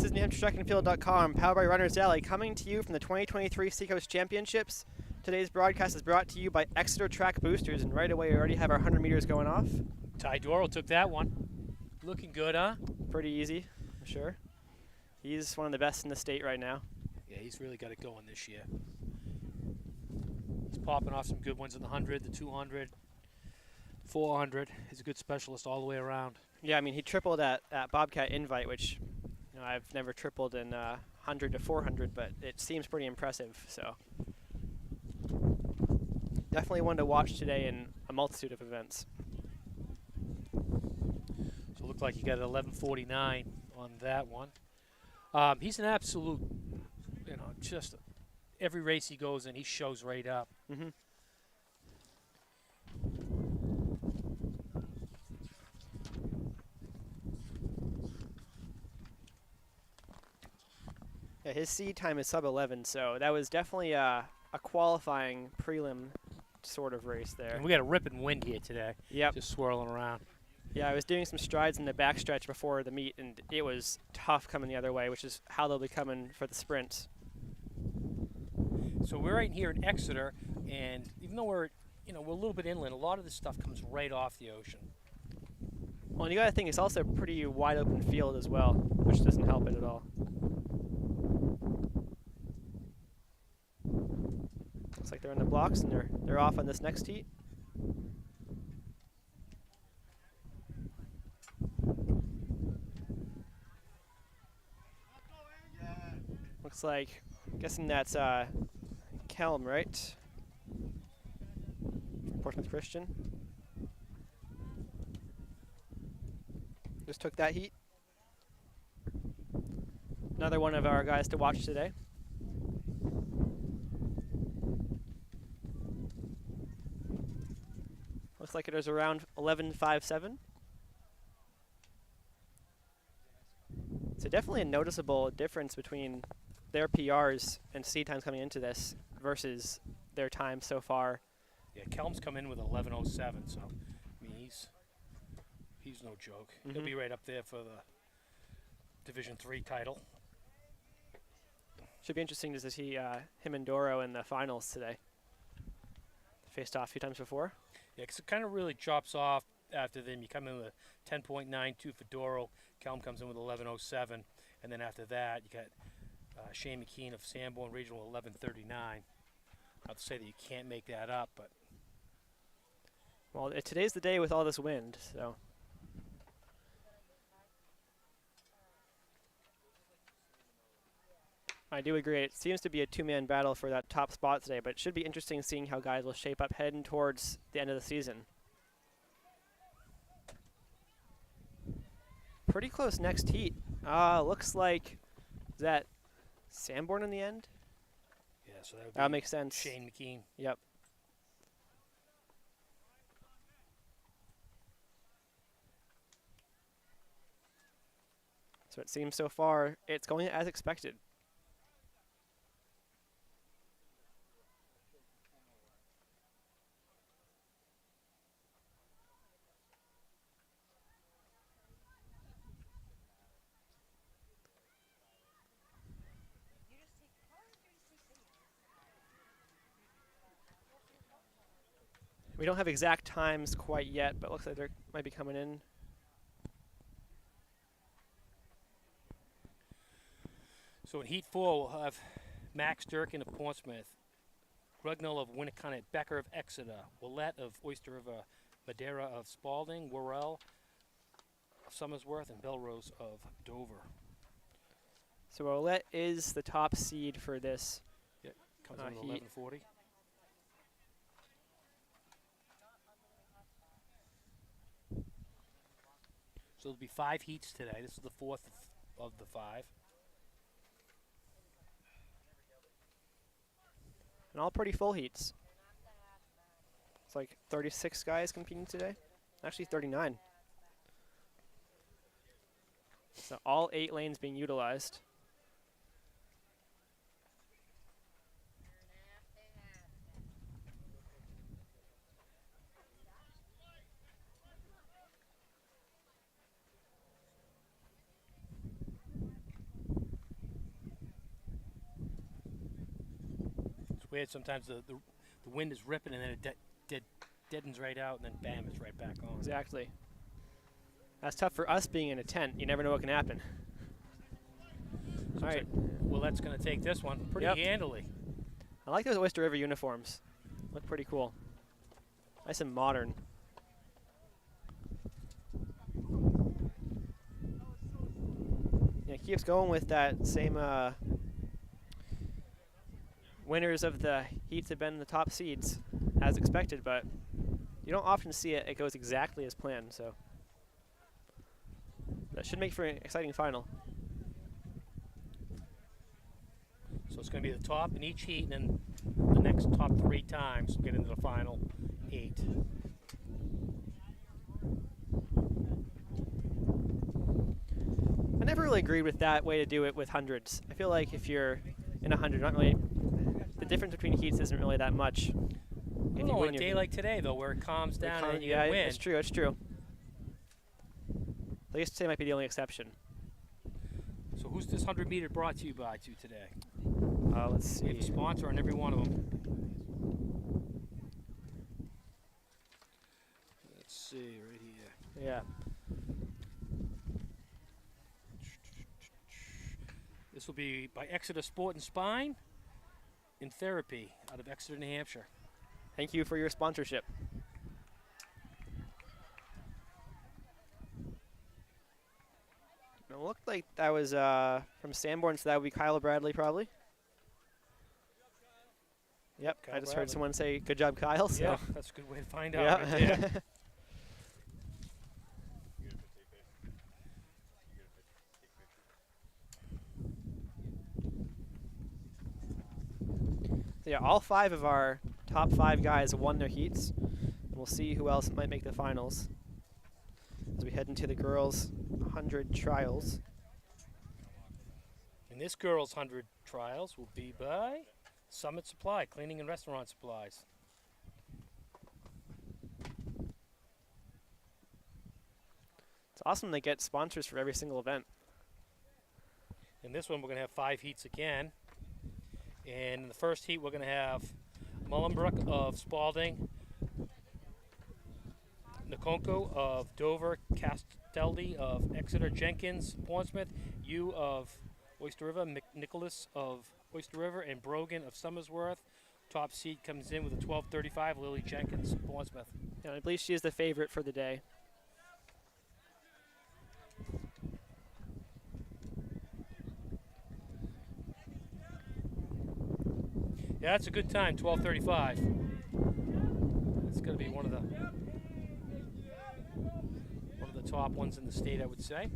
This is NewHampshireTrackandField.com, powered by Runner's Alley, coming to you from the 2023 Seacoast Championships. Today's broadcast is brought to you by Exeter Track Boosters, and right away we already have our 100 meters going off. Ty Doro took that one. Looking good, huh? Pretty easy, for sure. He's one of the best in the state right now. Yeah, he's really got it going this year. He's popping off some good ones in the 100, the 200, 400. He's a good specialist all the way around. Yeah, I mean, he tripled at Bobcat Invite, which I've never tripled in 100 to 400, but it seems pretty impressive. So definitely one to watch today in a multitude of events. So it looked like he got 11:49 on that one. He's an absolute, just every race he goes in, he shows right up. Mm-hmm. Yeah, his seed time is sub 11, so that was definitely a qualifying prelim sort of race there. And we got a ripping wind here today. Yep. Just swirling around. Yeah, I was doing some strides in the backstretch before the meet, and it was tough coming the other way, which is how they'll be coming for the sprints. So we're right here in Exeter, and even though we're a little bit inland, a lot of this stuff comes right off the ocean. Well, and you got to think it's also a pretty wide open field as well, which doesn't help it at all. Looks like they're in the blocks, and they're off on this next heat. Looks like, I'm guessing that's Kelm, right? From Portsmouth Christian. Just took that heat. Another one of our guys to watch today. Looks like it is around 11:57. So definitely a noticeable difference between their PRs and seed times coming into this versus their time so far. Yeah, Kelm's come in with 11:07, so I mean he's no joke. Mm-hmm. He'll be right up there for the Division III title. Should be interesting to see him and Doro in the finals today. Faced off a few times before. Yeah, because it kind of really drops off after them. You come in with a 10.92 for Doro. Kelm comes in with 11:07, and then after that you got Shane McKean of Sanborn Regional 11:39. Not to say that you can't make that up, but well, today's the day with all this wind, so. I do agree. It seems to be a two-man battle for that top spot today, but it should be interesting seeing how guys will shape up heading towards the end of the season. Pretty close next heat. Looks like, is that Sanborn in the end? yeah, so That makes sense. Shane McKean. Yep. So it seems so far it's going as expected. We don't have exact times quite yet, but looks like they might be coming in. So in Heat 4, we'll have Max Durkin of Portsmouth, Grugnell of Winnicott, Becker of Exeter, Willette of Oyster River, Madeira of Spalding, Worrell of Somersworth, and Belrose of Dover. So Willette is the top seed for this Comes in with heat. 11:40. So there'll be 5 heats today. This is the 4th of the 5. And all pretty full heats. It's like 36 guys competing today. Actually 39. So all 8 lanes being utilized. weird. Sometimes the wind is ripping and then it deadens right out, and then bam, it's right back on. Exactly. That's tough for us being in a tent. You never know what can happen. So All right. well, that's going to take this one pretty handily. I like those Oyster River uniforms. Look pretty cool. Nice and modern. Yeah, it keeps going with that same winners of the heats have been the top seeds as expected, but you don't often see it goes exactly as planned, so that should make for an exciting final. So it's going to be the top in each heat, and then the next top 3 times get into the final 8. I never really agreed with that way to do it with hundreds. I feel like if you're in 100, not really, the difference between heats isn't really that much. If you On win a day like today, though, where it calms down and you win. It's true, it's true. I guess today might be the only exception. So who's this 100-meter brought to you by today? Let's see. We have a sponsor on every one of them. Let's see, right here. Yeah. This will be by Exeter Sport and Spine in Therapy out of Exeter, New Hampshire. Thank you for your sponsorship. It looked like that was from Sanborn, so that would be Kyle Bradley probably. Yep, Kyle I just Bradley. heard someone say, "Good job, Kyle." So. Yeah, that's a good way to find out. Yeah. Right there. So yeah, all 5 of our top 5 guys won their heats. And we'll see who else might make the finals as we head into the girls' 100 trials. And this girls' 100 trials will be by Summit Supply, cleaning and restaurant supplies. It's awesome they get sponsors for every single event. In this one, we're going to have 5 heats again. And in the first heat, we're going to have Mullenbrook of Spalding, Nakonko of Dover, Castaldi of Exeter, Jenkins, Portsmouth, you of Oyster River, McNicholas of Oyster River, and Brogan of Somersworth. Top seed comes in with a 12:35, Lily Jenkins, Portsmouth. Yeah, I believe she is the favorite for the day. Yeah, that's a good time, 12:35. It's going to be one of the top ones in the state, I would say.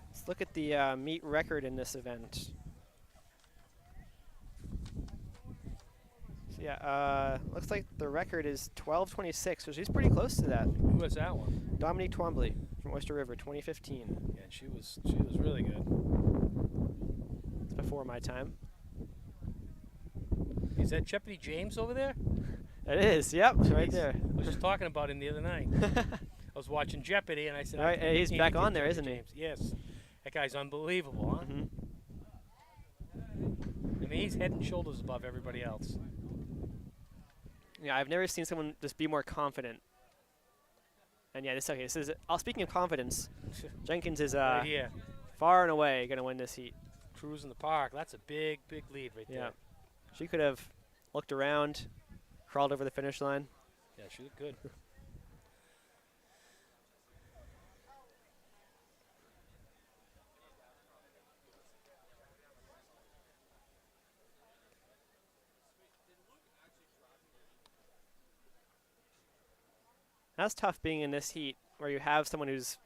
Let's look at the meet record in this event. So yeah, looks like the record is 12:26, so she's pretty close to that. Who was that one? Dominique Twombly from Oyster River, 2015. Yeah, she was really good. It's before my time. Is that Jeopardy James over there? It is, yep, it's right there. I was just talking about him the other night. I was watching Jeopardy, and I said, Right, he's can't back get on there, Jeopardy isn't he? James. Yes. That guy's unbelievable, huh? Mhm. I mean, he's head and shoulders above everybody else. Yeah, I've never seen someone just be more confident. And yeah, this is. Speaking of confidence, Jenkins is Right here. far and away going to win this heat. Cruise in the park. That's a big, big lead right Yeah, there. she could have looked around, crawled over the finish line. Yeah, she looked good. That's tough being in this heat where you have someone who's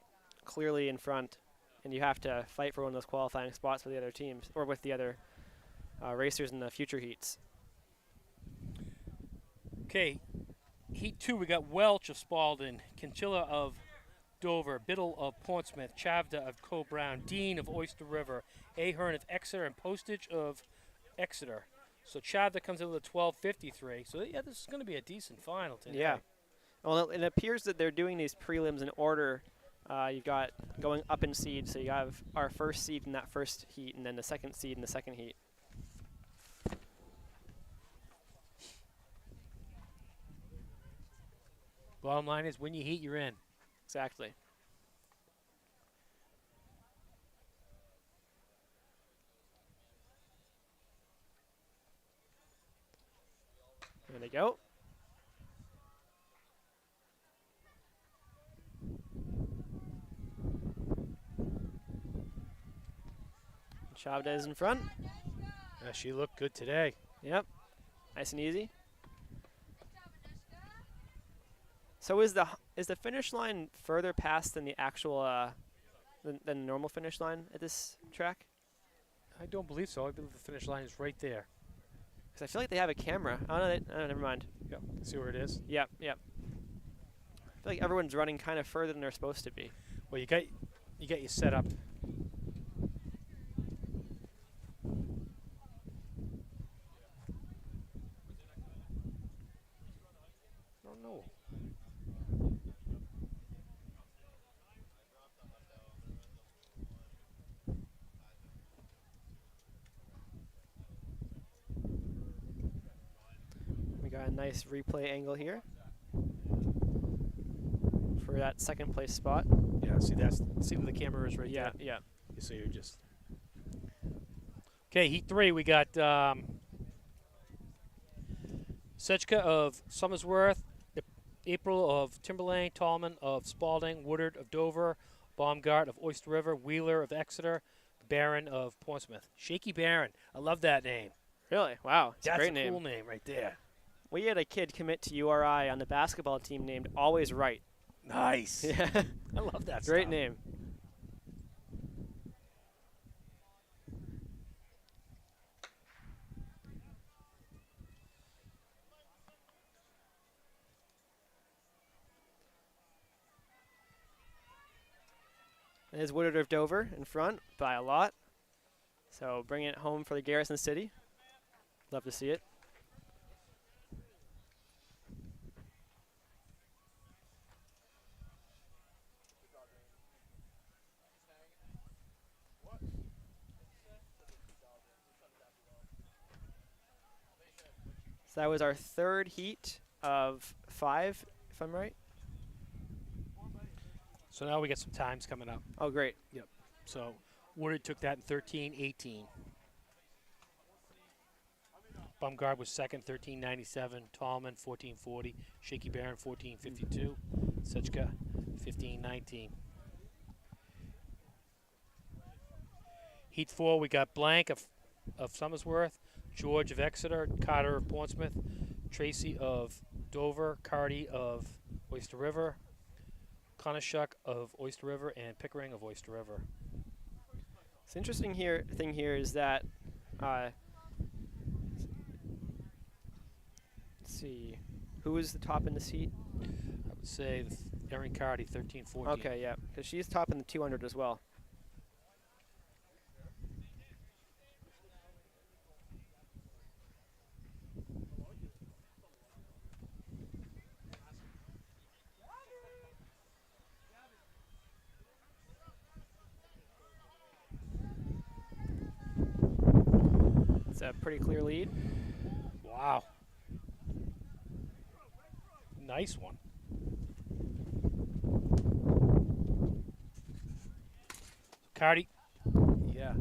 clearly in front and you have to fight for one of those qualifying spots for the other teams or with the other racers in the future heats. Okay, Heat 2, we got Welch of Spalding, Kinchilla of Dover, Biddle of Portsmouth, Chavda of Co-Brown, Dean of Oyster River, Ahern of Exeter, and Postage of Exeter. So Chavda comes in with a 12:53. So yeah, this is going to be a decent final today. Yeah. Well, it appears that they're doing these prelims in order. You've got going up in seed, so you have our first seed in that first heat, and then the second seed in the second heat. Bottom line is, when you heat, you're in. Exactly. There they go. Chavez in front. She looked good today. Yep. Nice and easy. So is the finish line further past than the actual than the normal finish line at this track? I don't believe so. I believe the finish line is right there. Because I feel like they have a camera. Oh, no, never mind. Yep. See where it is? Yep, yep. I feel like everyone's running kind of further than they're supposed to be. Well, you get you set up. I don't know. We got a nice replay angle here for that second place spot. Yeah, see where the camera is right there. Yeah. So you're just. Okay, heat 3, we got Sechka of Somersworth, April of Timberlane, Tallman of Spalding, Woodard of Dover, Baumgart of Oyster River, Wheeler of Exeter, Barron of Portsmouth. Shaky Barron. I love that name. Really? Wow. It's That's a great a name. cool name right there. We had a kid commit to URI on the basketball team named Always Right. Nice. Yeah. I love that Great stuff. name. There's Woodard of Dover in front by a lot. So bringing it home for the Garrison City. Love to see it. So that was our third heat of 5, if I'm right. So now we got some times coming up. Oh, great. So Woodard took that in 13:18. Baumgart was second, 13:97. Tallman, 14:40. Shaky Barron, 14:52. Sechka, 15:19. Heat 4, we got Blank of Somersworth, George of Exeter, Carter of Portsmouth, Tracy of Dover, Carty of Oyster River, Konishuk of Oyster River, and Pickering of Oyster River. It's interesting thing here is that, let's see, who was the top in this heat? I would say Erin Carty, 13:14. Okay, yeah, because she's top in the 200 as well. It's a pretty clear lead. Wow. Nice one. Carty. Yeah.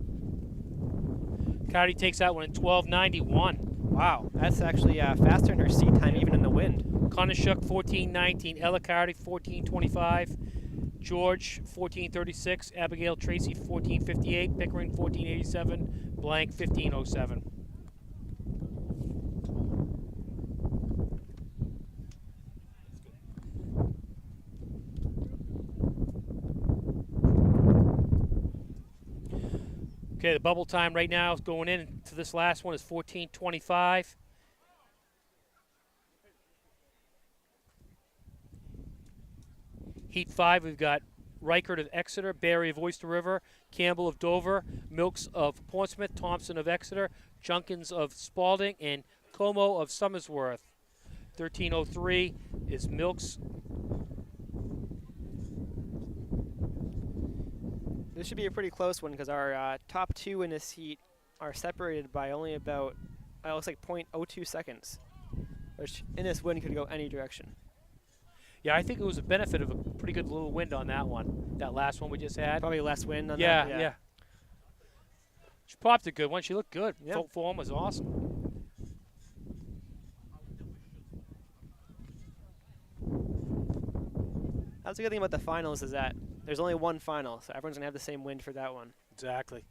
Carty takes that one in 12:91. Wow, that's actually faster in her seat time, even in the wind. Konishuk 14:19. Ella Carty 14:25. George 14:36. Abigail Tracy 14:58. Pickering 14:87. Blank 15:07. Okay, the bubble time right now is going into this last one is 14:25. Heat 5, we've got Reichert of Exeter, Barry of Oyster River, Campbell of Dover, Milks of Portsmouth, Thompson of Exeter, Junkins of Spalding, and Como of Somersworth. 13:03 is Milks. This should be a pretty close one because our top two in this heat are separated by only about, looks like .02 seconds, which in this wind could go any direction. Yeah, I think it was a benefit of a pretty good little wind on that one. That last one we just had. Probably less wind on Yeah, that. yeah. She popped a good one. She looked good. Yeah. Form was awesome. That's the good thing about the finals is that there's only one final, so everyone's going to have the same wind for that one. Exactly.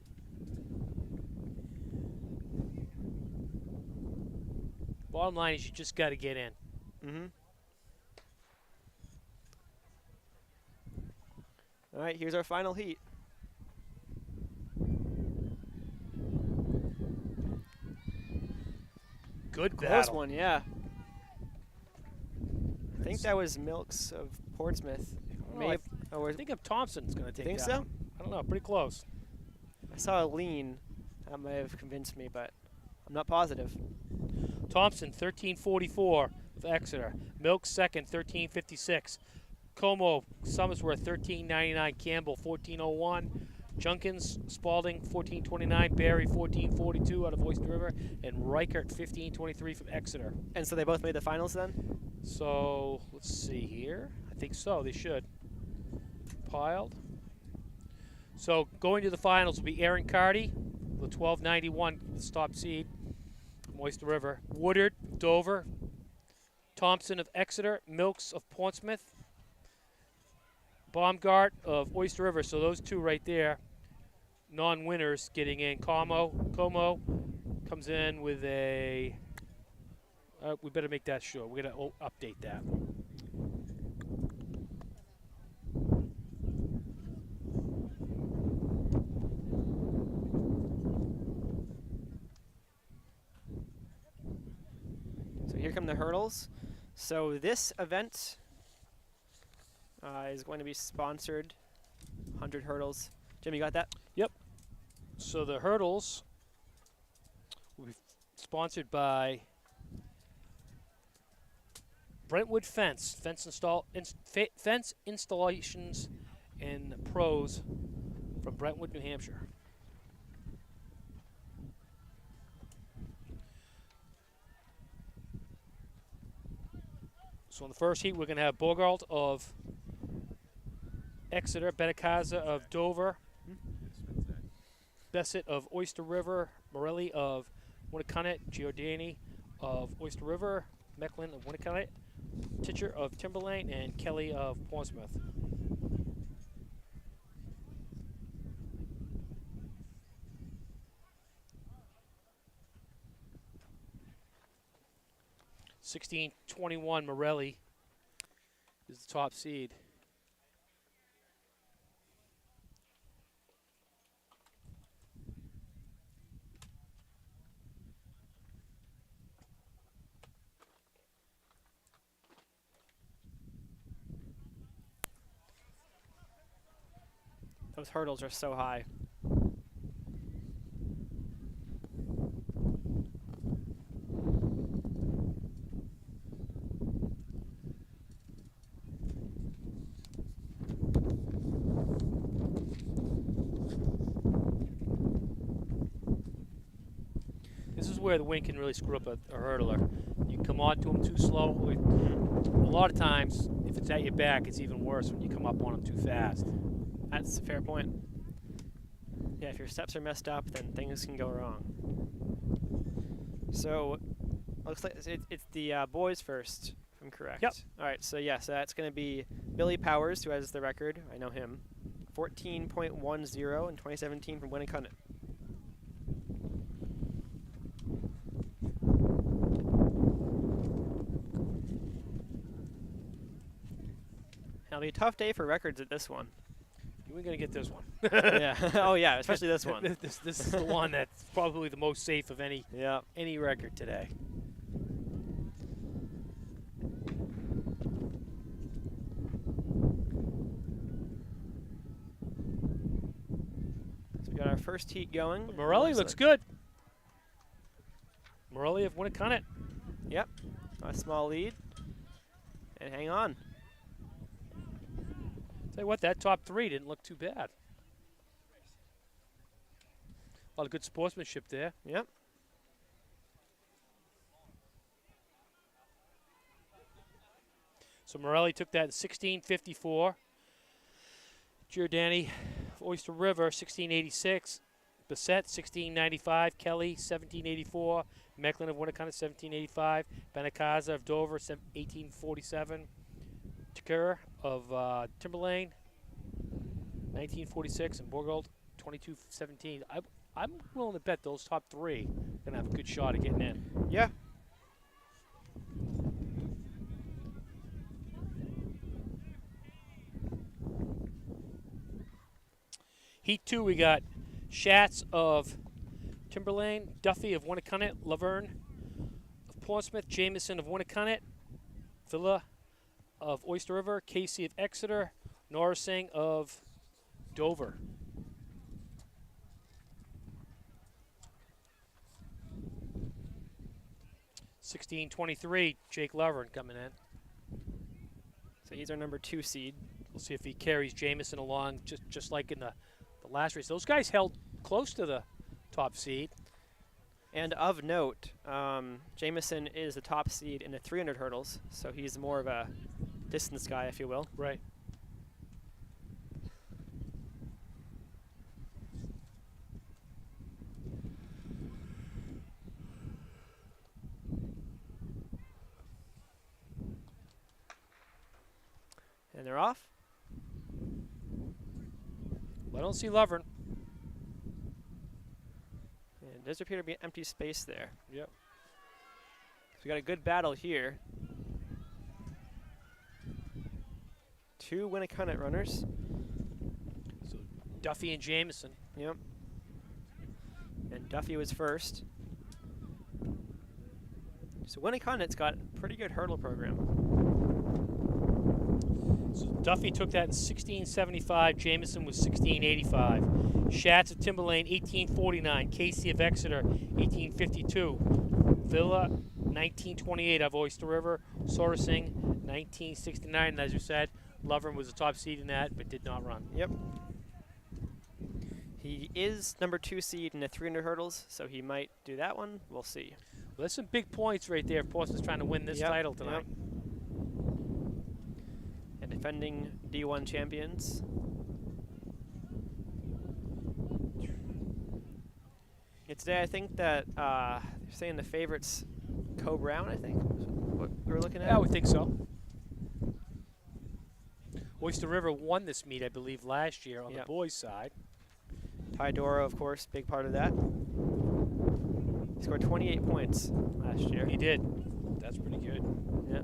Bottom line is you just got to get in. Mm-hmm. All right, here's our final heat. Good Close battle. one, yeah. I think that was Milks of Portsmouth. I think of Thompson's going to take think that so? one. I don't know. Pretty close. I saw a lean. That might have convinced me, but I'm not positive. Thompson, 1344 of Exeter. Milk second, 1356. Como, Summersworth, 1399. Campbell, 1401. Junkins, Spalding, 1429. Barry, 1442 out of Oyster River. And Reichert, 1523 from Exeter. And so they both made the finals then? So, let's see here. I think so. They should. Piled. So, going to the finals will be Aaron Carty, the 1291, the top seed from Oyster River. Woodard, Dover. Thompson of Exeter. Milks of Portsmouth. Baumgart of Oyster River. So those two right there, non-winners getting in. Como comes in with a. We better make that sure. We're gonna update that. So here come the hurdles. So this event is going to be sponsored. 100 hurdles. Jim, you got that? Yep. So the hurdles will be sponsored by Brentwood Fence Installations and Pros from Brentwood, New Hampshire. So in the first heat, we're going to have Bogart of Exeter, Benikaza of Dover, Bessett of Oyster River, Morelli of Winnicunnet, Giordani of Oyster River, Mecklin of Winnicunnet, Titcher of Timberlane, and Kelly of Portsmouth. (1621) Morelli is the top seed. Those hurdles are so high. This is where the wind can really screw up a hurdler. You come on to them too slow. A lot of times, if it's at your back, it's even worse when you come up on them too fast. That's a fair point. Yeah, if your steps are messed up, then things can go wrong. So, looks like it's the boys first, if I'm correct. Yep. All right, so yeah, so that's going to be Billy Powers, who has the record. I know him. 14.10 in 2017 from Winnicunnet. Now, it'll be a tough day for records at this one. You ain't gonna get this one. Yeah. Oh yeah, especially this one. This is the one that's probably the most safe of any Yeah. record today. So we got our first heat going. But Morelli looks good. Morelli of Winnicunnet. Yep. A small lead. And hang on. Tell you what, that top three didn't look too bad. A lot of good sportsmanship there. Yep. So Morelli took that in 1654. Giordani of Oyster River, 1686. Bissett, 1695. Kelly, 1784. Mecklin of Winnicott, 1785. Benacaza of Dover, 1847. Tucker of Timberlane, 1946. And Borgold, 2217. I'm willing to bet those top three are going to have a good shot at getting in. Yeah. Heat 2, we got Schatz of Timberlane, Duffy of Winnicott, Laverne of Portsmouth, Jameson of Winnicott, Villa of Oyster River, Casey of Exeter, Norrising of Dover. $16.23, Jake Laverne coming in. So he's our number 2 seed. We'll see if he carries Jameson along, just like in the last race. Those guys held close to the top seed. And of note, Jameson is the top seed in the 300 hurdles, so he's more of a distance guy, if you will. Right. And they're off. Well, I don't see Laverne. And does appear to be an empty space there. Yep. So we got a good battle here. 2 Winnicott runners. So Duffy and Jameson. Yep. And Duffy was first. So Winnicott's got a pretty good hurdle program. So Duffy took that in 1675. Jameson was 1685. Schatz of Timberlane, 1849. Casey of Exeter, 1852. Villa, 1928 of Oyster River. Sorsing, 1969. And as you said, Lovren was the top seed in that, but did not run. Yep. He is number 2 seed in the 300 hurdles, so he might do that one. We'll see. Well, there's some big points right there if Portsmouth's trying to win this title tonight. Yep. And defending D1 champions. Yeah, today I think that they're saying the favorites Co Brown, I think, what we're looking at. Yeah, I would think so. Oyster River won this meet, I believe, last year on the boys' side. Ty Doro, of course, big part of that. He scored 28 points last year. He did. That's pretty good. Yeah.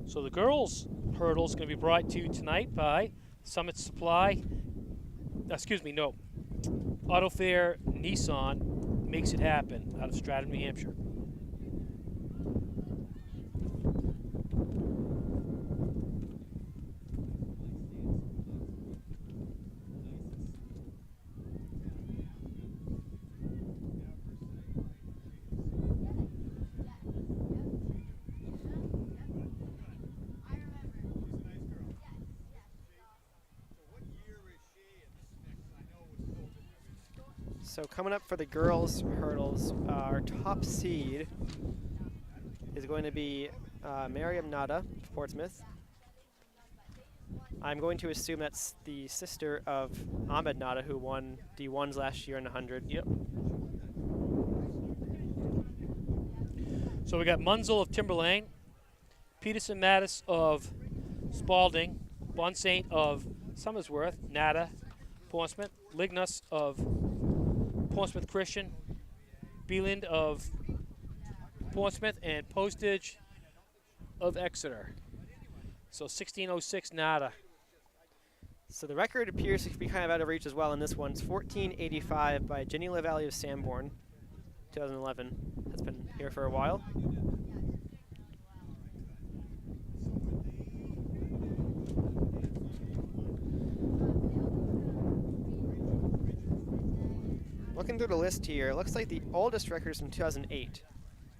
So the girls' hurdle is going to be brought to you tonight by Summit Supply. Excuse me, no. Auto Fair Nissan makes it happen out of Stratham, New Hampshire. So coming up for the girls' hurdles, our top seed is going to be Miriam Nada of Portsmouth. I'm going to assume that's the sister of Ahmed Nada, who won D1s last year in the 100. Yep. So we got Munzel of Timberlane, Peterson Mattis of Spalding, Bonsaint of Somersworth, Nada, Portsmouth, Lignus of Portsmouth Christian, Beeland of Portsmouth, and Postage of Exeter. So 1606 Nada. So the record appears to be kind of out of reach as well in this one. It's 1485 by Jenny LaValle of Sanborn, 2011. That's been here for a while. Looking through the list here, it looks like the oldest record is from 2008.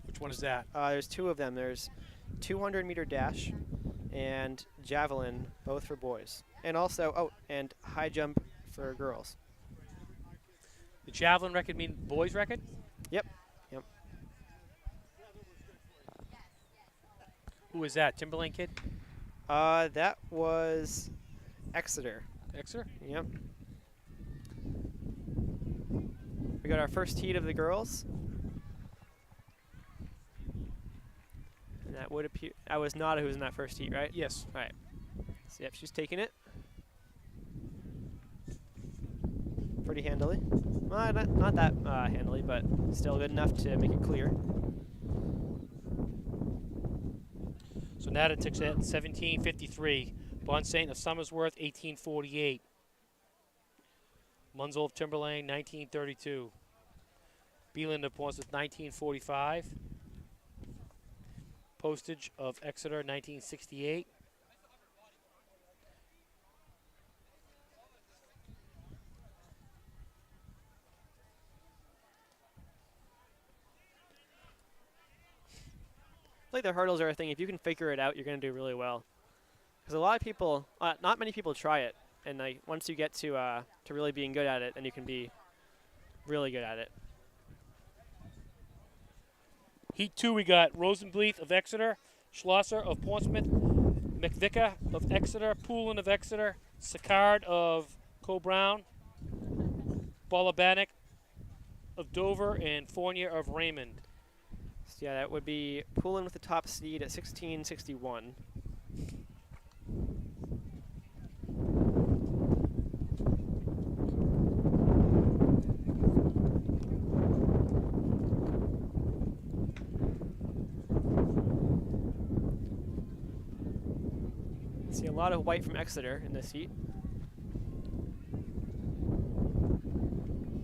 Which one is that? There's 2 of them. There's 200-meter dash and javelin, both for boys. And also, and high jump for girls. The javelin record mean boys record? Yep. Yep. Who was that? Timberlane kid? That was Exeter. Exeter? Yep. We got our first heat of the girls. And that would appear. That was Nada who was in that first heat, right? Yes. All right. So, yep, she's taking it. Pretty handily. Well, not that handily, but still good enough to make it clear. So Nada takes it 1753. Bon Saint of Somersworth, 1848. Munzel of Timberlane, 1932. Beeland of Portsmouth, 1945. Postage of Exeter, 1968. I feel like the hurdles are a thing. If you can figure it out, you're going to do really well. Because a lot of people, not many people try it. And like once you get to really being good at it, then you can be really good at it. Heat 2, we got Rosenbleeth of Exeter, Schlosser of Portsmouth, McVicker of Exeter, Poulin of Exeter, Sicard of Co-Brown, Balabanek of Dover, and Fournier of Raymond. So yeah, that would be Poulin with the top seed at 1661. See a lot of white from Exeter in this heat.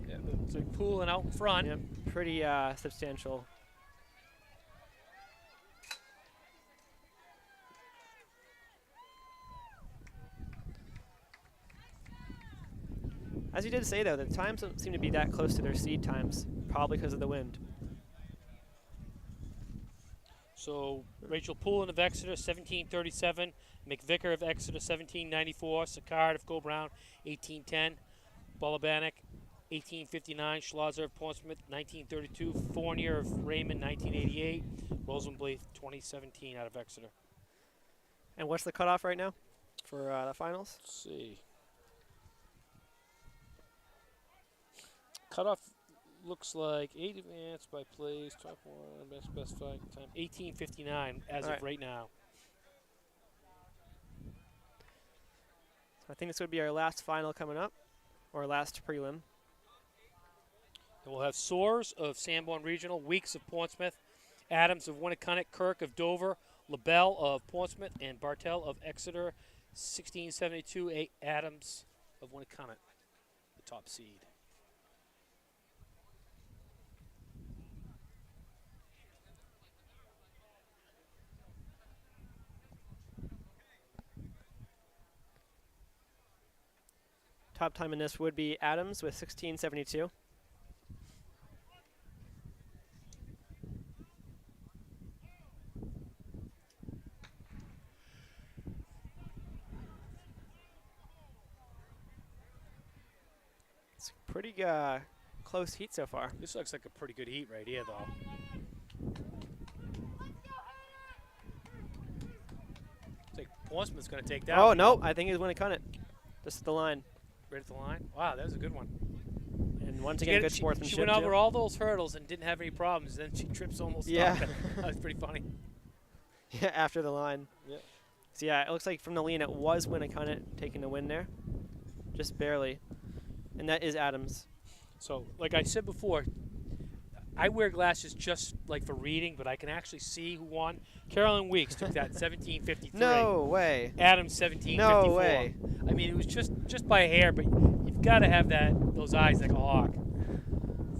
Yeah, so Poulin out in front. Yep, pretty substantial. As you did say, though, the times don't seem to be that close to their seed times, probably because of the wind. So Rachel Poulin of Exeter, 1737. McVicker of Exeter, 1794. Sicard of Co-Brown, 1810. Balabanek, 1859. Schlosser of Portsmouth, 1932. Fournier of Raymond, 1988. Rosenbleeth, 2017 out of Exeter. And what's the cutoff right now for the finals? Let's see. Cutoff looks like 8 advance by plays, top one, best specified time, 1859 as of right now. So I think this would be our last final coming up, or last prelim. And we'll have Soares of Sanborn Regional, Weeks of Portsmouth, Adams of Winnicott, Kirk of Dover, LaBelle of Portsmouth, and Bartel of Exeter, 1672, Adams of Winnicott, the top seed. Top time in this would be Adams with 1672. It's a pretty close heat so far. This looks like a pretty good heat right here, though. It's like Portsmouth's going to take that. Oh, no, I think he's going to cut it. Just at the line. Right at the line. Wow, that was a good one. And once again, good sportsmanship. She went over all those hurdles and didn't have any problems. Then she trips almost. Yeah. That was pretty funny. Yeah, after the line. Yeah. So yeah, it looks like from the lean it was Winnicott taking the win there. Just barely. And that is Adams. So, like I said before, I wear glasses just like for reading, but I can actually see who won. Carolyn Weeks took that 1753. No way. Adams 1754. No way. I mean, it was just by a hair, but you've got to have those eyes like a hawk.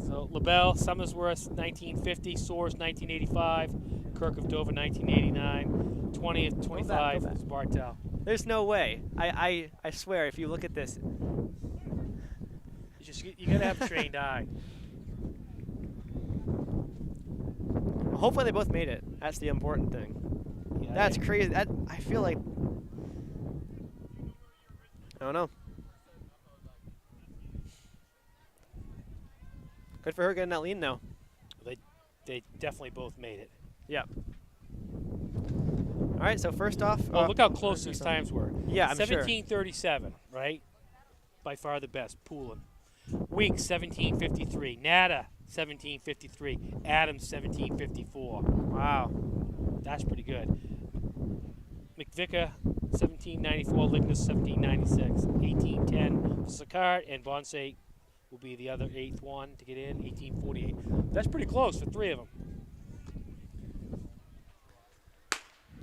So LaBelle, Somersworth 1950, Soares 1985, Kirk of Dover 1989, 20th 25 was Bartel. There's no way. I swear, if you look at this. You got to have a trained eye. Hopefully they both made it. That's the important thing. Yeah, That's crazy. I feel like. I don't know. Good for her getting that lean, though. They definitely both made it. Yeah. All right, so first off, Oh, look how close these times were. Yeah, I'm sure. 17:37, right? By far the best. Poulin. Weeks 17:53. Nada 17:53. Adams 17:54. Wow. That's pretty good. McVicker 17:94. Lignas 17:96. 18:10 for Sicard, and Bonse will be the other eighth one to get in. 18:48. That's pretty close for three of them.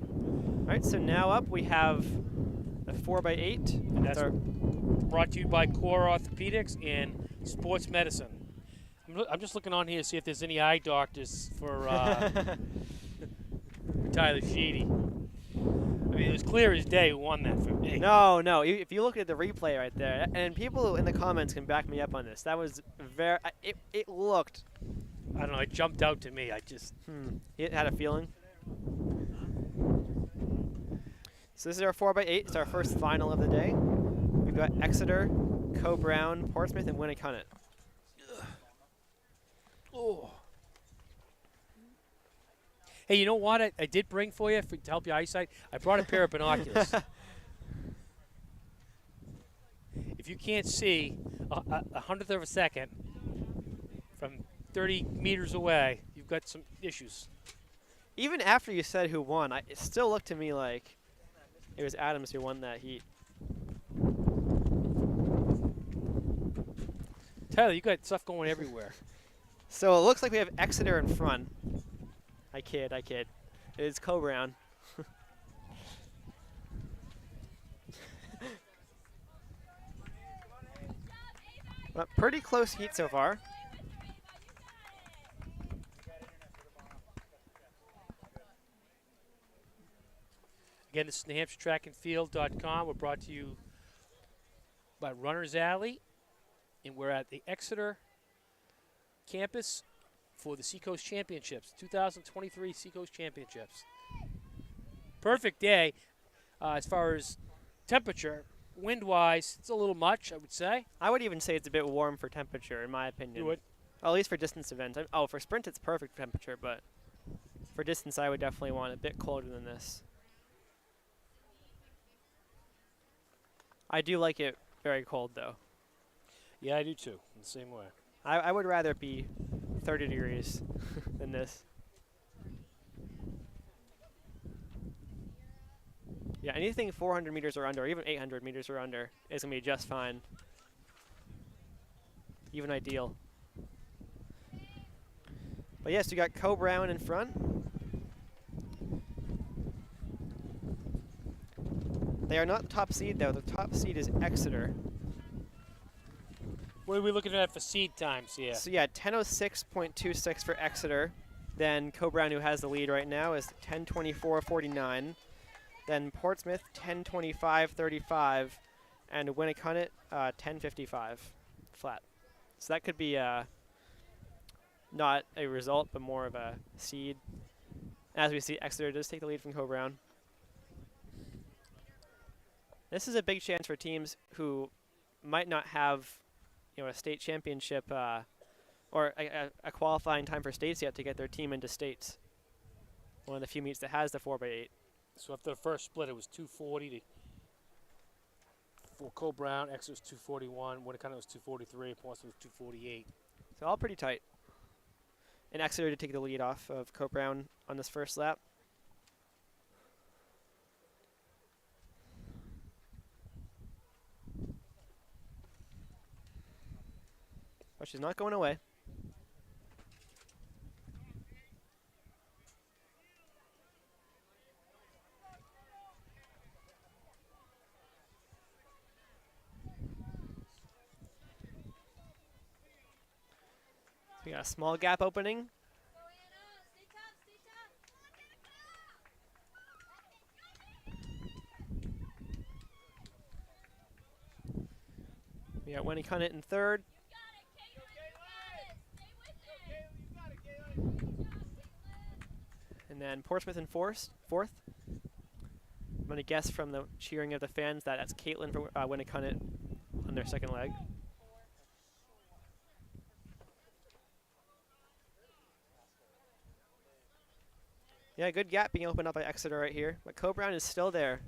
All right, so now up we have the 4x8. And that's brought to you by Core Orthopedics and Sports Medicine. I'm just looking on here to see if there's any eye doctors for Tyler Sheedy. I mean, it was clear as day who won that for me. No, no. If you look at the replay right there, and people in the comments can back me up on this, that was very. It looked. I don't know. It jumped out to me. I just. It had a feeling. So this is our 4x8. It's our first final of the day. We've got Exeter, Co-Brown, Portsmouth, and Winnicott. Oh. Hey, you know what I did bring for you to help your eyesight? I brought a pair of binoculars. If you can't see a hundredth of a second from 30 meters away, you've got some issues. Even after you said who won, it still looked to me like it was Adams who won that heat. Tyler, you got stuff going everywhere. So it looks like we have Exeter in front. I kid. It's Co-Brown. But pretty close heat so far. Again, this is NewHampshireTrackAndField.com. We're brought to you by Runner's Alley, and we're at the Exeter campus for the Seacoast Championships, 2023 Seacoast Championships. Perfect day as far as temperature. Wind-wise, it's a little much, I would say. I would even say it's a bit warm for temperature, in my opinion. You would? At least for distance events. Oh, for sprint, it's perfect temperature, but for distance, I would definitely want a bit colder than this. I do like it very cold, though. Yeah, I do too, in the same way. I would rather it be 30 degrees than this. Yeah, anything 400 meters or under, or even 800 meters or under, is going to be just fine. Even ideal. But yes, you got Co-Brown in front. They are not the top seed, though. The top seed is Exeter. What are we looking at for seed times here? So yeah, 10:06.26 for Exeter. Then Co-Brown, who has the lead right now, is 10:24.49. Then Portsmouth, 10:25.35. And Winnicott, 10:55 flat. So that could be not a result, but more of a seed. As we see, Exeter does take the lead from Co-Brown. This is a big chance for teams who might not have, a state championship or a qualifying time for states yet to get their team into states. One of the few meets that has the 4x8. So after the first split, it was 240 for Co-Brown. Exeter was 241. Winnicott was 243. Portsmouth was 248. So all pretty tight. And Exeter to take the lead off of Co-Brown on this first lap. But she's not going away. We got a small gap opening. We got Winnicott in third. And then Portsmouth in fourth. I'm going to guess from the cheering of the fans that that's Caitlin for Winnicott on their second leg. Yeah, good gap being opened up by Exeter right here, but Coe-Brown is still there.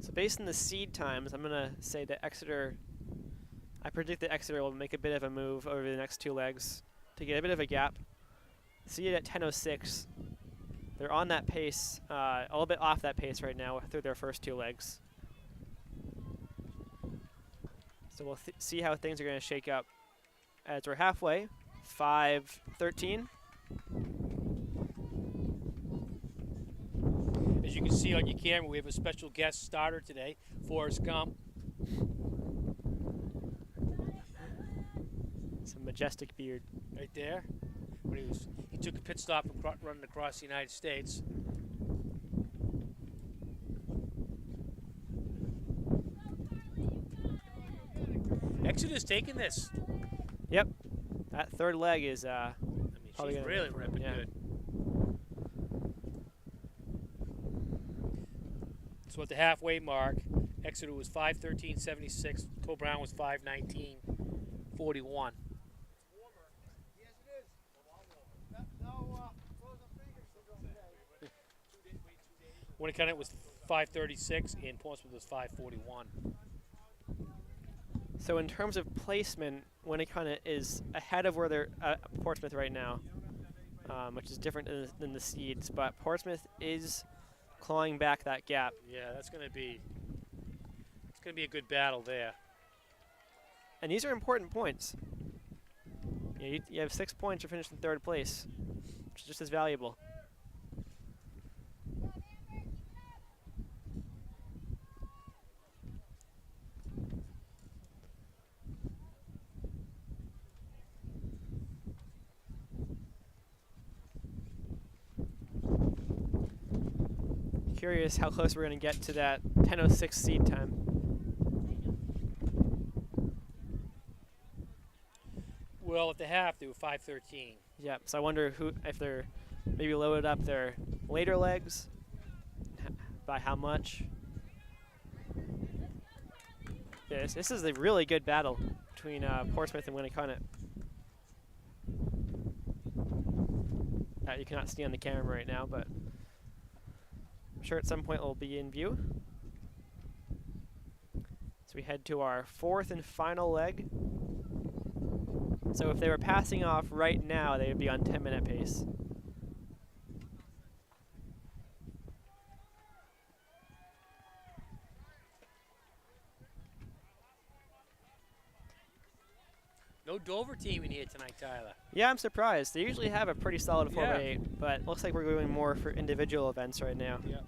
So based on the seed times, I'm going to say that Exeter, I predict that Exeter will make a bit of a move over the next two legs to get a bit of a gap. Seed at 10:06. They're on that pace, a little bit off that pace right now through their first two legs. So we'll see how things are going to shake up as we're halfway. 5:13. As you can see on your camera, we have a special guest starter today, Forrest Gump. Some majestic beard. Right there. When he took a pit stop running across the United States. Exeter's taking this. Yep. That third leg is I mean, probably she's gonna really go for it, ripping yeah. good. So at the halfway mark, Exeter was 5:13.76. Coe-Brown was 5:19.41. Winnicott was 5:36 and Portsmouth was 5:41. So in terms of placement, Winnicott is ahead of where they're at Portsmouth right now, which is different than the seeds. But Portsmouth is clawing back that gap. Yeah, it's gonna be a good battle there. And these are important points. You have 6 points to finish in third place, which is just as valuable. Curious how close we're going to get to that 10:06 seed time. Well, at the half, they were 5:13. Yeah, so I wonder if they're maybe loaded up their later legs, by how much. This is a really good battle between Portsmouth and Winnicott. You cannot see on the camera right now, but I'm sure at some point it will be in view. So we head to our fourth and final leg. So if they were passing off right now, they would be on 10-minute pace. No Dover team in here tonight, Tyler. Yeah, I'm surprised. They usually have a pretty solid 4x8, Yeah. but looks like we're going more for individual events right now. Yep.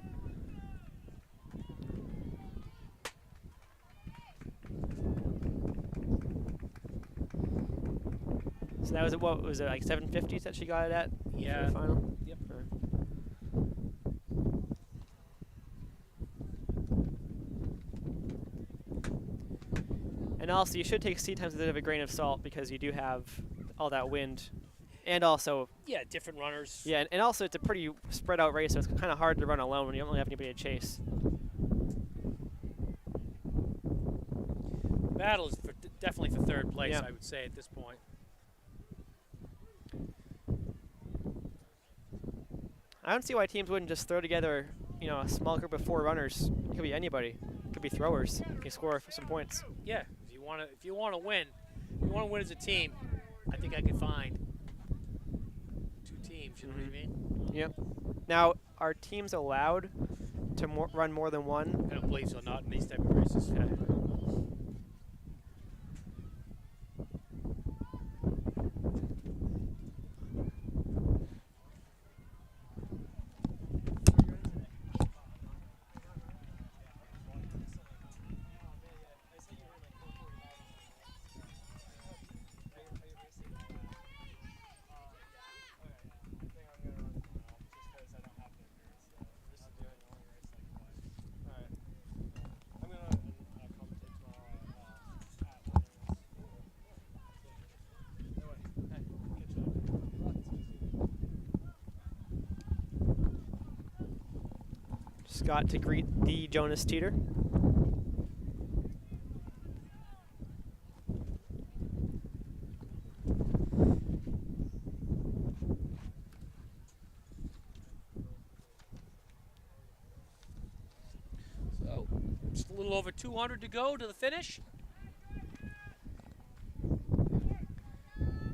So that was what was it, like 750s that she got it at? Yeah. For the final. Yep. And also, you should take seed times with a bit of a grain of salt because you do have all that wind, and also Yeah, different runners. yeah, and also it's a pretty spread out race, so it's kind of hard to run alone when you don't really have anybody to chase. Battle is definitely for third place, Yeah. I would say, at this point. I don't see why teams wouldn't just throw together, a small group of 4 runners. It could be anybody. It could be throwers. You can score some points. Yeah, if you want to win, as a team, I think I could find 2 teams. You know what I mean? Yep. Now, are teams allowed to run more than one? I don't believe so. Not in these type of races. Okay. Scott to greet the Jonas Teeter. So, just a little over 200 to go to the finish.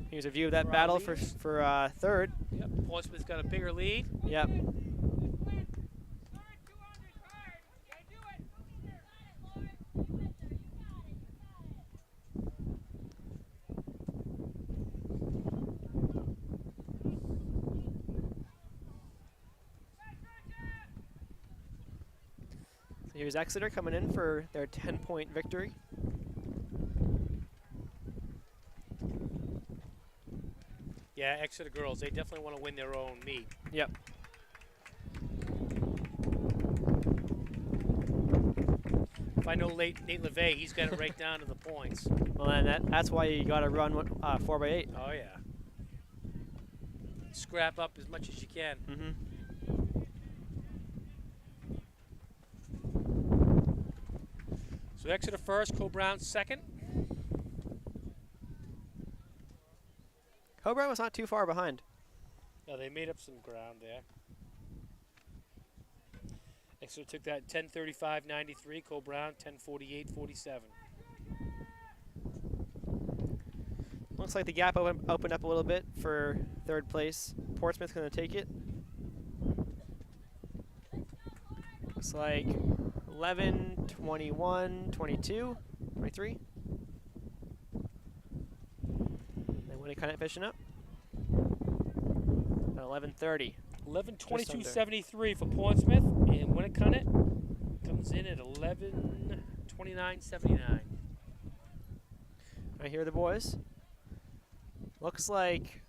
Here's a view of that For our battle for leaders. third. Yep, Portsmouth's got a bigger lead. Yep. So here's Exeter coming in for their 10-point victory. Yeah, Exeter girls, they definitely want to win their own meet. Yep. If I know Nate LeVay, he's got it right down to the points. Well, then that's why you got to run 4x8. Oh, yeah. Scrap up as much as you can. Mm-hmm. So Exeter first, Co-Brown second. Coburn was not too far behind. No, they made up some ground there. Exeter took that 10:35.93. Co-Brown 10:48.47. Looks like the gap opened up a little bit for third place. Portsmouth's going to take it. Looks like 11, 21, 22, 23. And Winnicott finishing up. 11:30. 11:22.73 for Portsmouth, and Winnicott comes in at 11:29.79. I hear the boys. Looks like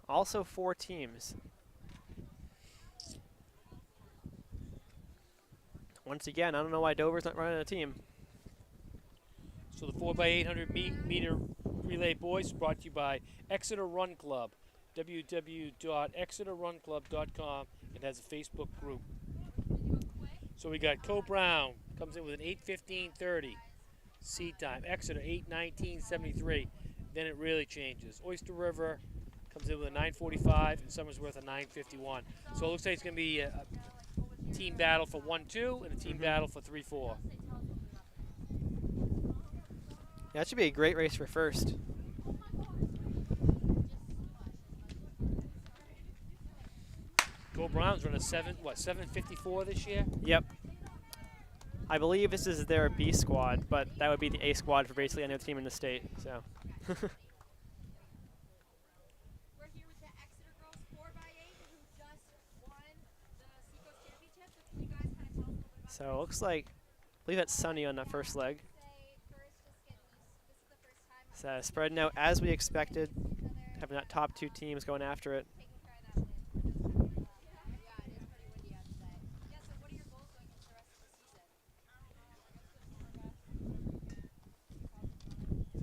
also 4 teams. Once again, I don't know why Dover's not running a team. So the 4x800 meter relay boys is brought to you by Exeter Run Club, www.exeterrunclub.com, and has a Facebook group. So we got Co-Brown comes in with an 8:15.30 seed time. Exeter 8:19.73. Then it really changes. Oyster River comes in with a 9:45 and Summersworth a 9:51. So it looks like it's going to be a team battle for 1-2 and a team battle for 3-4. Yeah, that should be a great race for first. Co-Brown's run a 7:54 this year? Yep. I believe this is their B squad, but that would be the A squad for basically any other team in the state. So. We're here with the Exeter girls 4x8 who just won the Seacoast Championship. So can you guys kind of tell us a little bit about So it looks like, I believe that's Sunny on that first leg. say first, just getting used. This is the first time So spreading out as we expected, having that top 2 teams going after it. taking try that one in. We're just having yeah, it is pretty windy out today. Yeah, so what are your goals going into the rest of the season? I don't know. I guess just do our best.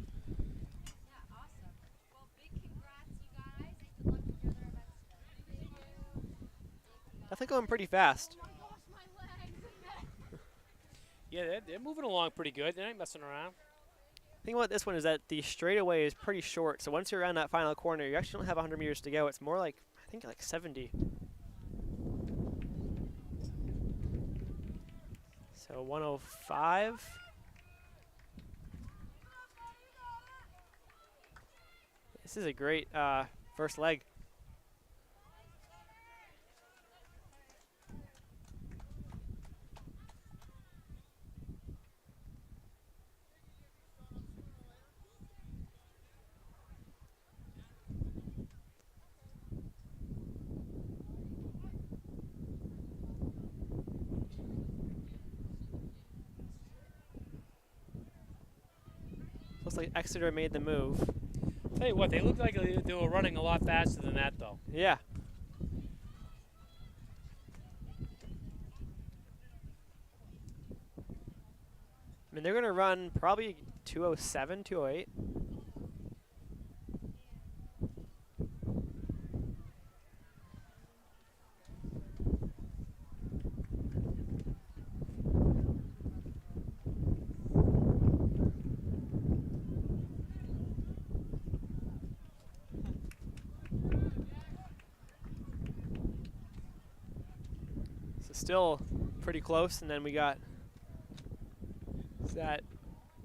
Yeah, awesome. Well, big congrats, you guys, and good luck with your other events today. Thank you. Definitely going pretty fast. Oh my gosh, my legs. Yeah, they're moving along pretty good. They ain't messing around. The thing about this one is that the straightaway is pretty short, so once you're around that final corner, you actually don't have 100 meters to go. It's more like, I think, like 70. So 105. This is a great first leg. Looks like Exeter made the move. Tell you what, they look like they were running a lot faster than that, though. Yeah. I mean, they're going to run probably 207, 208. still pretty close. And then we got, is that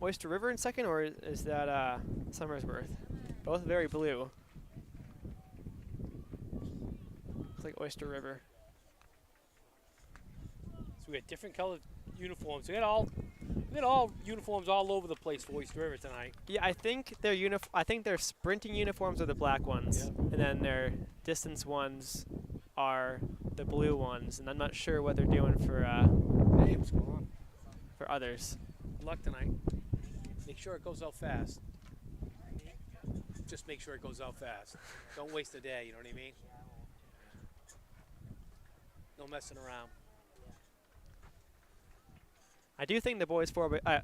Oyster River in second, or is that Summersworth? Both very blue. Looks like Oyster River. So we had different colored uniforms. We had all uniforms all over the place for Oyster River tonight. Yeah, I think their sprinting uniforms are the black ones, Yep. and then their distance ones are the blue ones. And I'm not sure what they're doing for Hey, what's going on? for others. Good luck tonight. Make sure it goes out fast. Just make sure it goes out fast. Don't waste a day, you know what I mean? No messing around. I do think the boys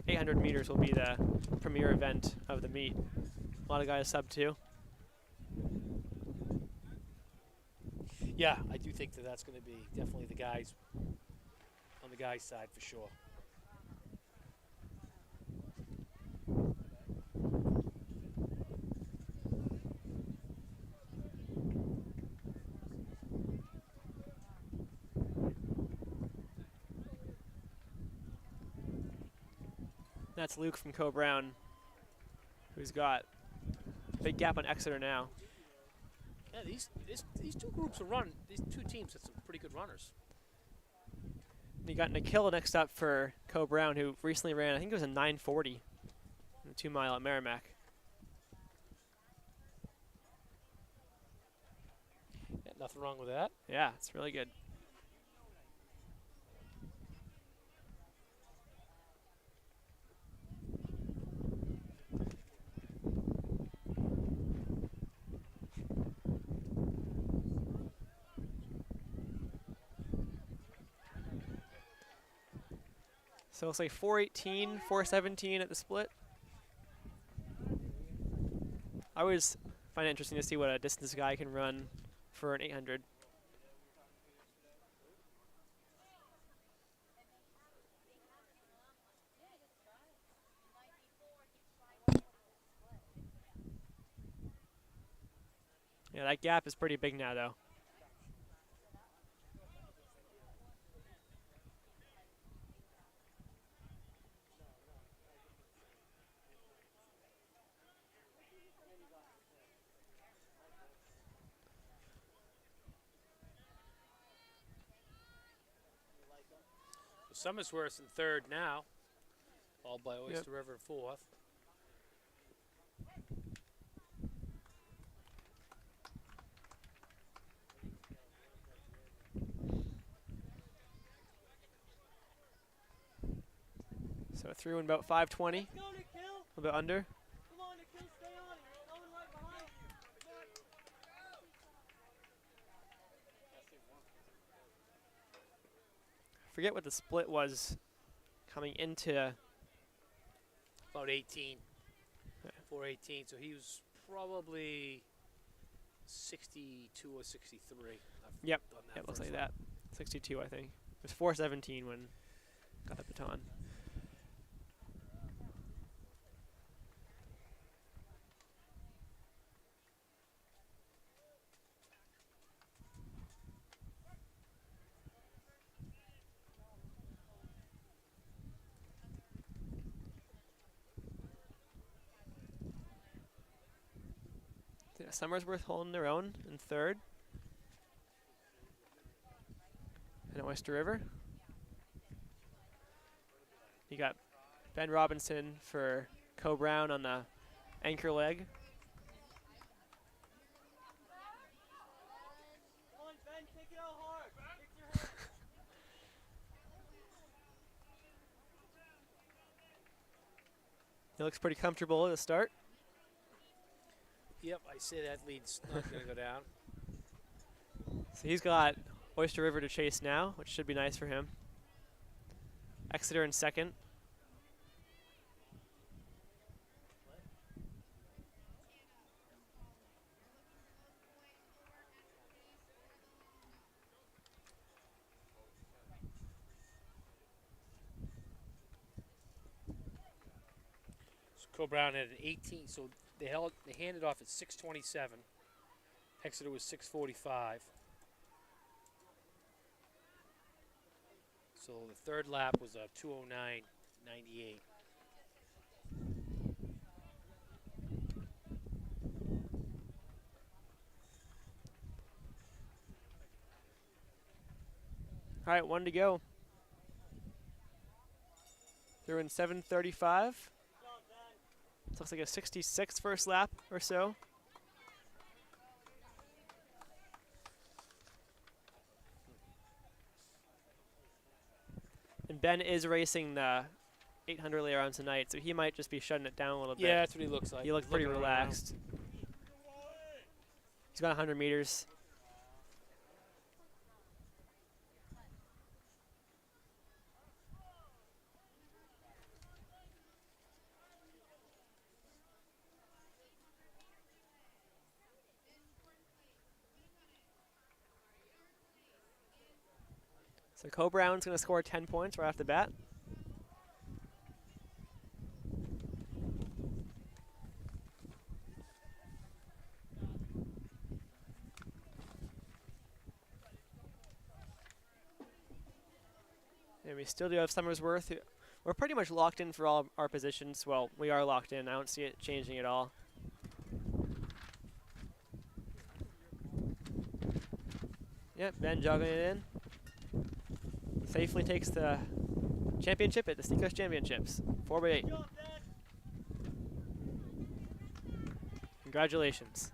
800 meters will be the premier event of the meet. A lot of guys sub 2. Yeah, I do think that that's going to be definitely the guys on the guys' side for sure. That's Luke from Co Brown, who's got a big gap on Exeter now. Yeah, these two groups are running. These two teams have some pretty good runners. And you got Nikhil next up for Co Brown, who recently ran, I think it was a 9:40, in a 2 mile at Merrimack. Yeah, nothing wrong with that. Yeah, it's really good. So it's like 418, 417 at the split. I always find it interesting to see what a distance guy can run for an 800. Yeah, that gap is pretty big now, though. Summersworth's in third now, followed by Oyster River in fourth. So through in about 520, a little bit under. Come on, Nikhil, stay on. He's coming right behind you. Forget what the split was coming into. About 18. 418. So he was probably 62 or 63. Yep. On that Yeah, it looks first like one. that. 62, I think. It was 417 when got the baton. Yeah, Summersworth holding their own in third. And Oyster River. You got Ben Robinson for Co Brown on the anchor leg. Come on, Ben, kick it out hard. Kick your head. He looks pretty comfortable at the start. Yep, I say that lead's not going to go down. So he's got Oyster River to chase now, which should be nice for him. Exeter in second. So Co-Brown had an 18, so they handed off at 6:27. Exeter was 6:45. So the third lap was a 2:09.98. All right, 1 to go. They're in 7:35. This looks like a 66 first lap or so. And Ben is racing the 800 later on tonight, so he might just be shutting it down a little bit. Yeah, that's what he looks like. He looks He's pretty looking around. relaxed. He's got 100 meters. So Co Brown's going to score 10 points right off the bat. And we still do have Summersworth. We're pretty much locked in for all our positions. Well, we are locked in. I don't see it changing at all. Yep, Ben jogging it in. Safely takes the championship at the Seacoast Championships. 4x8. Congratulations.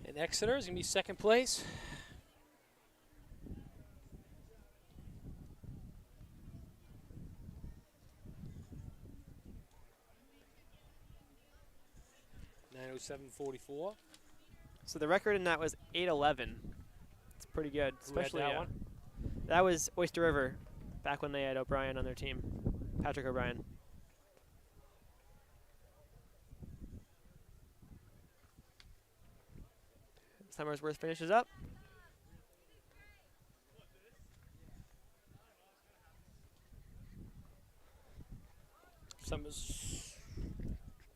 And Exeter is going to be second place. .907.44. So the record in that was 8:11. It's pretty good, Who had especially that one? That was Oyster River, back when they had O'Brien on their team, Patrick O'Brien. Summersworth finishes up.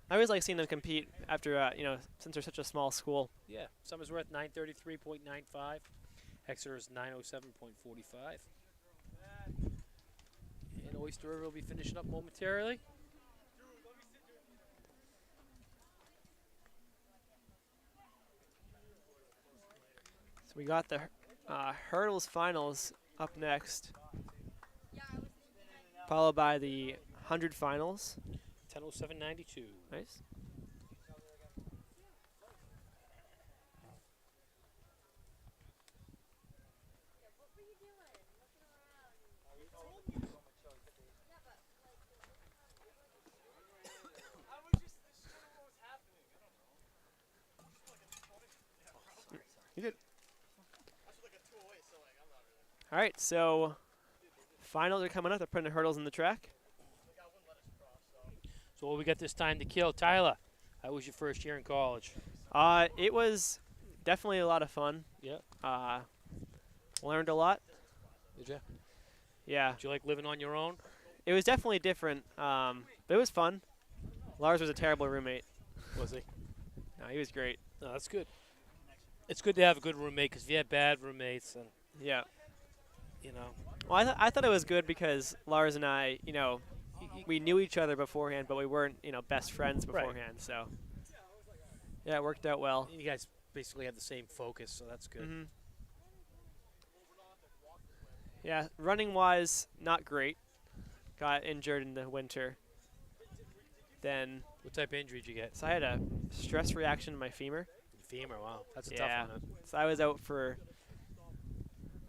I always like seeing them compete after, since they're such a small school. Yeah, Summersworth 933.95. Exeter is 907.45. And Oyster River will be finishing up momentarily. So we got the hurdles finals up next, followed by the 100 finals. 10:07.92. Nice. You did. All right, so finals are coming up. They're putting the hurdles in the track. So what we got this time to kill? Tyler, how was your first year in college? It was definitely a lot of fun. Yeah. Learned a lot. Did you? Yeah. Did you like living on your own? It was definitely different, but it was fun. Lars was a terrible roommate. Was he? No, he was great. No, that's good. It's good to have a good roommate because if you have bad roommates, and Yeah. you know, Well, I thought it was good because Lars and I, we knew each other beforehand, but we weren't, best friends Right. beforehand. So, yeah, it worked out well. you guys basically have the same focus, so that's good. Mm-hmm. Yeah, running-wise, not great. Got injured in the winter. Then, What type of injury did you get? so I had a stress reaction in my femur. Femur. Wow, that's a Yeah. tough one. So I was out for.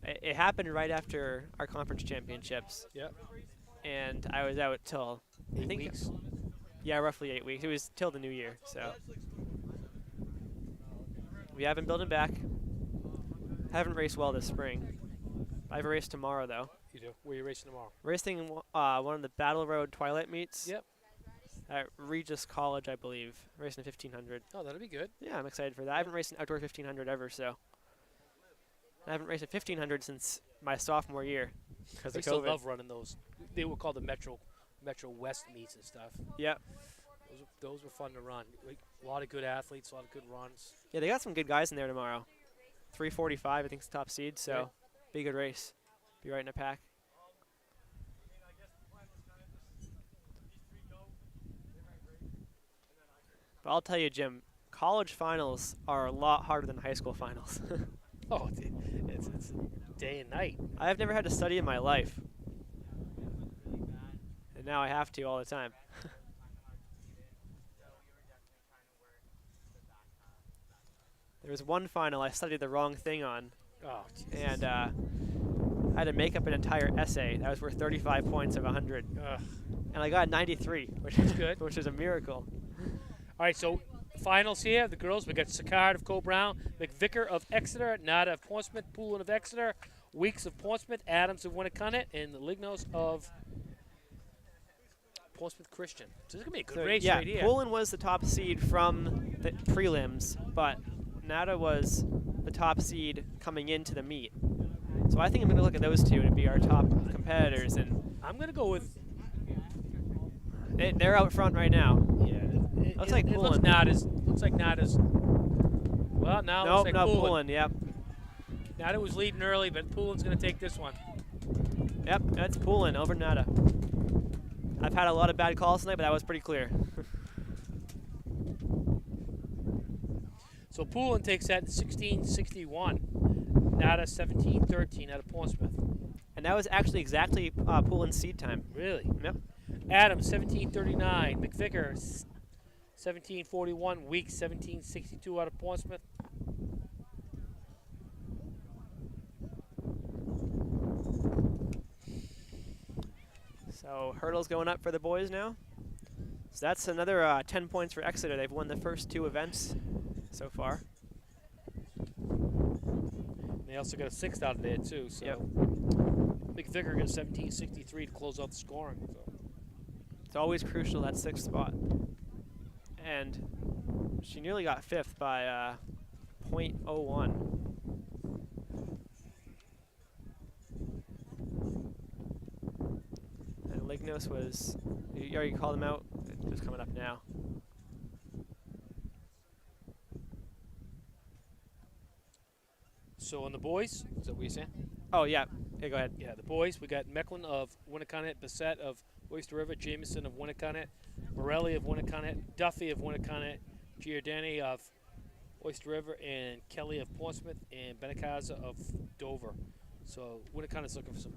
It happened right after our conference championships, Yep. and I was out till I 8 think weeks. yeah, roughly 8 weeks. It was till the new year, so we haven't building back. Haven't raced well this spring. I have a race tomorrow though. You do. Where are you racing tomorrow? Racing one of the Battle Road Twilight meets. Yep. At Regis College, I believe. Racing a 1500. Oh, that'll be good. Yeah, I'm excited for that. I haven't raced an outdoor 1500 ever, so. I haven't raced a 1500 since my sophomore year because I of still COVID. love running those. They were called the Metro West meets and stuff. Yep. Those were fun to run. Like, a lot of good athletes, a lot of good runs. Yeah, they got some good guys in there tomorrow. 345, I think, is the top seed, so Right. be a good race. Be right in a pack. But I'll tell you, Jim, college finals are a lot harder than high school finals. Oh, it's day and night. I've never had to study in my life. And now I have to all the time. There was one final I studied the wrong thing on, Oh, Jesus. and I had to make up an entire essay. That was worth 35 points of 100. Ugh. And I got 93, which That's good. which is a miracle. All right, so finals here. The girls, we got Sicard of Co-Brown, McVicker of Exeter, Nada of Portsmouth, Poulin of Exeter, Weeks of Portsmouth, Adams of Winnicott, and the Lignos of Portsmouth Christian. So this is going to be a good So, race yeah, right here. Poulin was the top seed from the prelims, but Nada was the top seed coming into the meet. So I think I'm going to look at those two to be our top competitors, and I'm going to go with, they're out front right now. yeah, Looks like it looks Poulin. Nada's, well, now it looks Nope, like no, Poulin. Poulin, yep. Nada was leading early, but Poulin's going to take this one. Yep, that's Poulin over Nada. I've had a lot of bad calls tonight, but that was pretty clear. So Poulin takes that in 16:61. Nada 17:13 out of Portsmouth. And that was actually exactly Poulin's seed time. Really? Yep. Adams 17:39. McVicker 17:41. Weeks 17:62 out of Portsmouth. So hurdles going up for the boys now. So that's another 10 points for Exeter. They've won the first two events so far. They also got a sixth out of there too. So Yep. McVicker got 17:63 to close out the scoring. So. It's always crucial, that sixth spot. And she nearly got fifth by .01. And Lignos was, you already called him out? It's just coming up now. So on the boys, is that what you're saying? Oh, yeah. Hey, go ahead. Yeah, the boys. We got Mecklin of Winnicott, Bassett of Oyster River, Jameson of Winnicott, Morelli of Winnicott, Duffy of Winnicott, Giordani of Oyster River, and Kelly of Portsmouth, and Benacaza of Dover. So Winnicott's looking for some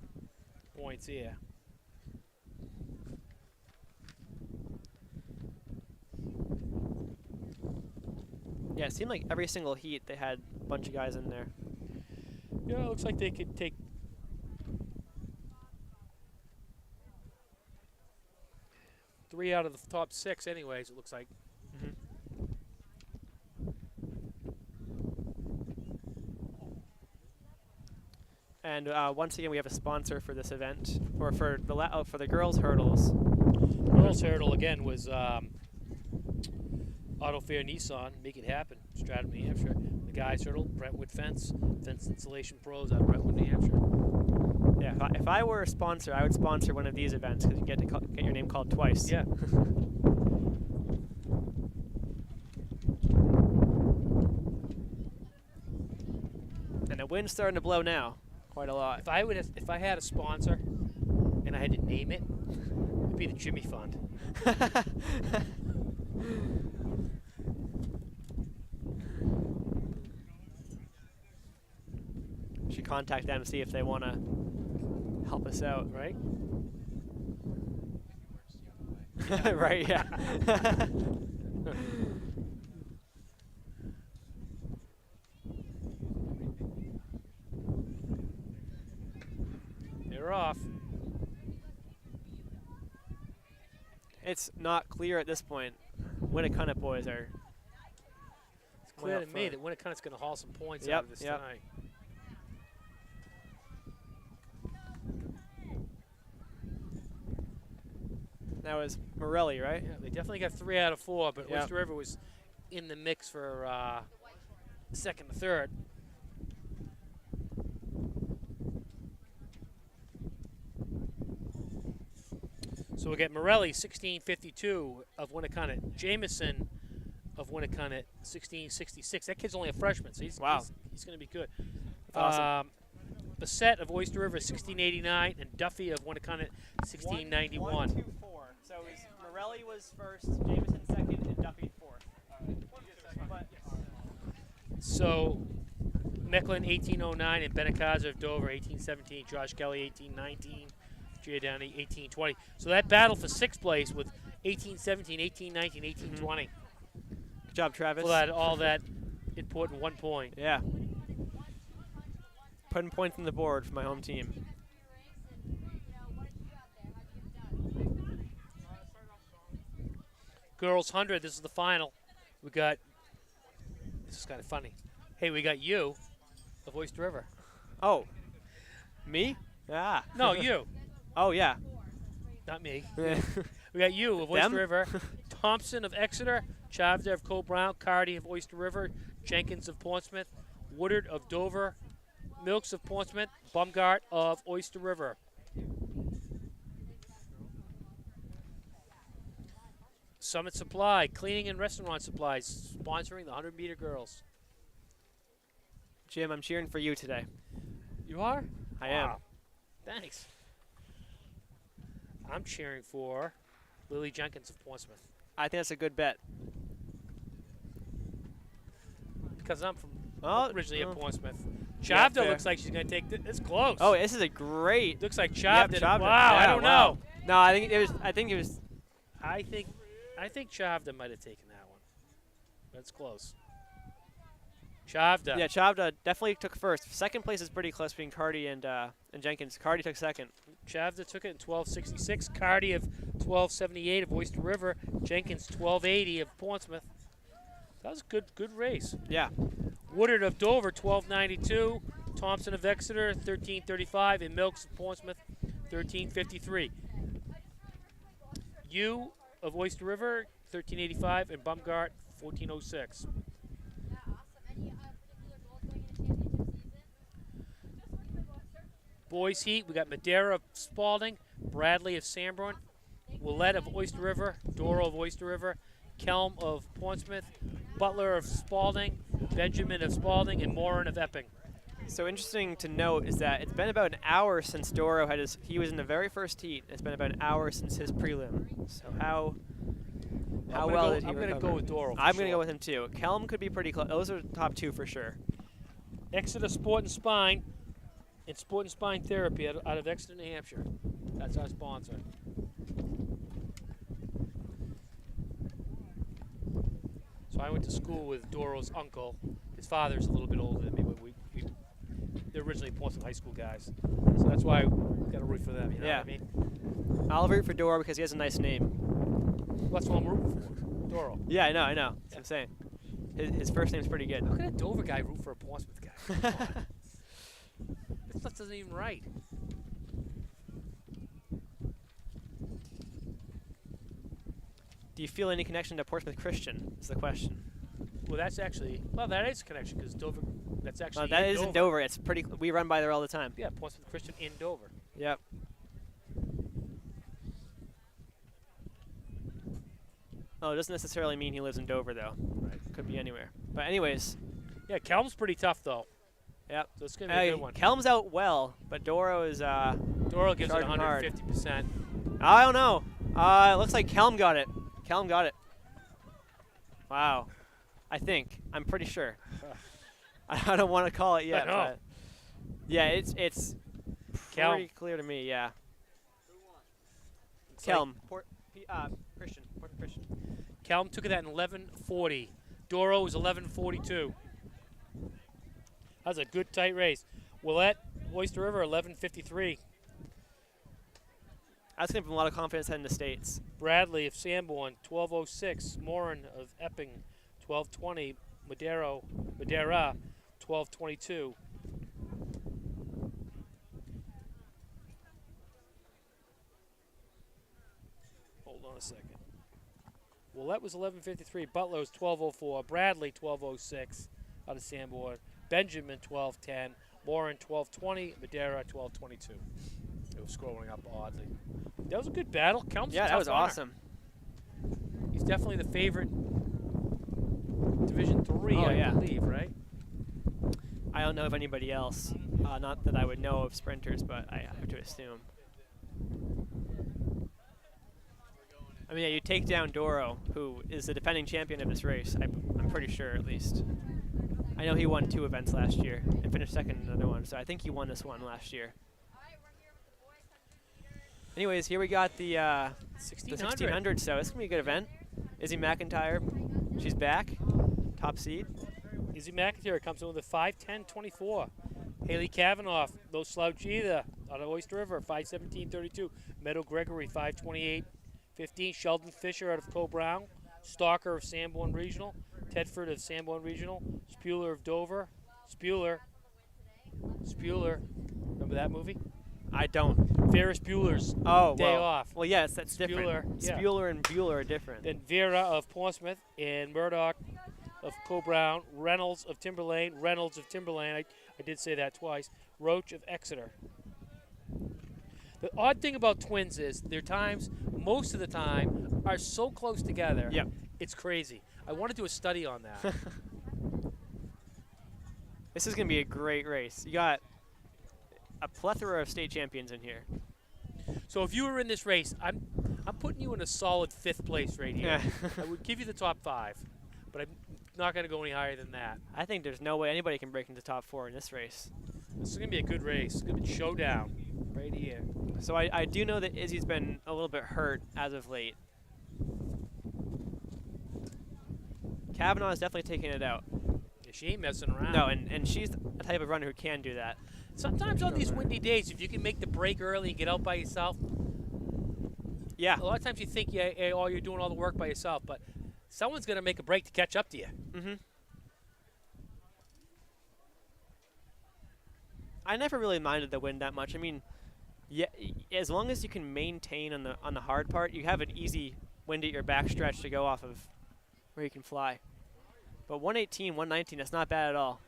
points here. Yeah, it seemed like every single heat they had a bunch of guys in there. Yeah, it looks like they could take 3 out of the top 6 anyways, it looks like. Mhm. And once again, we have a sponsor for this event, or for the for the girls hurdles. Girls hurdle again was Auto Fair Nissan, Make It Happen, Stratham, New Hampshire. The guys hurdle, Brentwood Fence Installation Pros out of Brentwood, New Hampshire. Yeah, if I were a sponsor, I would sponsor one of these events because you get to get your name called twice. Yeah. And the wind's starting to blow now, quite a lot. If I had a sponsor and I had to name it, it'd be the Jimmy Fund. Should contact them, see if they want to help us out, right? Right, yeah. They're off. It's not clear at this point. Winnicott boys are. It's clear Way to up me front. that Winnicott's going to haul some points Yep, out of this yep. tonight. That was Morelli, right? Yeah, they definitely got 3 out of 4, but Yep. Oyster River was in the mix for second and third. So we get Morelli, 1652 of Winnicott. Jameson of Winnicott, 1666. That kid's only a freshman, so he's going to be good. Awesome. Bassett of Oyster River, 1689, and Duffy of Winnicott, 1691. 1, 2, 4. So it was Morelli was first, Jameson second, and Duffy fourth. So Mecklin, 1809, and Benicaza of Dover, 1817. Josh Kelly, 1819. Giordani, 1820. So that battle for sixth place with 1817, 1819, 1820. Good job, Travis. All that important 1 point. Yeah. Putting points on the board for my home team. Girls 100, this is the final. We got, this is kind of funny. Hey, we got you of Oyster River. Oh. Me? Ah. No, you. Oh, yeah. Not me. We got you of Oyster Them? River. Thompson of Exeter. Chavda of Cole Brown. Cardy of Oyster River. Jenkins of Portsmouth. Woodard of Dover. Milks of Portsmouth. Bumgart of Oyster River. Summit Supply, cleaning and restaurant supplies, sponsoring the 100-meter girls. Jim, I'm cheering for you today. You are? I am. Thanks. I'm cheering for Lily Jenkins of Portsmouth. I think that's a good bet. Because I'm from originally at oh. Portsmouth. Yeah, Chavda fair. looks like she's going to take it's close. Oh, this is a great. Looks like Yep, Chavda. Chavda. Wow, I Yeah, don't wow. know. No, I think it was. I think Chavda might have taken that one. That's close. Chavda. Yeah, Chavda definitely took first. Second place is pretty close between Cardy and Jenkins. Cardy took second. Chavda took it in 1266. Cardy of 1278 of Oyster River. Jenkins 1280 of Portsmouth. That was a good race. Yeah. Woodard of Dover 1292. Thompson of Exeter 1335, and Milks of Portsmouth 1353. You of Oyster River 1385, and Bumgart 1406. Yeah, awesome. Any particular goals going into championship season? Boys Heat, we got Madeira of Spalding, Bradley of Sanborn, Willette of Oyster River, Doro of Oyster River, Kelm of Portsmouth, Butler of Spalding, Benjamin of Spalding, and Morin of Epping. So interesting to note is that it's been about an hour since Doro had he was in the very first heat. It's been about an hour since his prelim. So how well did he recover? I'm going to go with Doro. I'm going to go with him too. Kelm could be pretty close. Those are the top two for sure. Exeter Sport and Spine, and Sport and Spine Therapy out of Exeter, New Hampshire. That's our sponsor. So I went to school with Doro's uncle. His father's a little bit older than me, but they're originally Portsmouth High School guys. So that's why we got to root for them, you know what I mean? I'll root for Doro because he has a nice name. Well, that's what I'm rooting for, Doro. Yeah, I know. That's what I'm saying. His first name's pretty good. How can a Dover guy root for a Portsmouth guy? Come on. This stuff doesn't even right. Do you feel any connection to Portsmouth Christian? Is the question. Well, that is a connection because Dover. That's actually that in isn't Dover. It's pretty. We run by there all the time. Yeah, Portsmouth Christian in Dover. Yep. Oh, it doesn't necessarily mean he lives in Dover, though. Right. Could be anywhere. But anyways. Yeah, Kelm's pretty tough, though. Yep. So it's going to be a good one. Kelm's out well, but Doro is Doro gives it charging hard. 150%. I don't know. It looks like Kelm got it. Kelm got it. Wow. I think. I'm pretty sure. I don't want to call it yet. But yeah, it's pretty clear to me, yeah. Kelm. Christian. Portsmouth Christian. Kelm took it at 11:40. Doro was 11:42. That was a good tight race. Willette, Oyster River, 11:53. That's going to give him a lot of confidence heading to States. Bradley of Sanborn, 12:06. Morin of Epping, 12:20. Madeira, 12:22. Hold on a second. Willette was 11:53. Butler was 12:04. Bradley, 12:06 out of Sanborn. Benjamin, 12:10. Morin, 12:20. Madeira, 12:22. scrolling up oddly. That was a good battle. Kelm's a Yeah, that tough was runner. awesome. He's definitely the favorite. Division 3, Oh, I yeah. believe, right? I don't know of anybody else. Not that I would know of sprinters, but I have to assume. I mean, yeah, you take down Doro, who is the defending champion of this race. I'm pretty sure, at least. I know he won 2 events last year and finished second in another one, so I think he won this one last year. Anyways, here we got the 1600, so it's going to be a good event. Izzy McIntyre, she's back, top seed. Izzy McIntyre comes in with a 5:10.24. Haley Kavanaugh, no slouch either, out of Oyster River, 5:17.32. Meadow Gregory, 5:28.15. Sheldon Fisher out of Co-Brown. Stalker of Sanborn Regional. Tedford of Sanborn Regional. Spuler of Dover. Spuler. Remember that movie? I don't. Ferris Bueller's Oh, Day well. Off. Well, yes, that's different. Spuler, yeah. Spuler and Bueller are different. Then Vera of Portsmouth and Murdoch of Co-Brown. Reynolds of Timberlane. I did say that twice. Roach of Exeter. The odd thing about twins is their times, most of the time, are so close together. Yep. It's crazy. I want to do a study on that. This is going to be a great race. You got a plethora of state champions in here. So if you were in this race, I'm putting you in a solid 5th place right here. I would give you the top 5, but I'm not going to go any higher than that. I think there's no way anybody can break into top 4 in this race. This is going to be a good race. It's going to be showdown right here. So I do know that Izzy's been a little bit hurt as of late. Kavanaugh is definitely taking it out. Yeah, she ain't messing around. No, and she's the type of runner who can do that. Sometimes on these windy days, if you can make the break early and get out by yourself, Yeah. a lot of times you think you're doing all the work by yourself, but someone's going to make a break to catch up to you. Mm-hmm. I never really minded the wind that much. I mean, yeah, as long as you can maintain on the hard part, you have an easy wind at your backstretch to go off of where you can fly. But 118, 119, that's not bad at all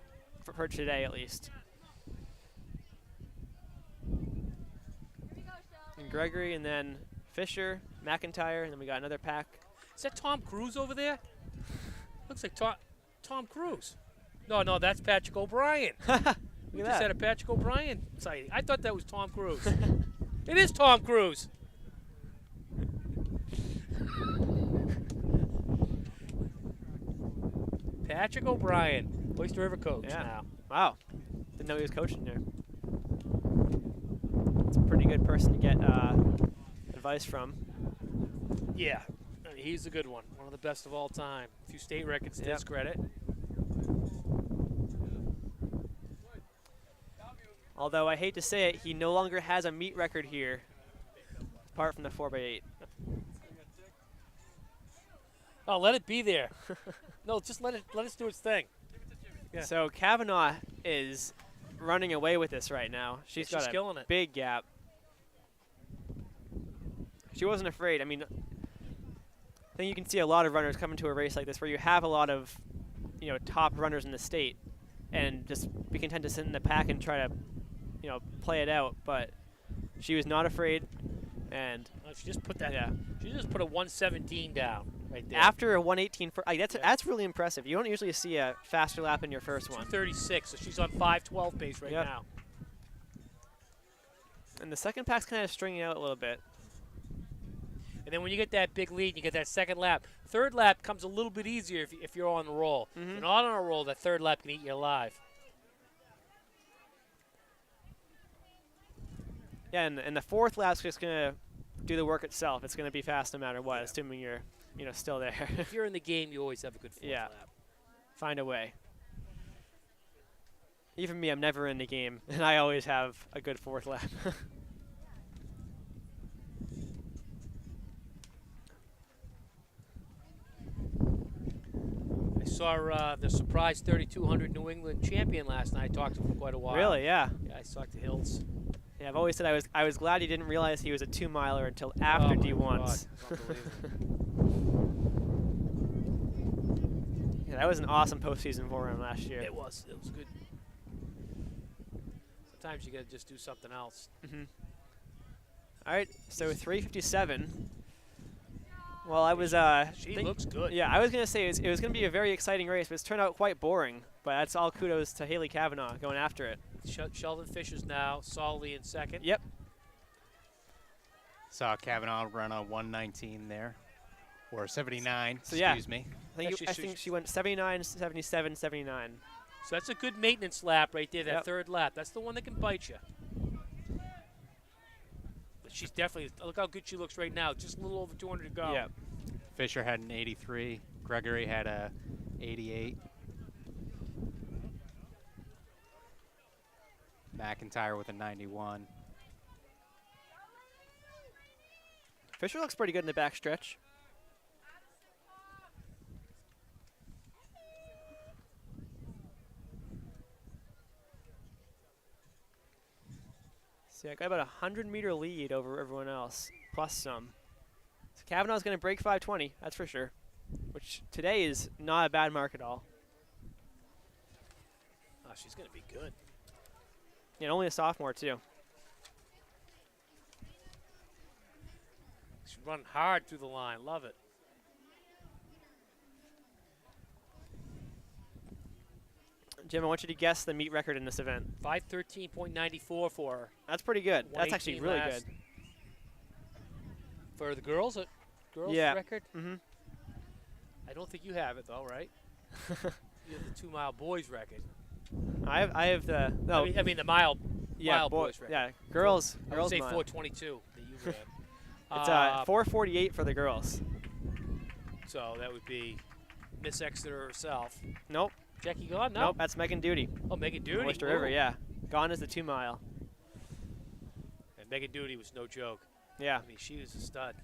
for today at least. And Gregory, and then Fisher, McIntyre, and then we got another pack. Is that Tom Cruise over there? Looks like Tom Cruise. No, that's Patrick O'Brien. We Look just at had a Patrick O'Brien sighting. I thought that was Tom Cruise. It is Tom Cruise. Patrick O'Brien, Oyster River coach now. Wow. Didn't know he was coaching there. It's a pretty good person to get advice from. Yeah, I mean, he's a good one. One of the best of all time. A few state records to his credit. Although I hate to say it, he no longer has a meet record here, apart from the 4x8. Oh, let it be there. No, just let it do its thing. Yeah. So Kavanaugh is running away with this right now. She's got killing a it. big gap. She wasn't afraid. I mean, I think you can see a lot of runners coming to a race like this where you have a lot of, top runners in the state, and just be content to sit in the pack and try to, play it out. But she was not afraid, and She just put that. Yeah. She just put a 117 down right there. after a 118, that's really impressive. You don't usually see a faster lap in your first one. 236, so she's on 5:12 pace right now. And the second pack's kind of stringing out a little bit. And then when you get that big lead, you get that second lap. Third lap comes a little bit easier if you're on the roll. If you're not on a roll, that third lap can eat you alive. Yeah, and the fourth lap's just going to do the work itself. It's going to be fast no matter what, assuming you're, still there. If you're in the game, you always have a good fourth lap. Find a way. Even me, I'm never in the game, and I always have a good fourth lap. I saw the surprise 3,200 New England champion last night. I talked to him for quite a while. Really? Yeah. Yeah, I talked to Hills. Yeah, I've always said I was glad he didn't realize he was a 2-miler until after D1s. Yeah, that was an awesome postseason for him last year. It was good. Sometimes you got to just do something else. All right, so 3:57. Well, I was She looks good. yeah, I was gonna say it was gonna be a very exciting race, but it's turned out quite boring. But that's all kudos to Haley Kavanaugh going after it. Sheldon Fisher's now solidly in second. Yep. Saw Kavanaugh run a 1:19 there, or 79. So yeah. Excuse me. I think she went 79, 77, 79. So that's a good maintenance lap right there, that Yep. third lap. That's the one that can bite you. But she's definitely, look how good she looks right now. Just a little over 200 to go. Yep. Fisher had an 83. Gregory had a 88. McIntyre with a 91. Fisher looks pretty good in the back stretch. See, I got about a 100-meter lead over everyone else, plus some. So Kavanaugh's going to break 5:20, that's for sure, which today is not a bad mark at all. Oh, she's going to be good. And only a sophomore, too. She's running hard through the line. Love it. Jim, I want you to guess the meet record in this event. 5:13.94 for her. That's pretty good. That's actually 118 really last. good. For the girls, girls Yeah. record? Mm-hmm. I don't think you have it, though, right? You have the 2-mile boys record. I have the no. I mean the mile yeah, boys record. yeah, girls. I would Girls say mile. 4:22 that you had. It's 4:48 for the girls. So that would be Miss Exeter herself. Nope. Jackie Gone? No. Nope. That's Megan Duty. Oh, Megan Duty. Oyster Ooh. River, yeah. Gone is the 2-mile. And Megan Duty was no joke. Yeah. I mean, she was a stud.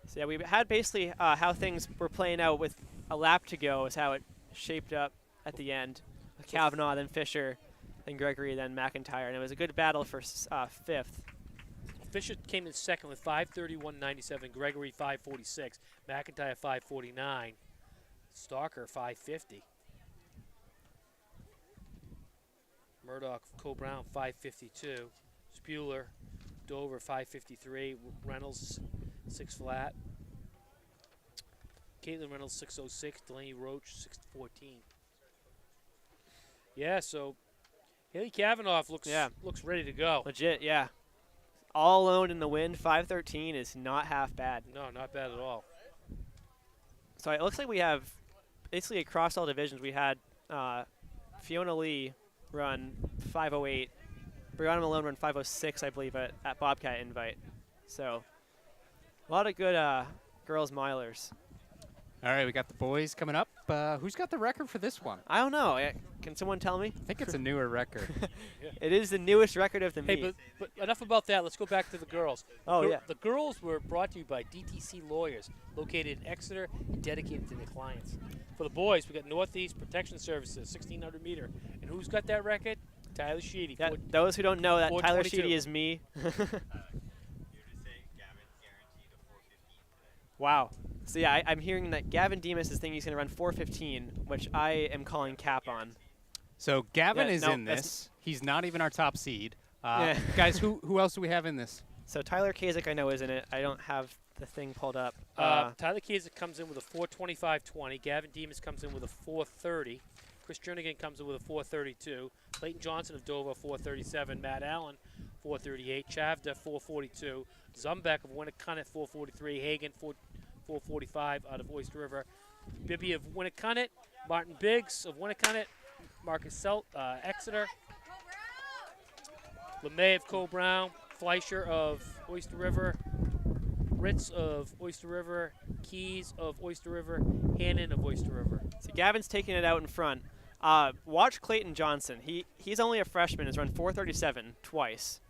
So yeah, we had basically how things were playing out with a lap to go is how it shaped up at the end. With Kavanaugh, then Fisher, then Gregory, then McIntyre, and it was a good battle for fifth. Fisher came in second with 5:31.97. Gregory 5:46. McIntyre 5:49. Stalker 5:50. Murdoch, Cole Brown 5:52. Spuler, Dover 5:53. Reynolds 6 flat. Caitlin Reynolds 6:06. Delaney Roach 6:14. Yeah, so Haley Kavanaugh looks ready to go. Legit, yeah. All alone in the wind, 5:13 is not half bad. No, not bad at all. So it looks like we have basically across all divisions. We had Fiona Lee run 5:08. Brianna Malone run 5:06, I believe, at Bobcat Invite. So a lot of good girls milers. All right, we got the boys coming up. Who's got the record for this one? I don't know. Can someone tell me? I think it's a newer record. It is the newest record of the Hey, meet. but enough about that. Let's go back to the girls. Oh, yeah. The girls were brought to you by DTC Lawyers, located in Exeter and dedicated to their clients. For the boys, we got Northeast Protection Services, 1,600 meter. And who's got that record? Tyler Sheedy. Yeah, those who don't know, that Tyler 4:22. Sheedy is me. Wow. So yeah, I'm hearing that Gavin Demas is thinking he's going to run 4:15, which I am calling cap on. So Gavin Yeah, is no, in that's- this. He's not even our top seed. Yeah. Guys, who else do we have in this? So Tyler Kasich I know is in it. I don't have the thing pulled up. Tyler Kasich comes in with a 4:25.20. Gavin Demas comes in with a 4:30. Chris Jernigan comes in with a 4:32. Clayton Johnson of Dover, 4:37. Matt Allen, 4:38. Chavda, 4:42. Zumbeck of Winnicott, 4:43. Hagan, 4:45 out of Oyster River. Bibby of Winnicott. Martin Biggs of Winnicott. Marcus Exeter. LeMay of Cole Brown. Fleischer of Oyster River. Ritz of Oyster River. Keys of Oyster River. Hannon of Oyster River. So Gavin's taking it out in front. Watch Clayton Johnson. He's only a freshman. Has run 4:37 twice.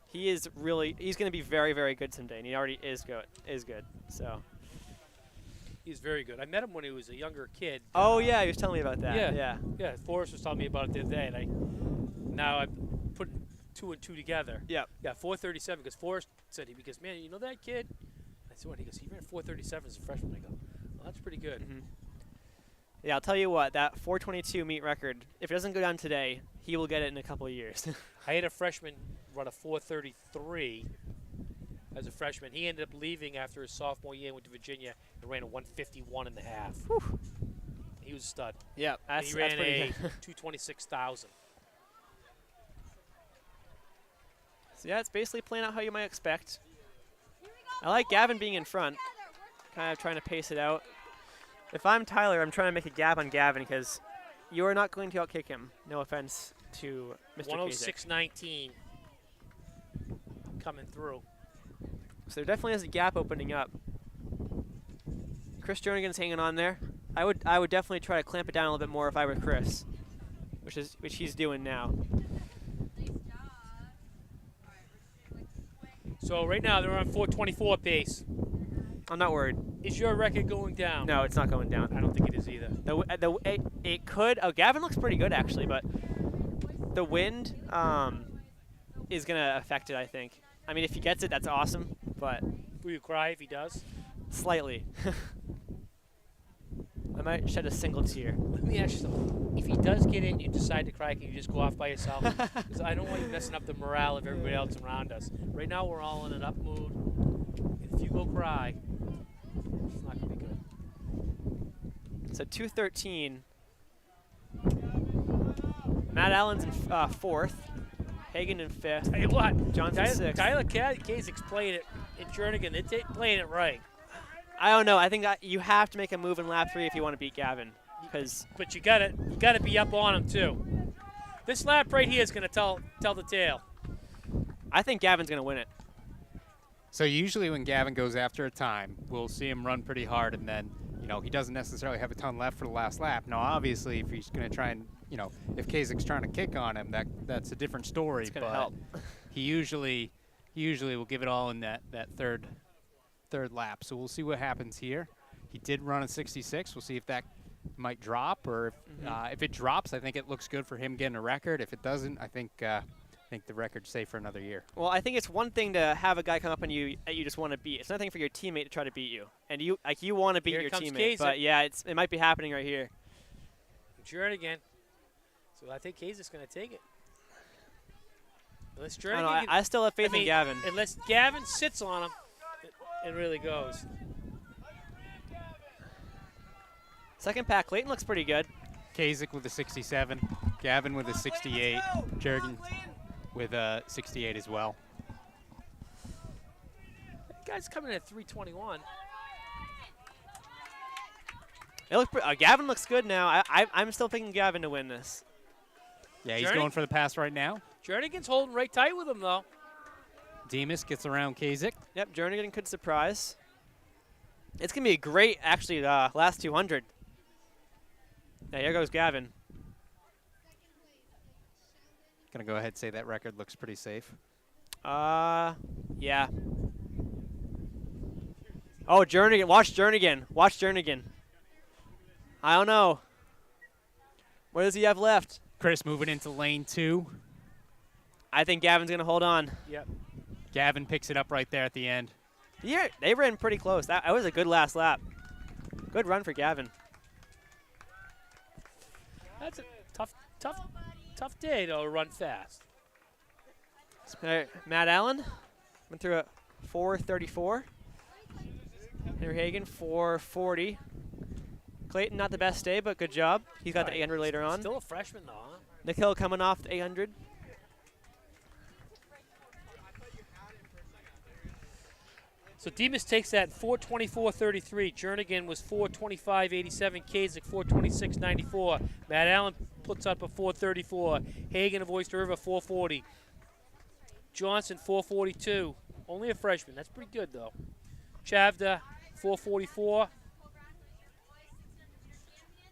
He's going to be very, very good someday, and he already is good. So. He's very good. I met him when he was a younger kid. Oh yeah, he was telling me about that. Yeah. Yeah, Forrest was telling me about it the other day, and now I'm putting 2 and 2 together. Yeah. Yeah, 4:37, because Forrest said, because, man, you know that kid? I said, what? He goes, he ran 4:37 as a freshman. I go, well, that's pretty good. Mm-hmm. Yeah, I'll tell you what, that 422 meet record, if it doesn't go down today, he will get it in a couple of years. I had a freshman run a 4:33 as a freshman. He ended up leaving after his sophomore year, went to Virginia, and ran a 151 and a half. Whew. He was a stud. Yeah, And that's, he ran that's pretty a good. 226,000. So yeah, it's basically playing out how you might expect. I like Gavin being in front, kind of trying to pace it out. If I'm Tyler, I'm trying to make a gap on Gavin because you are not going to outkick him. No offense to Mr. Kasich. 106.19 coming through. So there definitely is a gap opening up. Chris Jernigan's hanging on there. I would definitely try to clamp it down a little bit more if I were Chris, which he's doing now. So right now they're on 4:24 pace. I'm not worried. Is your record going down? No, it's not going down. I don't think it is either. It could. Oh, Gavin looks pretty good actually, but the wind is gonna affect it. I think. I mean, if he gets it, that's awesome. But Will you cry if he does? slightly. I might shed a single tear. Let me ask you something. If he does get in, you decide to cry, can you just go off by yourself? Because I don't want you messing up the morale of everybody else around us. Right now we're all in an up mood. If you go cry, it's not going to be good. So 213. Matt Allen's in fourth. Hagen in fifth. Tell you what, Johnson sixth. Tyler Kazik's playing it in Jernigan. They're playing it right. I don't know. I think you have to make a move in lap 3 if you want to beat Gavin. But you gotta be up on him too. This lap right here is gonna tell the tale. I think Gavin's going to win it. So usually when Gavin goes after a time, we'll see him run pretty hard, and then, he doesn't necessarily have a ton left for the last lap. Now, obviously, if he's going to try and, if Kazik's trying to kick on him, that's a different story. It's going to but help. he usually will give it all in that third lap. So we'll see what happens here. He did run a 66. We'll see if that might drop, or if it drops, I think it looks good for him getting a record. If it doesn't, I think the record's safe for another year. Well, I think it's one thing to have a guy come up on you that you just want to beat. It's another thing for your teammate to try to beat you, and you want to beat Here your comes teammate. Kasich. But yeah, it might be happening right here. Jernigan. So I think Kazik's gonna take it. Unless I, don't know, Jernigan, I still have faith in Gavin. Unless Gavin sits on him, it really goes. Second pack, Clayton looks pretty good. Kazik with a 67, Gavin with a 68, Jernigan with a 68 as well. That guy's coming at 321. Gavin looks good now. I'm still picking Gavin to win this. Yeah, he's going for the pass right now. Jernigan's holding right tight with him, though. Demas gets around Kazik. Yep, Jernigan could surprise. It's going to be a great, actually, last 200. Yeah, here goes Gavin. Gonna go ahead and say that record looks pretty safe. Yeah. Oh, Jernigan. Watch Jernigan. Watch Jernigan. I don't know. What does he have left? Chris moving into lane 2. I think Gavin's going to hold on. Yep. Gavin picks it up right there at the end. Yeah, they ran pretty close. That was a good last lap. Good run for Gavin. That's a tough day to run fast. Matt Allen went through a 4:34. Henry Hagen 4:40. Clayton not the best day, but good job. He's got the 800 later on. Still a freshman though, huh? Nikhil coming off the 800. So Demas takes that 4:24.33. Jernigan was 4:25.87. Kasich 4:26.94. Matt Allen puts up a 4:34. Hagen of Oyster River 4:40. Johnson 4:42. Only a freshman. That's pretty good though. Chavda 4:44.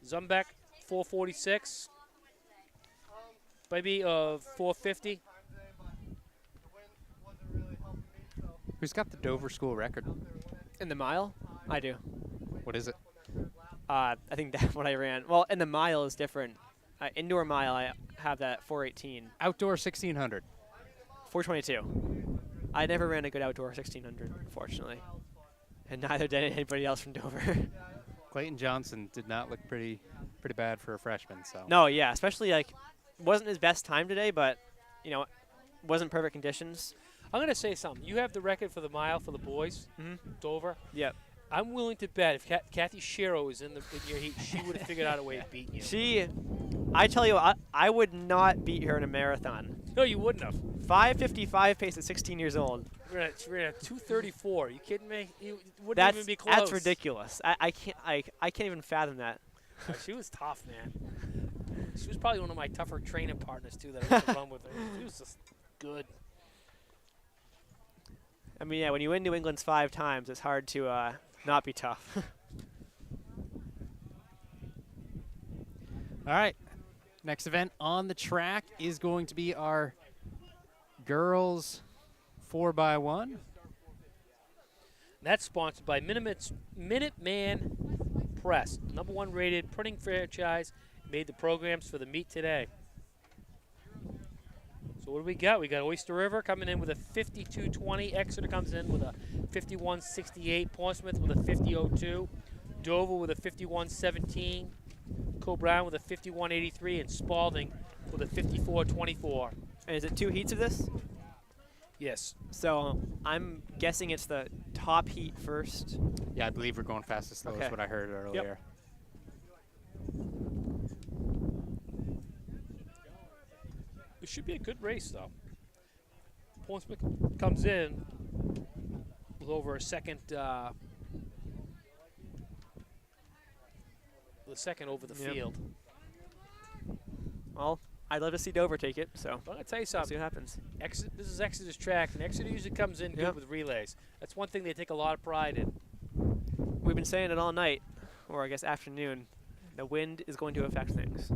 Zumbek 4:46. Maybe 4:50. Who's got the Dover school record? In the mile? I do. What is it? I think that's what I ran. Well, in the mile is different. Indoor mile, I have that 4:18. Outdoor 1600. 4:22. I never ran a good outdoor 1600, unfortunately. And neither did anybody else from Dover. Clayton Johnson did not look pretty pretty bad for a freshman. So No, yeah, especially like wasn't his best time today, but you know, wasn't perfect conditions. I'm going to say something. You have the record for the mile for the boys, Dover. Yep. I'm willing to bet if Kathy Shiro was in your heat, she would have figured out a way of beating you. I tell you, I would not beat her in a marathon. No, you wouldn't have. 5:55 pace at 16 years old. We're at 2:34. You kidding me? You wouldn't even be close. That's ridiculous. I can't even fathom that. She was tough, man. She was probably one of my tougher training partners too that I used to run with her. She was just good. I mean, yeah, when you win New England's 5 times, it's hard to not be tough. all right, next event on the track is going to be our girls 4x1. That's sponsored by Minuteman Press, #1 rated printing franchise. Made the programs for the meet today. So what do we got? We got Oyster River coming in with a 52.20. Exeter comes in with a 51.68. Portsmouth with a 50.02. Dover with a 51.17. Co-Brown with a 51.83. And Spalding with a 54.24. And is it 2 heats of this? Yes. So I'm guessing it's the top heat first. Yeah, I believe we're going fastest slow Okay. is what I heard earlier. It should be a good race, though. Portsmouth comes in with over a second, the second over the field. Well, I'd love to see Dover take it, so I'm going to tell you we'll see something. what happens. This is Exeter's track, and Exeter usually comes in good with relays. That's one thing they take a lot of pride in. We've been saying it all night, or I guess afternoon. The wind is going to affect things.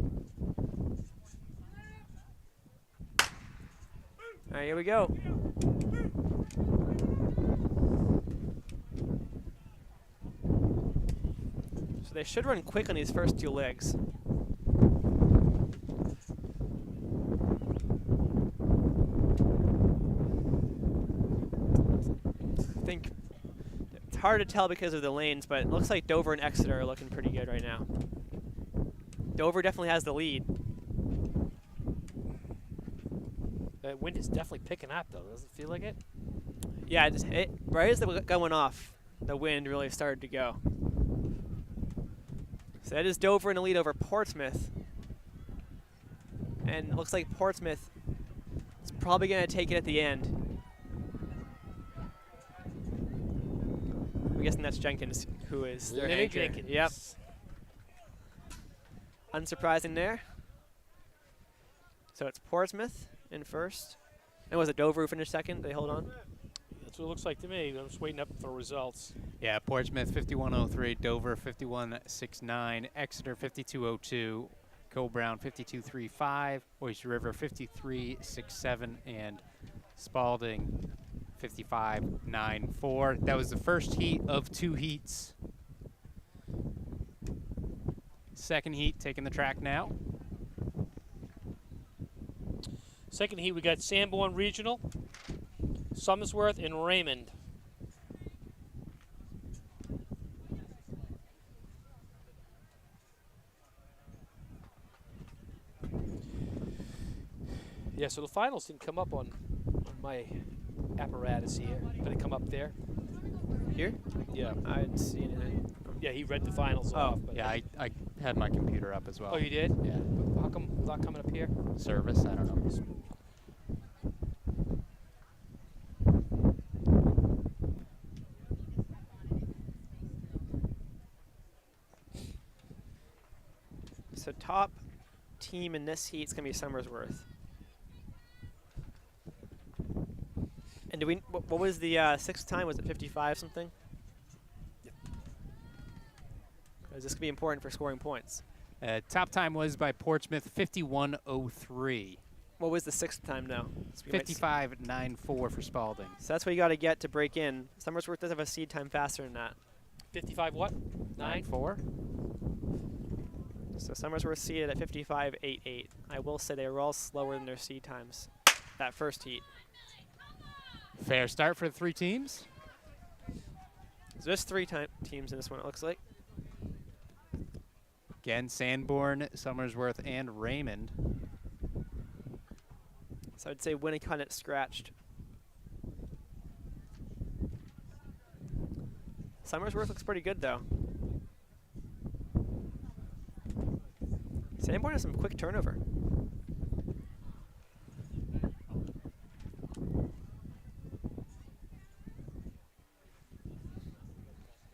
All right, here we go. So they should run quick on these first 2 legs. I think it's hard to tell because of the lanes, but it looks like Dover and Exeter are looking pretty good right now. Dover definitely has the lead. The wind is definitely picking up, though. Doesn't it feel like it? Yeah, right as they were going off, the wind really started to go. So that is Dover in the lead over Portsmouth. And it looks like Portsmouth is probably going to take it at the end. I'm guessing that's Jenkins, who is their Lenny anchor. Jenkins. Yep. Unsurprising there. So it's Portsmouth in first. And was it Dover who finished second? They hold on? That's what it looks like to me. I'm just waiting up for results. Yeah, Portsmouth 51.03, Dover 51.69, Exeter 52.02, Co-Brown 52.35, Oyster River 53.67, and Spalding 55.94. That was the first heat of 2 heats. Second heat taking the track now. Second heat, we got Sanborn Regional, Somersworth, and Raymond. Yeah, so the finals didn't come up on my apparatus here. Did it come up there? Here? Yeah. I didn't see anything. Yeah, he read the finals off. But Yeah, I had my computer up as well. Oh, you did? Yeah. But how come it's not coming up here? Service, I don't know. So top team in this heat is going to be Somersworth. And do we? What was the 6th time? Was it 55 something? Yep. Is this going to be important for scoring points? Top time was by Portsmouth 51.03. What was the 6th time now? 55.94 for Spalding. So that's what you got to get to break in. Somersworth does have a seed time faster than that. 55 what? 9.4. So Somersworth seeded at 55.88. I will say they were all slower than their seed times that first heat. Fair start for the 3 teams. So there's 3 teams in this one, it looks like. Again, Sanborn, Summersworth, and Raymond. So I'd say Winnicott scratched. Summersworth looks pretty good, though. Sanborn has some quick turnover.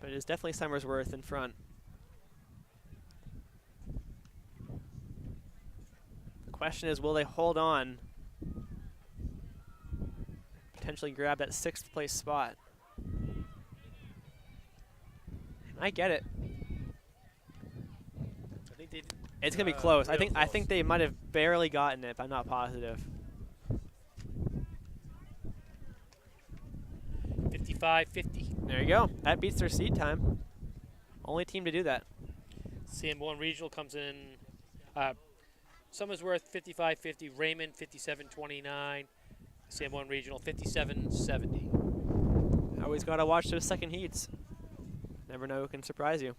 But it is definitely Summersworth in front. The question is, will they hold on? Potentially grab that 6th place spot. I get it. I think they did. It's gonna be close. I Real think they might have barely gotten it, but I'm not positive. 55-50. There you go. That beats their seed time. Only team to do that. Sanborn Regional comes in. Summersworth 55-50. Raymond 57-29. Sanborn Regional 57-70. Always gotta watch those second heats. Never know who can surprise you.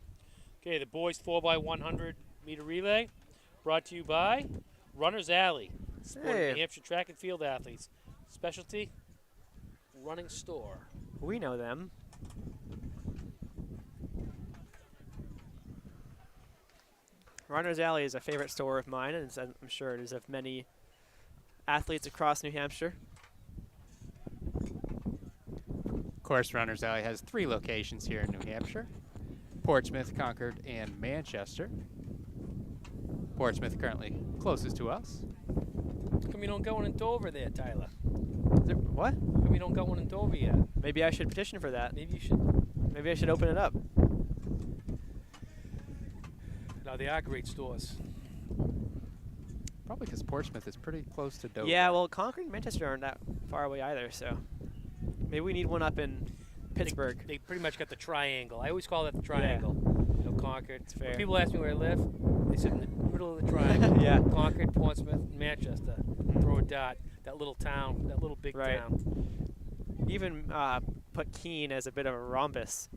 Okay, the boys 4x100 meter relay, brought to you by Runner's Alley, supporting Hey. New Hampshire track and field athletes. Specialty running store. We know them. Runner's Alley is a favorite store of mine, and I'm sure it is of many athletes across New Hampshire. Of course, Runners Alley has 3 locations here in New Hampshire: Portsmouth, Concord, and Manchester. Portsmouth currently closest to us. How come you don't got one in Dover there, Tyler? What? How come you don't got one in Dover yet? Maybe I should petition for that. Maybe you should. Maybe I should open it up. No, they are great stores. Probably because Portsmouth is pretty close to Dover. Yeah, well, Concord and Manchester aren't that far away either, so maybe we need one up in Pittsburgh. They pretty much got the triangle. I always call that the triangle. You know, Concord. It's fair. When people ask me where I live, they sit in the middle of the triangle. Yeah. Concord, Portsmouth, Manchester. Throw a dot. That little town, that little big Right. town. Even put Keene as a bit of a rhombus.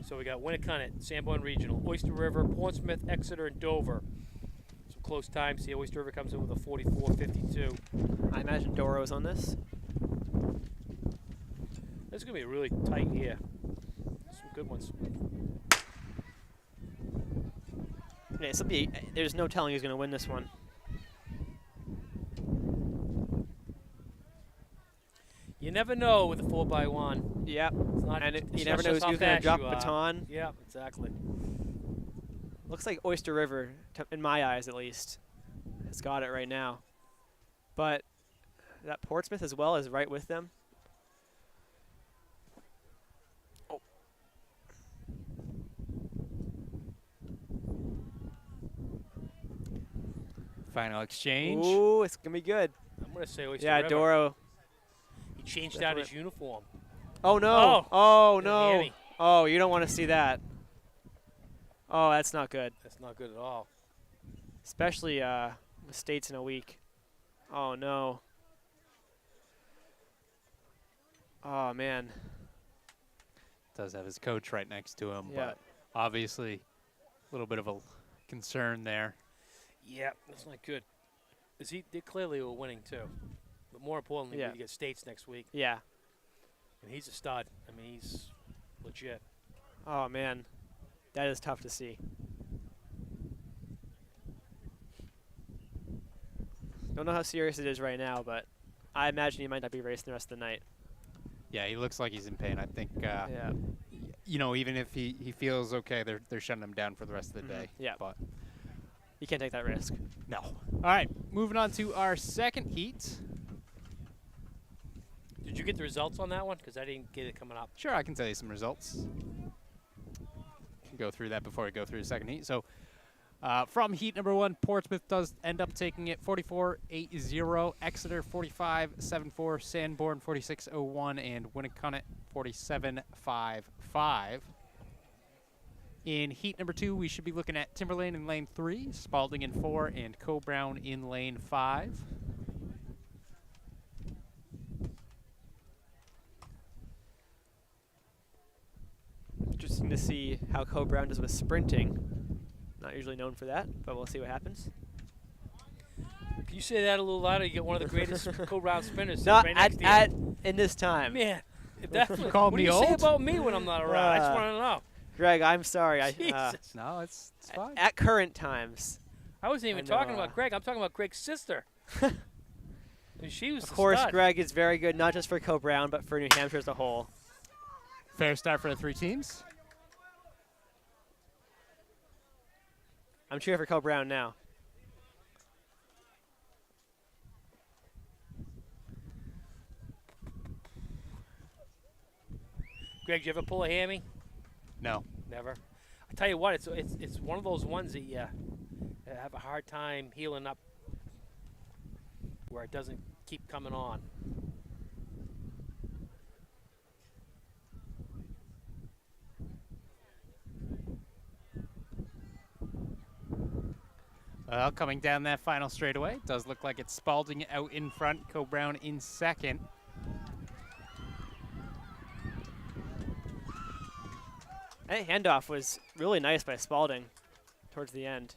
So we got Winnicott, Sanborn Regional, Oyster River, Portsmouth, Exeter, and Dover. Some close times here. Oyster River comes in with a 44-52. I imagine Doro's on this. This is going to be a really tight year. Some good ones. Yeah, there's no telling who's going to win this one. You never know with a 4x1. Yep. It's not, And it's you not never know just who's how going to fast drop you a are. baton. Yeah, exactly. Looks like Oyster River, in my eyes at least, has got it right now. But that Portsmouth as well is right with them. Oh. Final exchange. Ooh, it's going to be good. I'm going to say Oyster Yeah, River. Doro. He changed out his Definitely. uniform. Oh, no. Oh. Oh, Good no. hammy. Oh, you don't want to see that. Oh, that's not good. That's not good at all. Especially with states in a week. Oh, no. Oh, man. Does have his coach right next to him, Yeah. but obviously a little bit of a concern there. Yeah, that's not good. They clearly were winning too. But more importantly, Yeah. we get states next week. Yeah. And he's a stud. I mean, he's legit. Oh, man. That is tough to see. Don't know how serious it is right now, but I imagine he might not be racing the rest of the night. Yeah, he looks like he's in pain. I think, Yeah. you know, even if he feels okay, they're shutting him down for the rest of the Mhm. day. Yeah. But You can't take that risk. no. All right, moving on to our second heat. Did you get the results on that one? Because I didn't get it coming up. Sure, I can tell you some results. Can go through that before we go through the second heat. So from heat number 1, Portsmouth does end up taking it 44-80, Exeter 45-74, Sanborn 46-01, and Winnicott 47-55. In heat number 2, we should be looking at Timberlane in lane 3, Spalding in 4, and Co-Brown in lane 5. interesting to see how Co Brown does with sprinting. Not usually known for that, but we'll see what happens. Can you say that a little louder? You get one of the greatest co-brown spinners sitting Not right next at to you. in this time. Man, if that's what, Called what do me you say old? about me when I'm not around? I just want to know. Greg, I'm sorry. Jesus. No, it's fine. At current times, I wasn't even I know, talking about Greg. I'm talking about Greg's sister. And she was of the course, stud. Greg is very good, not just for Co Brown, but for New Hampshire as a whole. Fair start for the 3 teams. I'm cheering for Co Brown now. Greg, did you ever pull a hammy? No. Never. I tell you what, it's one of those ones that you have a hard time healing up, where it doesn't keep coming on. Well, coming down that final straightaway, does look like it's Spalding out in front, Co Brown in second. That handoff was really nice by Spalding towards the end.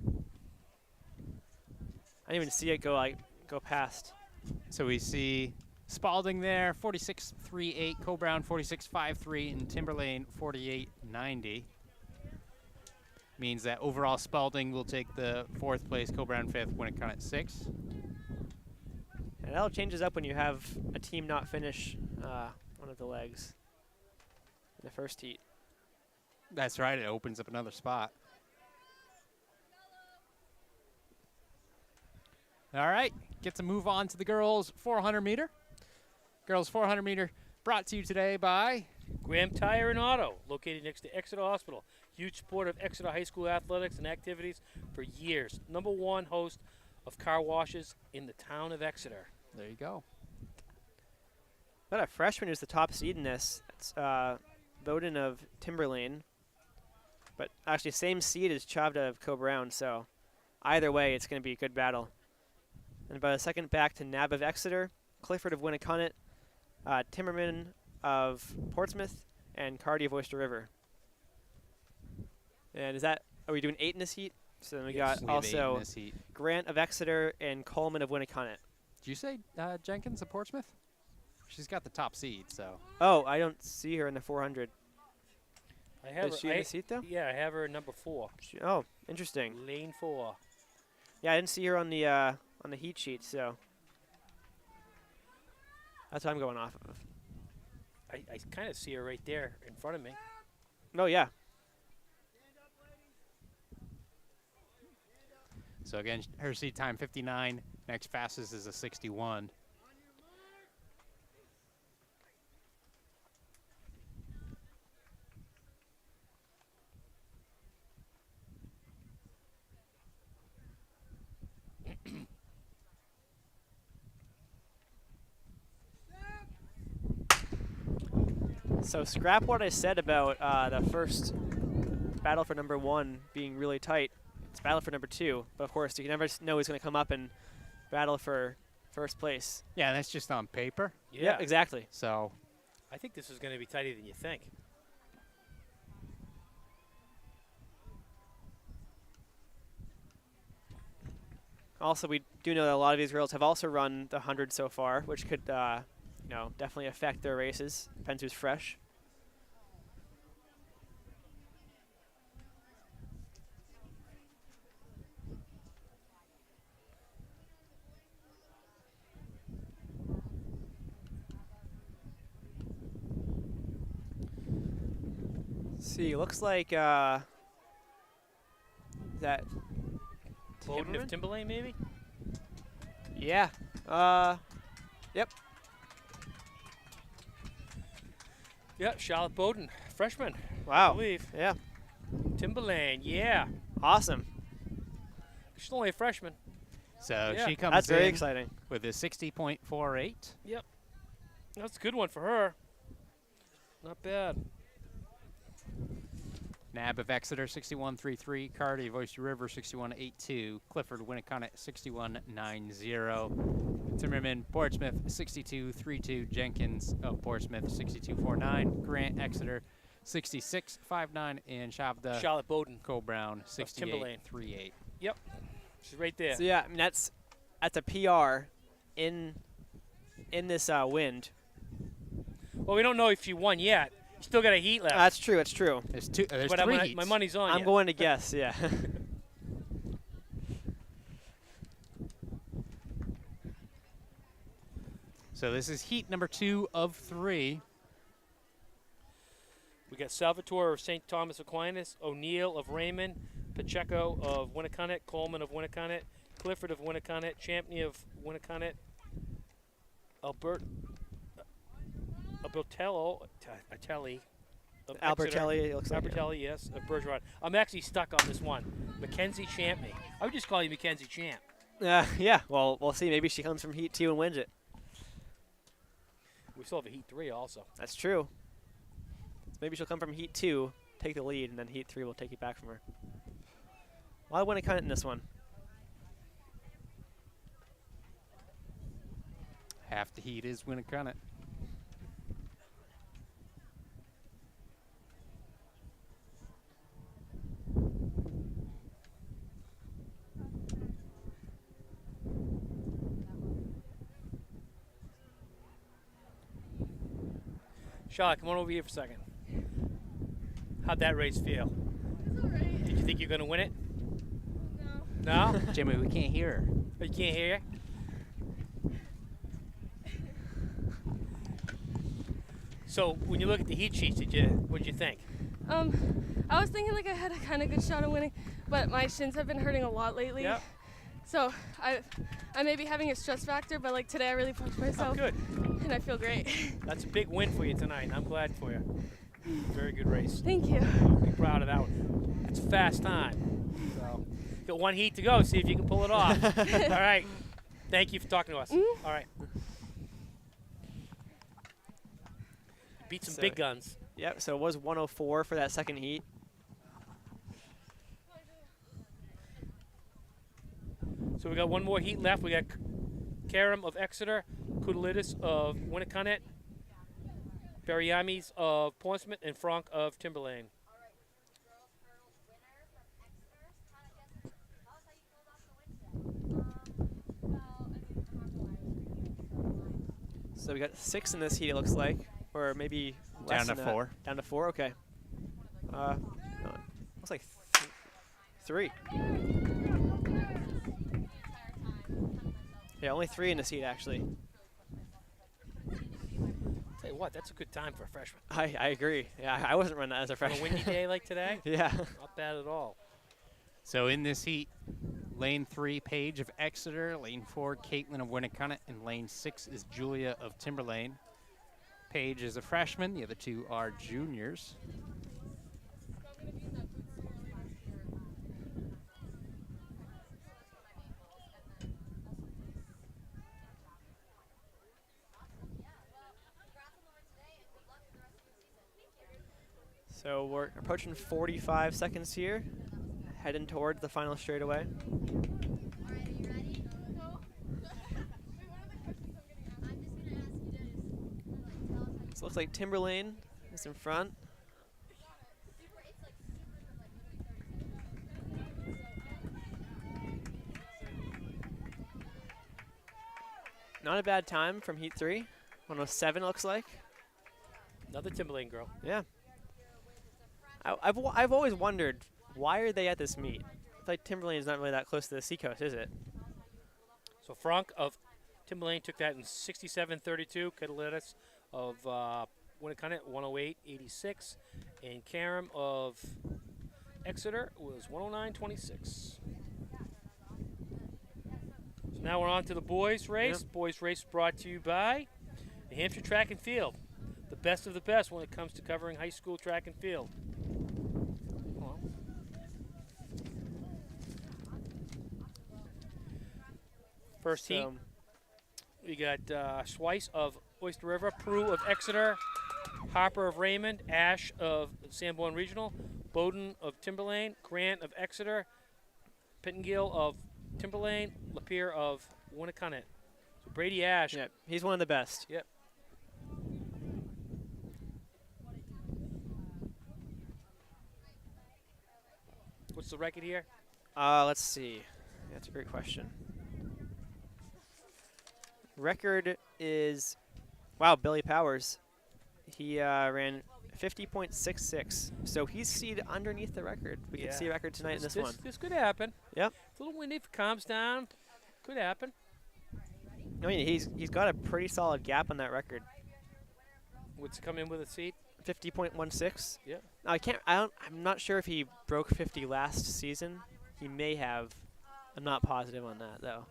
I didn't even see it go past. So we see Spalding there, 46.38, Co Brown 46.53, and Timberlane 48.90. Means that overall Spalding will take the 4th place, Co Brown 5th, Winnicott at 6. And that all changes up when you have a team not finish one of the legs in the first heat. That's right, it opens up another spot. All right, get to move on to the girls 400 meter. Girls 400 meter brought to you today by Graham Tire and Auto, located next to Exeter Hospital. Huge supporter of Exeter High School athletics and activities for years. #1 host of car washes in the town of Exeter. There you go. But a freshman who's the top seed in this. It's Bowden of Timberlane. But actually same seed as Chavda of Co Brown, so either way it's going to be a good battle. And about a second back to Nab of Exeter, Clifford of Winnicott, Timmerman of Portsmouth, and Cardy of Oyster River. And are we doing 8 in this heat? So then we Yes, got We have 8 in also this heat. Grant of Exeter and Coleman of Winnicott. Did you say Jenkins of Portsmouth? She's got the top seed, so. Oh, I don't see her in the 400. I have Is she in the seat though? Yeah, I have her at #4. Oh, interesting. Lane 4. Yeah, I didn't see her on the heat sheet, so that's what I'm going off of. I kind of see her right there in front of me. Oh yeah. So again, her seed time 59. Next fastest is a 61. So scrap what I said about the first battle for #1 being really tight. It's battle for #2, but of course you can never know who's going to come up and battle for first place. Yeah, that's just on paper. Yeah. Exactly. So I think this is going to be tighter than you think. Also, we do know that a lot of these girls have also run the 100 so far, which could, definitely affect their races. Depends who's fresh. See, looks like that. Bowden of Timmerman? Timberlane, maybe? Yeah. Yep. Yeah, Charlotte Bowden, freshman, I Wow. believe. Yeah. Timberlane, yeah. Awesome. She's only a freshman. So Yeah. she comes That's very in exciting. with a 60.48. That's a good one for her. Not bad. Nab of Exeter 61.33, Cardy of Oyster River 61.82, Clifford Winnicott 61.90, Timmerman Portsmouth 62.32, Jenkins of Portsmouth 62.49, Grant Exeter 66.59, and Shavda Charlotte Bowden. Cole Brown Timberlane. 68.38. She's right there. So yeah, I mean, that's a PR in this wind. Well, we don't know if she won yet. You still got a heat left. That's true. It's true. There's but three heats. my money's on I'm you. going to guess. Yeah. So this is heat number 2 of 3. We got Salvatore of St. Thomas Aquinas, O'Neill of Raymond, Pacheco of Winnicunnet, Coleman of Winnicunnet, Clifford of Winnicunnet, Champney of Winnicunnet, Albertelli of Exeter. Albertelli. It looks like. Albertelli, yes, of Bergeron. I'm actually stuck on this one. Mackenzie Champney. I would just call you Mackenzie Champ. Yeah. Well, we'll see. Maybe she comes from heat 2 and wins it. We still have a Heat 3 also. That's true. So maybe she'll come from heat 2, take the lead, and then heat 3 will take it back from her. Well, I want to cut it in this one. Half the heat is Winnicunnet. Charlotte, come on over here for a second. How'd that race feel? It's all right. Did you think you're going to win it? No. No? Jimmy, we can't hear her. Oh, you can't hear? So when you look at the heat sheets, what'd you think? I was thinking like I had a kind of good shot of winning, but my shins have been hurting a lot lately. Yep. So I may be having a stress factor, but like today I really pushed Oh, myself, good. and I feel great. That's a big win for you tonight. I'm glad for you. Very good race. Thank you. Be proud of that one. That's a fast time. So, got one heat to go. See if you can pull it off. All right. Thank you for talking to us. All right. Beat some So- big guns. Yep. So it was 104 for that second heat. So we got one more heat left. We got Karam of Exeter, Kudalitis of Winnicunnet, Bariamis of Portsmouth, and Frank of Timberlane. All right, girls hurdles winner from Exeter. Tell us how you feel about the win today. Well, I mean, I'm not gonna lie, So we got 6 in this heat, it looks like, or maybe less Down to than that. 4. Down to 4. Okay. No, looks like 3. Yeah, only 3 in this heat actually. Tell you what, that's a good time for a freshman. I agree. Yeah, I wasn't running that as a On a freshman. windy day like today, Yeah. not bad at all. So in this heat, lane 3, Paige of Exeter. Lane 4, Caitlin of Winnicunnet. And lane 6 is Julia of Timberlane. Paige is a freshman. The other two are juniors. So we're approaching 45 seconds here, heading towards the final straightaway. So it looks like Timberlane is in front. Not a bad time from heat 3. 107 looks like. Another Timberlane girl. Yeah. I've always wondered, why are they at this meet? It's like Timberlane is not really that close to the Seacoast, is it? So Frank of Timberlane took that in 67.32. Kudalitis of Winnicunnet 108.86, and Karam of Exeter was 109.26. So now we're on to the boys race. Yep. Boys race brought to you by New Hampshire Track and Field, the best of the best when it comes to covering high school track and field. First heat, So, we got Schweiss of Oyster River, Prue of Exeter, Harper of Raymond, Ash of Sanborn Regional, Bowden of Timberlane, Grant of Exeter, Pittengill of Timberlane, Lapierre of Winnicunnet. So Brady Ash. yeah, he's one of the best. Yep. What's the record here? Let's see. That's a great question. Record is, wow, Billy Powers. He ran 50.66, so he's seated underneath the record. We can see a record tonight in this one. This could happen. Yep. It's a little windy. If it calms down, could happen. I mean, he's got a pretty solid gap on that record. Would come in with a seat? 50.16. Yeah. Now, I'm not sure if he broke 50 last season. He may have. I'm not positive on that though.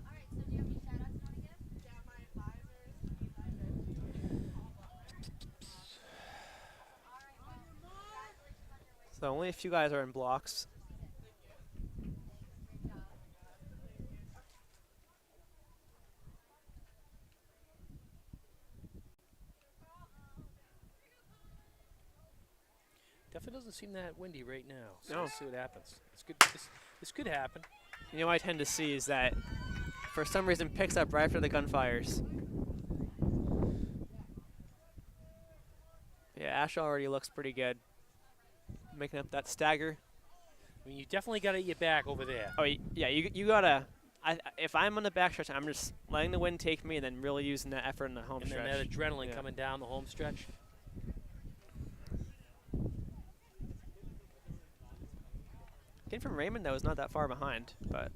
Alright, so do you have any shout outs you want to give? Yeah, my advisors. Alright, well, congratulations on your win. So only a few guys are in blocks. Great job. Definitely doesn't seem that windy right now. So No. let's see what happens. It's good. This could happen. You know what I tend to see is that for some reason picks up right after the gun fires. Yeah, Ash already looks pretty good. Making up that stagger. I mean, you definitely got it at your back over there. Oh, yeah, you gotta. If I'm on the back stretch, I'm just letting the wind take me and then really using that effort in the home And stretch. then that adrenaline Yeah. coming down the home stretch. Kid from Raymond, though, is not that far behind, but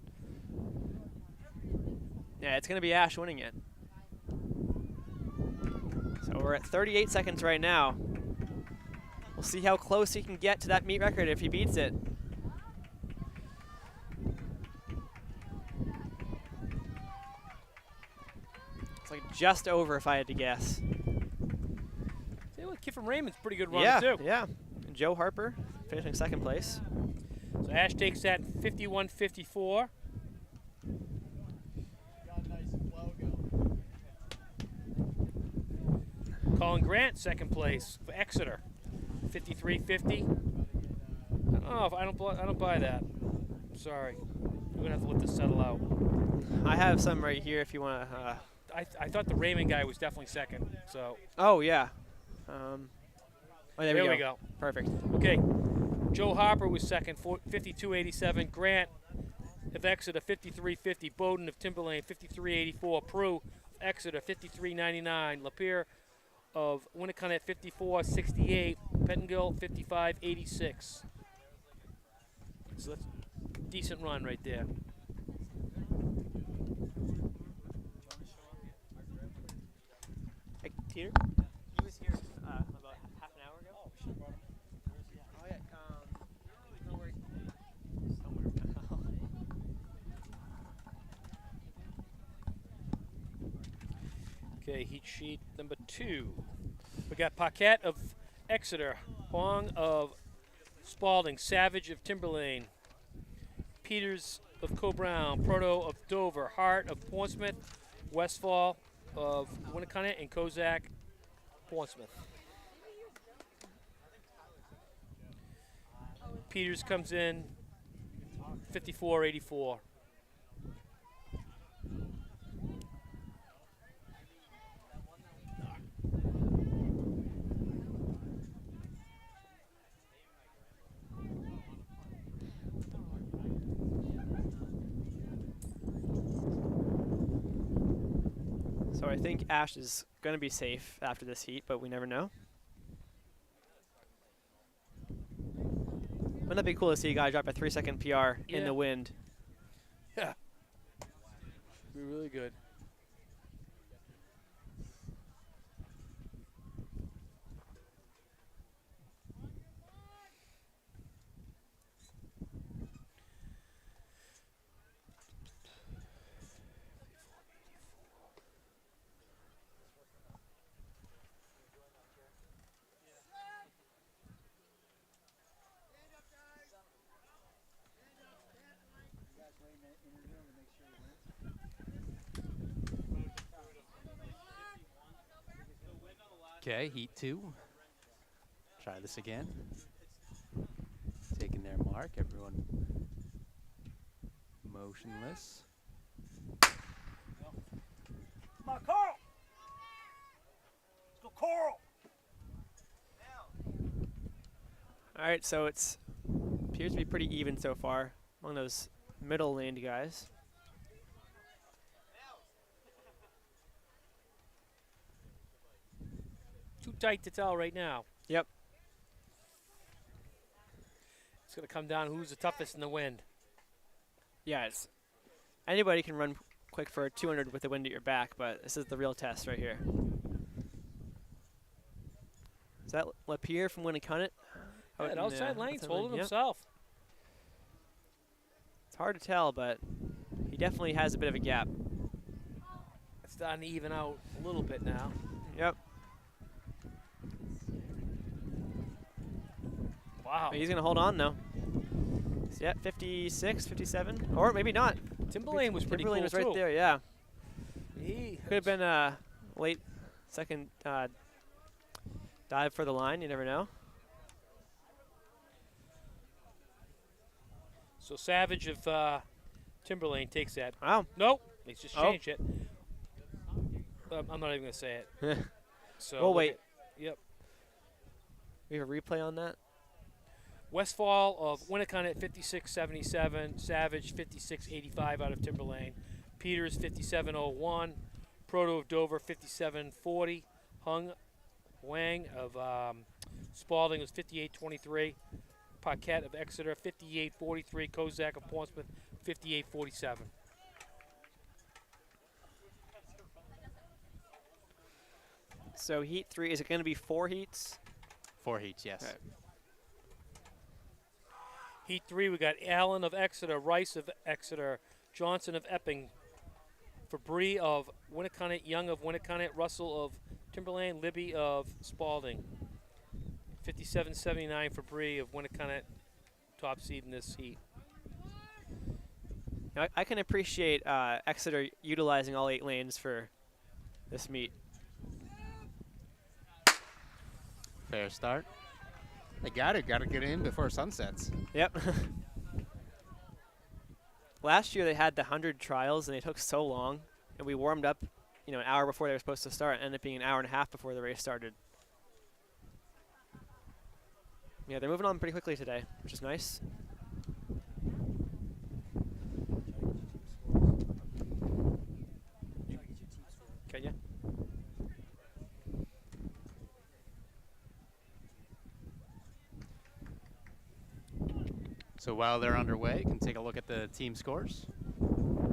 yeah, it's going to be Ash winning it. So we're at 38 seconds right now. We'll see how close he can get to that meet record if he beats it. It's like just over if I had to guess. See, look, kid from Raymond's pretty good runner, too. Yeah. And Joe Harper finishing second place. So Ash takes that 51-54. Colin Grant, second place for Exeter, 53-50. I don't buy that. Sorry, we're gonna have to let this settle out. I have some right here if you want to. I thought the Raymond guy was definitely second. So Oh yeah. There we go. Perfect. Okay, Joe Harper was second, 52-87. Grant of Exeter, 53-50. Bowden of Timberlane, 53-84. Prue of Exeter, 53-99. Lapeer of Winnicott at 54-68. Pettingill, 55-86. So that's a decent run right there. Hey, Peter? He was here about half an hour ago. Oh, yeah. No worries. Somewhere. Okay, heat sheet number 2. We got Paquette of Exeter, Huang of Spalding, Savage of Timberlane, Peters of Co-Brown, Proto of Dover, Hart of Portsmouth, Westfall of Winnicott, and Kozak, Portsmouth. Peters comes in 54-84. So I think Ash is going to be safe after this heat, but we never know. Wouldn't that be cool to see a guy drop a 3-second PR in Yeah. the wind? Yeah. Be really good. Okay, heat 2. Try this again. Taking their mark, everyone motionless. Come on, Carl. Let's go, Carl. All right, so it's appears to be pretty even so far among those middle laned guys. Too tight to tell right now. Yep. It's going to come down who's the toughest in the wind. Yeah, it's anybody can run quick for a 200 with the wind at your back, but this is the real test right here. Is that Lapierre from Winnicott? That outside lane's holding himself. It's hard to tell, but he definitely has a bit of a gap. It's starting to even out a little bit now. Yep. Wow. But he's going to hold on, though. So, yeah, 56, 57, or maybe not. Timberlane was pretty Timberlane cool, was right too. there, yeah. He Could have been a late second dive for the line. You never know. So Savage of Timberlane takes that. Wow. Nope. He's just Oh. changed it. I'm not even going to say it. So We'll look wait. at- Yep. We have a replay on that. Westfall of Winnicott at 56.77. Savage 56.85 out of Timberlane. Peters 57.01. Proto of Dover 57.40. Hung Wang of Spalding was 58.23. Paquette of Exeter 58.43. Kozak of Portsmouth 58.47. So heat 3, is it going to be 4 heats? 4 heats, yes. Okay. Heat 3, we got Allen of Exeter, Rice of Exeter, Johnson of Epping, Fabry of Winnicott, Young of Winnicott, Russell of Timberlane, Libby of Spalding. 57.79 Fabry of Winnicott, top seed in this heat. Now, I can appreciate Exeter utilizing all 8 lanes for this meet. Fair start. They got to get in before sunsets. Yep. Last year they had the 100 trials and they took so long, and we warmed up, an hour before they were supposed to start. It ended up being an hour and a half before the race started. Yeah, they're moving on pretty quickly today, which is nice. Okay, yeah. So while they're underway, you can take a look at the team scores.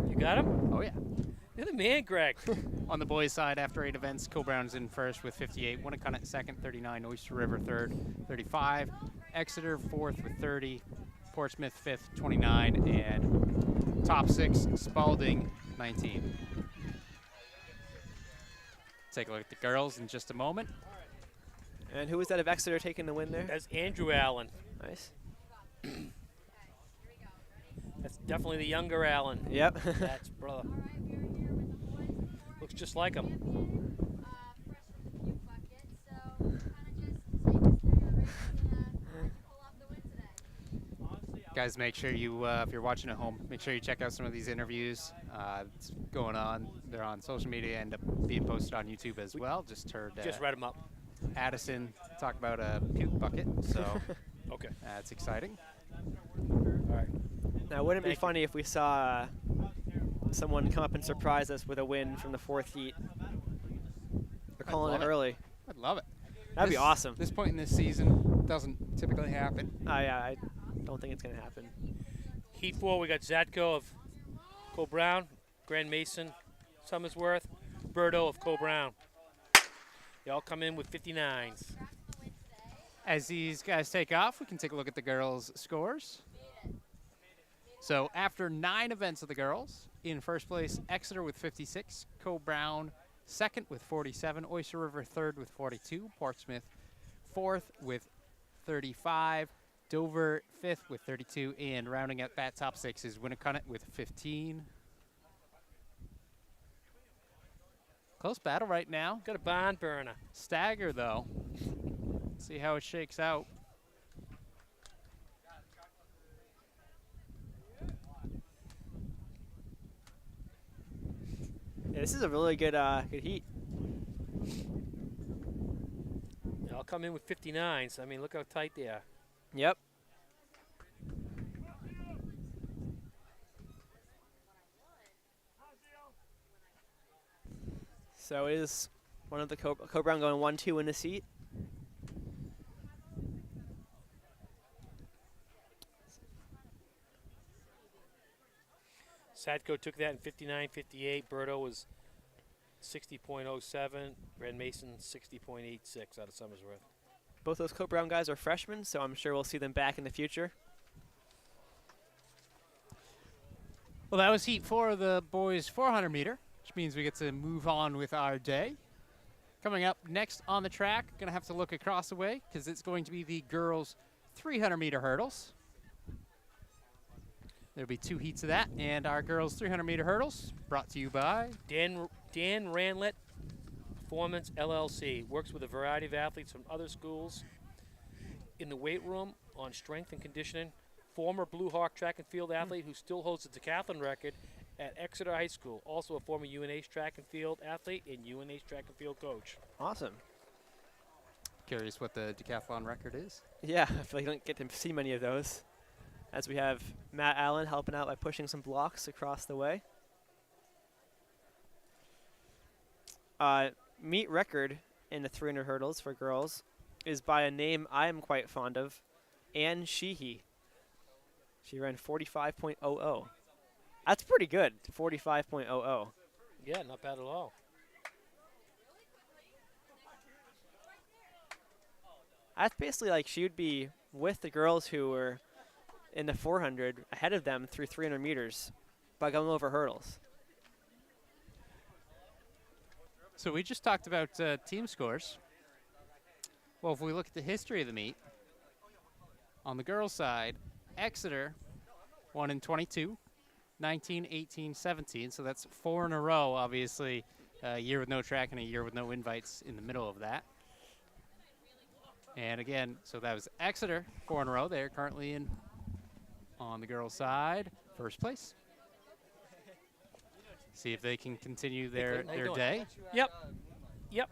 You got him? Oh, yeah. You're the man, Greg. On the boys' side, after 8 events, Co-Brown's in first with 58. Winnicott second, 39. Oyster River third, 35. Exeter fourth with 30. Portsmouth fifth, 29. And top 6, Spalding, 19. Take a look at the girls in just a moment. And who was that of Exeter taking the win there? That's Andrew Allen. Nice. That's definitely the younger Allen. Yep. That's brother. Looks just like him. Freshman bucket, so kind of just take us through your race and pull off the win today. Guys, make sure you, if you're watching at home, make sure you check out some of these interviews. It's going on. They're on social media and being posted on YouTube as well. Just heard Just read him up. Addison talk about a puke bucket, so Okay. that's exciting. All right. Now, wouldn't it be Thank you. funny if we saw someone come up and surprise us with a win from the 4th heat? They're calling love it it. early. I'd love it. That'd be This- awesome. This point in this season doesn't typically happen. Yeah, I don't think it's going to happen. Heat 4, we got Zatko of Co-Brown, Grand Mason, Summersworth, Berto of Co-Brown. They all come in with 59s. As these guys take off, we can take a look at the girls' scores. So after 9 events of the girls, in first place, Exeter with 56, Co-Brown second with 47, Oyster River third with 42, Portsmouth fourth with 35, Dover fifth with 32, and rounding out that top 6 is Winnicott with 15. Close battle right now. Got a barn burner. Stagger, though. See how it shakes out. Yeah, this is a really good good heat. I'll come in with 59s. I mean, look how tight they are. Yep. So is one of the Co-Brown going 1-2 in this heat. Sadko took that in 59.58. Berto was 60.07. Red Mason 60.86 out of Summersworth. Both those Co-Brown guys are freshmen, so I'm sure we'll see them back in the future. Well, that was heat 4 of the boys 400 meter, which means we get to move on with our day. Coming up next on the track, gonna have to look across the way because it's going to be the girls 300 meter hurdles. There'll be 2 heats of that, and our girls 300 meter hurdles brought to you by Dan Ranlett Performance LLC works with a variety of athletes from other schools in the weight room on strength and conditioning. Former Blue Hawk track and field athlete who still holds the decathlon record at Exeter High School. Also a former UNH track and field athlete and UNH track and field coach. Awesome. Curious what the decathlon record is. Yeah, I feel like you don't get to see many of those. As we have Matt Allen helping out by pushing some blocks across the way. Meet record in the 300 hurdles for girls is by a name I am quite fond of, Ann Sheehy. She ran 45.00. That's pretty good, 45.00. Yeah, not bad at all. That's basically like she would be with the girls who were in the 400 ahead of them through 300 meters by going over hurdles. So we just talked about team scores. Well, if we look at the history of the meet, on the girls' side, Exeter won in 22, 19, 18, 17. So that's 4 in a row, obviously. A year with no track and a year with no invites in the middle of that. And again, so that was Exeter, 4 in a row. They're currently in on the girls' side, first place. See if they can continue their day. Yep. Yep.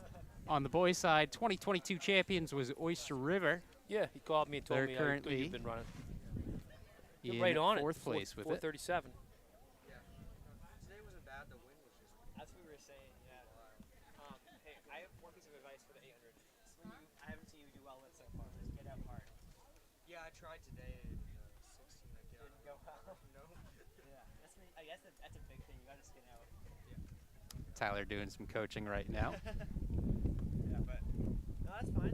On the boys' side, 2022 champions was Oyster River. Yeah, he called me and told They're me how good currently you've been running. You're in right on fourth it. place with it. 437. Today wasn't bad. The wind was just. That's what we were saying, yeah. Hey, I have one piece of advice for the 800. I haven't seen you do well with so far. Just get out hard. Yeah, I tried today. 16. I Didn't go well. No. Yeah, I guess that's a big thing. You got to skin out. Tyler doing some coaching right now. Yeah, but no, that's fine.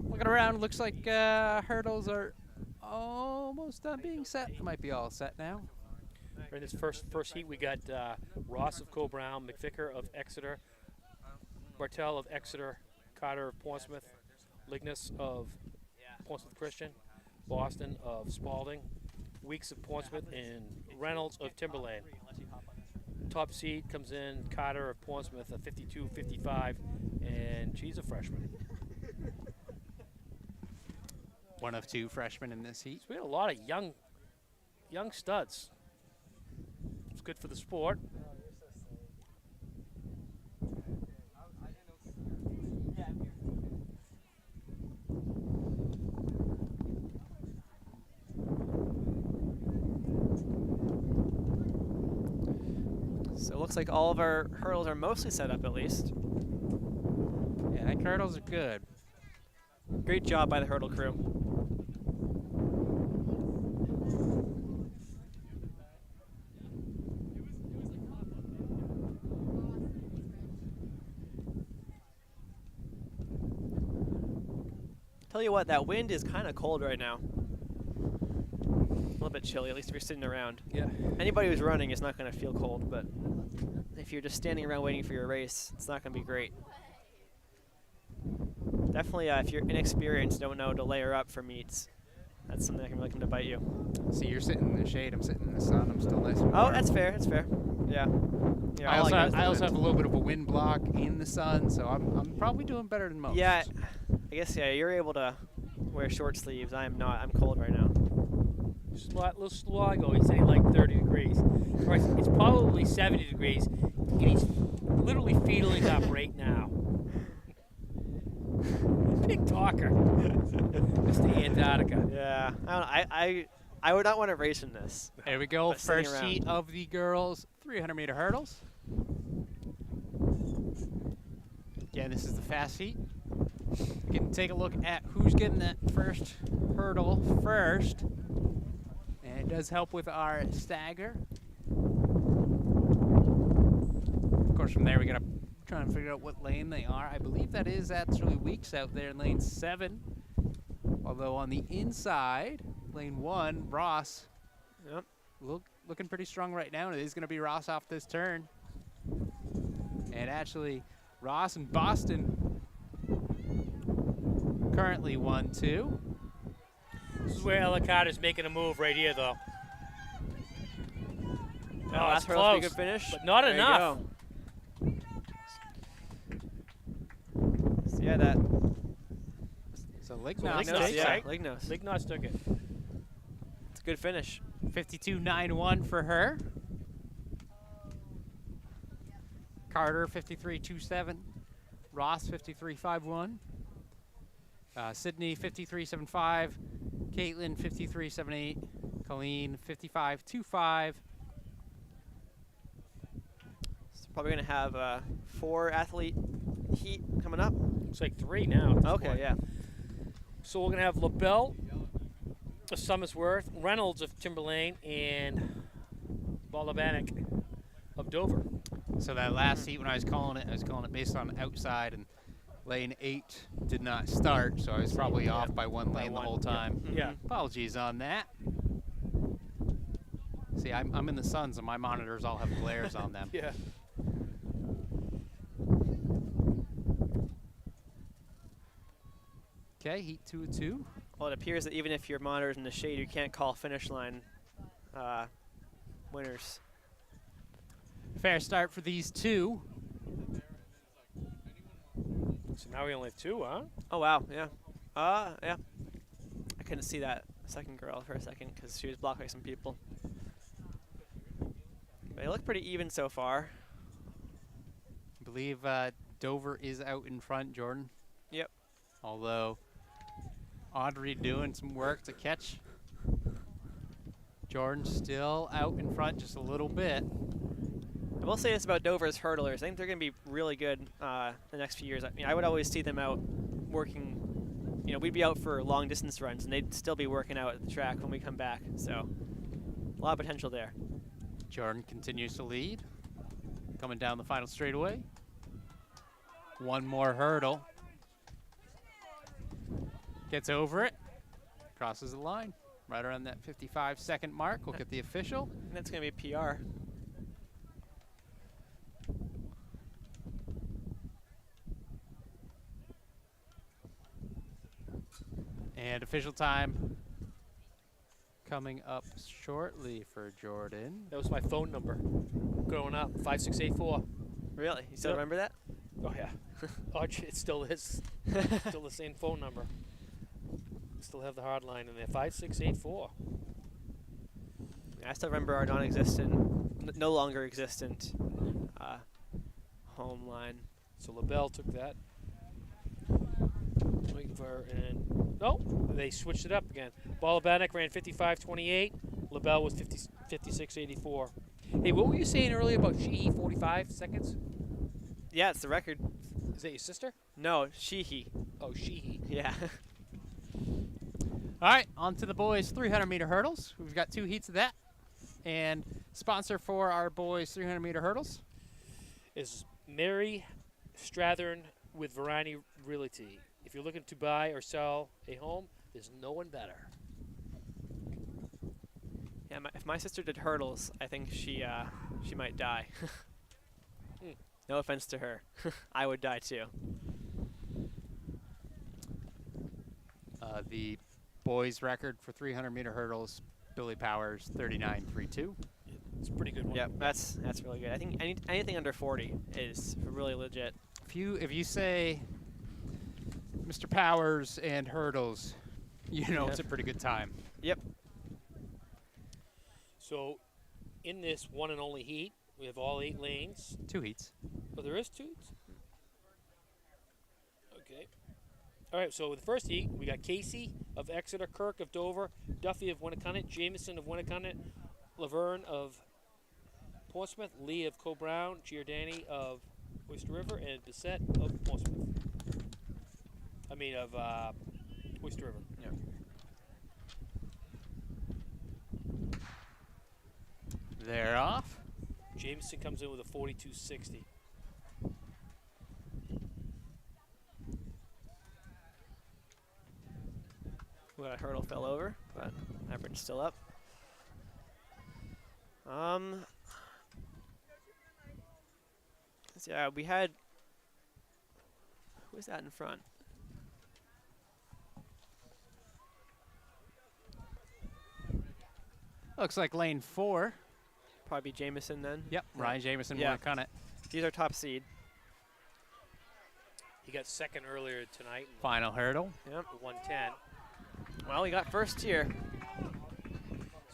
Looking around, looks like hurdles are almost done being set. Might be all set now. In this first heat, we got Ross of Co-Brown, McVicker of Exeter, Bartel of Exeter, Carter of Portsmouth, Lignus of Portsmouth Christian, Boston of Spalding, Weeks of Portsmouth, and Reynolds of Timberlane. Top seed comes in Carter of Portsmouth, a 52-55, and she's a freshman. One of 2 freshmen in this heat. So we had a lot of young studs. It's good for the sport. So it looks like all of our hurdles are mostly set up at least. Yeah, I think hurdles are good. Great job by the hurdle crew. Tell you what, that wind is kind of cold right now. A little bit chilly, at least if you're sitting around. Yeah. Anybody who's running is not going to feel cold, but if you're just standing around waiting for your race, it's not going to be great. Definitely, if you're inexperienced, don't know to layer up for meets. That's something that can really come to bite you. See, you're sitting in the shade. I'm sitting in the sun. I'm still nice and Oh, warm. that's fair. That's fair. Yeah. Yeah. I all also, get is the I also wind. have a little bit of a wind block in the sun, so I'm probably doing better than most. Yeah, I guess you're able to wear short sleeves. I am not. I'm cold right now. Little Slago, he's saying like 30 degrees. Of course, it's probably 70 degrees, and he's literally feeling up right now. Big talker. Mr. Antarctica. Yeah, I don't know. I would not want to race in this. Here we go. But sitting First around. heat of the girls' 300-meter hurdles. Again, this is the fast heat. We can take a look at who's getting that first hurdle first. And it does help with our stagger. Of course, from there we gotta try and figure out what lane they are. I believe that is actually Weeks out there in lane 7. Although on the inside, lane 1, Ross, Yep. looking pretty strong right now. And it is going to be Ross off this turn. And actually, Ross and Boston currently 1-2. This is where Ella Carter's making a move right here, though. Oh, it's last hurdle's a close, good finish. but not There you enough. go. So yeah, that So Lignos Lignos, takes yeah. it. Lignos. Lignos took it. It's a good finish. 52.91 for her. Carter 53.27. Ross 53.51. Sydney 53.75. Caitlin 53.78. Colleen 55.25. So probably gonna have 4 athlete heat coming up. It's like 3 now. At this Okay, point. yeah. So we're going to have LaBelle of Somersworth, Reynolds of Timberlane, and Balabanek of Dover. So that last heat, when I was calling it based on outside, and lane 8 did not start, so I was probably off by one lane the whole time. Yeah. Apologies on that. See, I'm in the sun, so my monitors all have glares on them. Yeah. Okay, heat 2 of 2. Well, it appears that even if your monitor's in the shade, you can't call finish line winners. Fair start for these two. So now we only have 2, huh? Oh wow, yeah. Yeah. I couldn't see that second girl for a second because she was blocked by some people. But they look pretty even so far. I believe Dover is out in front, Jordan. Yep. Although Audrey doing some work to catch. Jordan still out in front just a little bit. I will say this about Dover's hurdlers. I think they're going to be really good the next few years. I mean, I would always see them out working. You know, we'd be out for long distance runs, and they'd still be working out at the track when we come back. So, a lot of potential there. Jordan continues to lead. Coming down the final straightaway. One more hurdle. Gets over it. Crosses the line. Right around that 55-second mark. We'll get the official. And that's going to be a PR. And official time coming up shortly for Jordan. That was my phone number growing up, 5684. Really? You still Yep. remember that? Oh, yeah. Oh, it still is. Still the same phone number. Still have the hard line in there, 5684. I still remember our non-existent, no longer existent home line. So LaBelle took that. Waiting for, and no, they switched it up again. Balabanek ran 55.28. LaBelle was 56.84. Hey, what were you saying earlier about Sheehy 45 seconds? Yeah, it's the record. Is that your sister? No, Sheehy. Oh, Sheehy. Yeah. All right, on to the boys' 300-meter hurdles. We've got 2 heats of that. And sponsor for our boys' 300-meter hurdles. Is Mary Strathern with Variety Realty. If you're looking to buy or sell a home, there's no one better. Yeah, if my sister did hurdles, I think she might die. No offense to her. I would die too. The boys' record for 300-meter hurdles, Billy Powers, 39.32. It's a pretty good one. Yeah, that's really good. I think anything under 40 is really legit. If you say Mr. Powers and hurdles, you know Yeah. it's a pretty good time. Yep. So, in this one and only heat, we have all 8 lanes. 2 heats. Oh, there is 2? Okay. All right, so the first heat, we got Casey of Exeter, Kirk of Dover, Duffy of Winnicott, Jameson of Winnicott, Laverne of Portsmouth, Lee of Co-Brown, Giordani of Oyster River, and Bissett of Portsmouth. I mean, of Oyster River. Yeah. They're off. Jameson comes in with a 42.60. Well, that hurdle fell over, but average still up. So yeah, we had. Who was that in front? Looks like lane 4. Probably Jameson then. Yep, Ryan Jameson Yeah. won it. He's our top seed. He got second earlier tonight, Final hurdle. Yep. 110. Well, he got first here.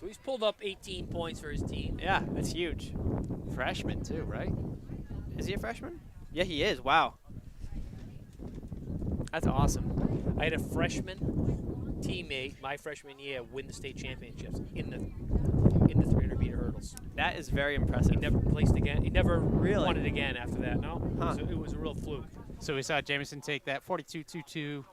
So he's pulled up 18 points for his team. Yeah, that's huge. Freshman too, right? Is he a freshman? Yeah, he is. Wow. That's awesome. I had a freshman teammate my freshman year win the state championships in the 300-meter hurdles. That is very He impressive. never placed again. He never Really? won it again after that. No, Huh. so it was a real fluke. So we saw Jameson take that 42.22,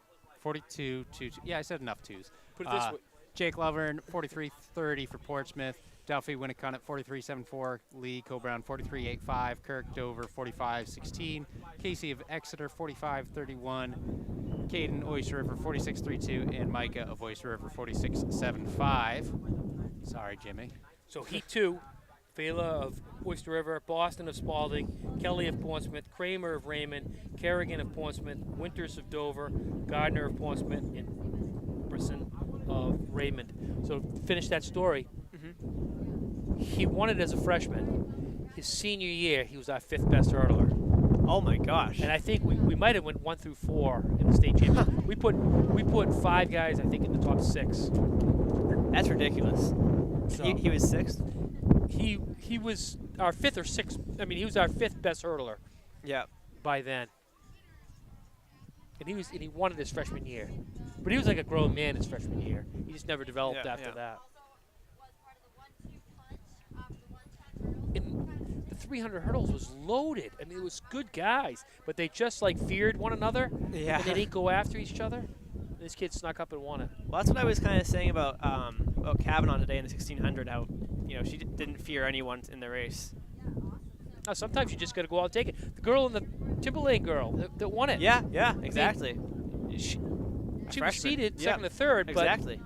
42.22. Yeah, I said enough twos. Put it this way. Jake Lovern, 43.30 for Portsmouth. Duffy Winnicott at 43.74. Lee Co-Brown, 43.85. Kirk Dover, 45.16. Casey of Exeter, 45.31. Caden Oyster River, 46.32. And Micah of Oyster River, 46.75. Sorry, Jimmy. So Heat 2, Fela of Oyster River, Boston of Spalding, Kelly of Portsmouth, Kramer of Raymond, Kerrigan of Portsmouth, Winters of Dover, Gardner of Portsmouth, and Brisson of Raymond. So to finish that story, he won it as a freshman. His senior year, he was our 5th best hurdler. Oh my gosh. And I think we might have went 1 through 4 in the state championship. We put 5 guys, I think, in the top 6. That's ridiculous. So He was sixth? he was our 5th or 6th. I mean, he was our 5th best hurdler Yeah. by then. And he won it his freshman year. But he was like a grown man his freshman year. He just never developed Yeah, after yeah. that. Was part of the 1-2 punch of the 110 hurdles. And the 300 hurdles was loaded. I mean, it was good guys, but they just like feared one another. Yeah. And they didn't go after each other. This kid snuck up and won it. Well, that's what I was kind of saying about Kavanaugh today in the 1600. How she didn't fear anyone in the race. Now, sometimes you just got to go out and take it. The girl in the Timberlane girl that won it. Yeah, exactly. She was freshman. seated Yeah. second or third, Exactly.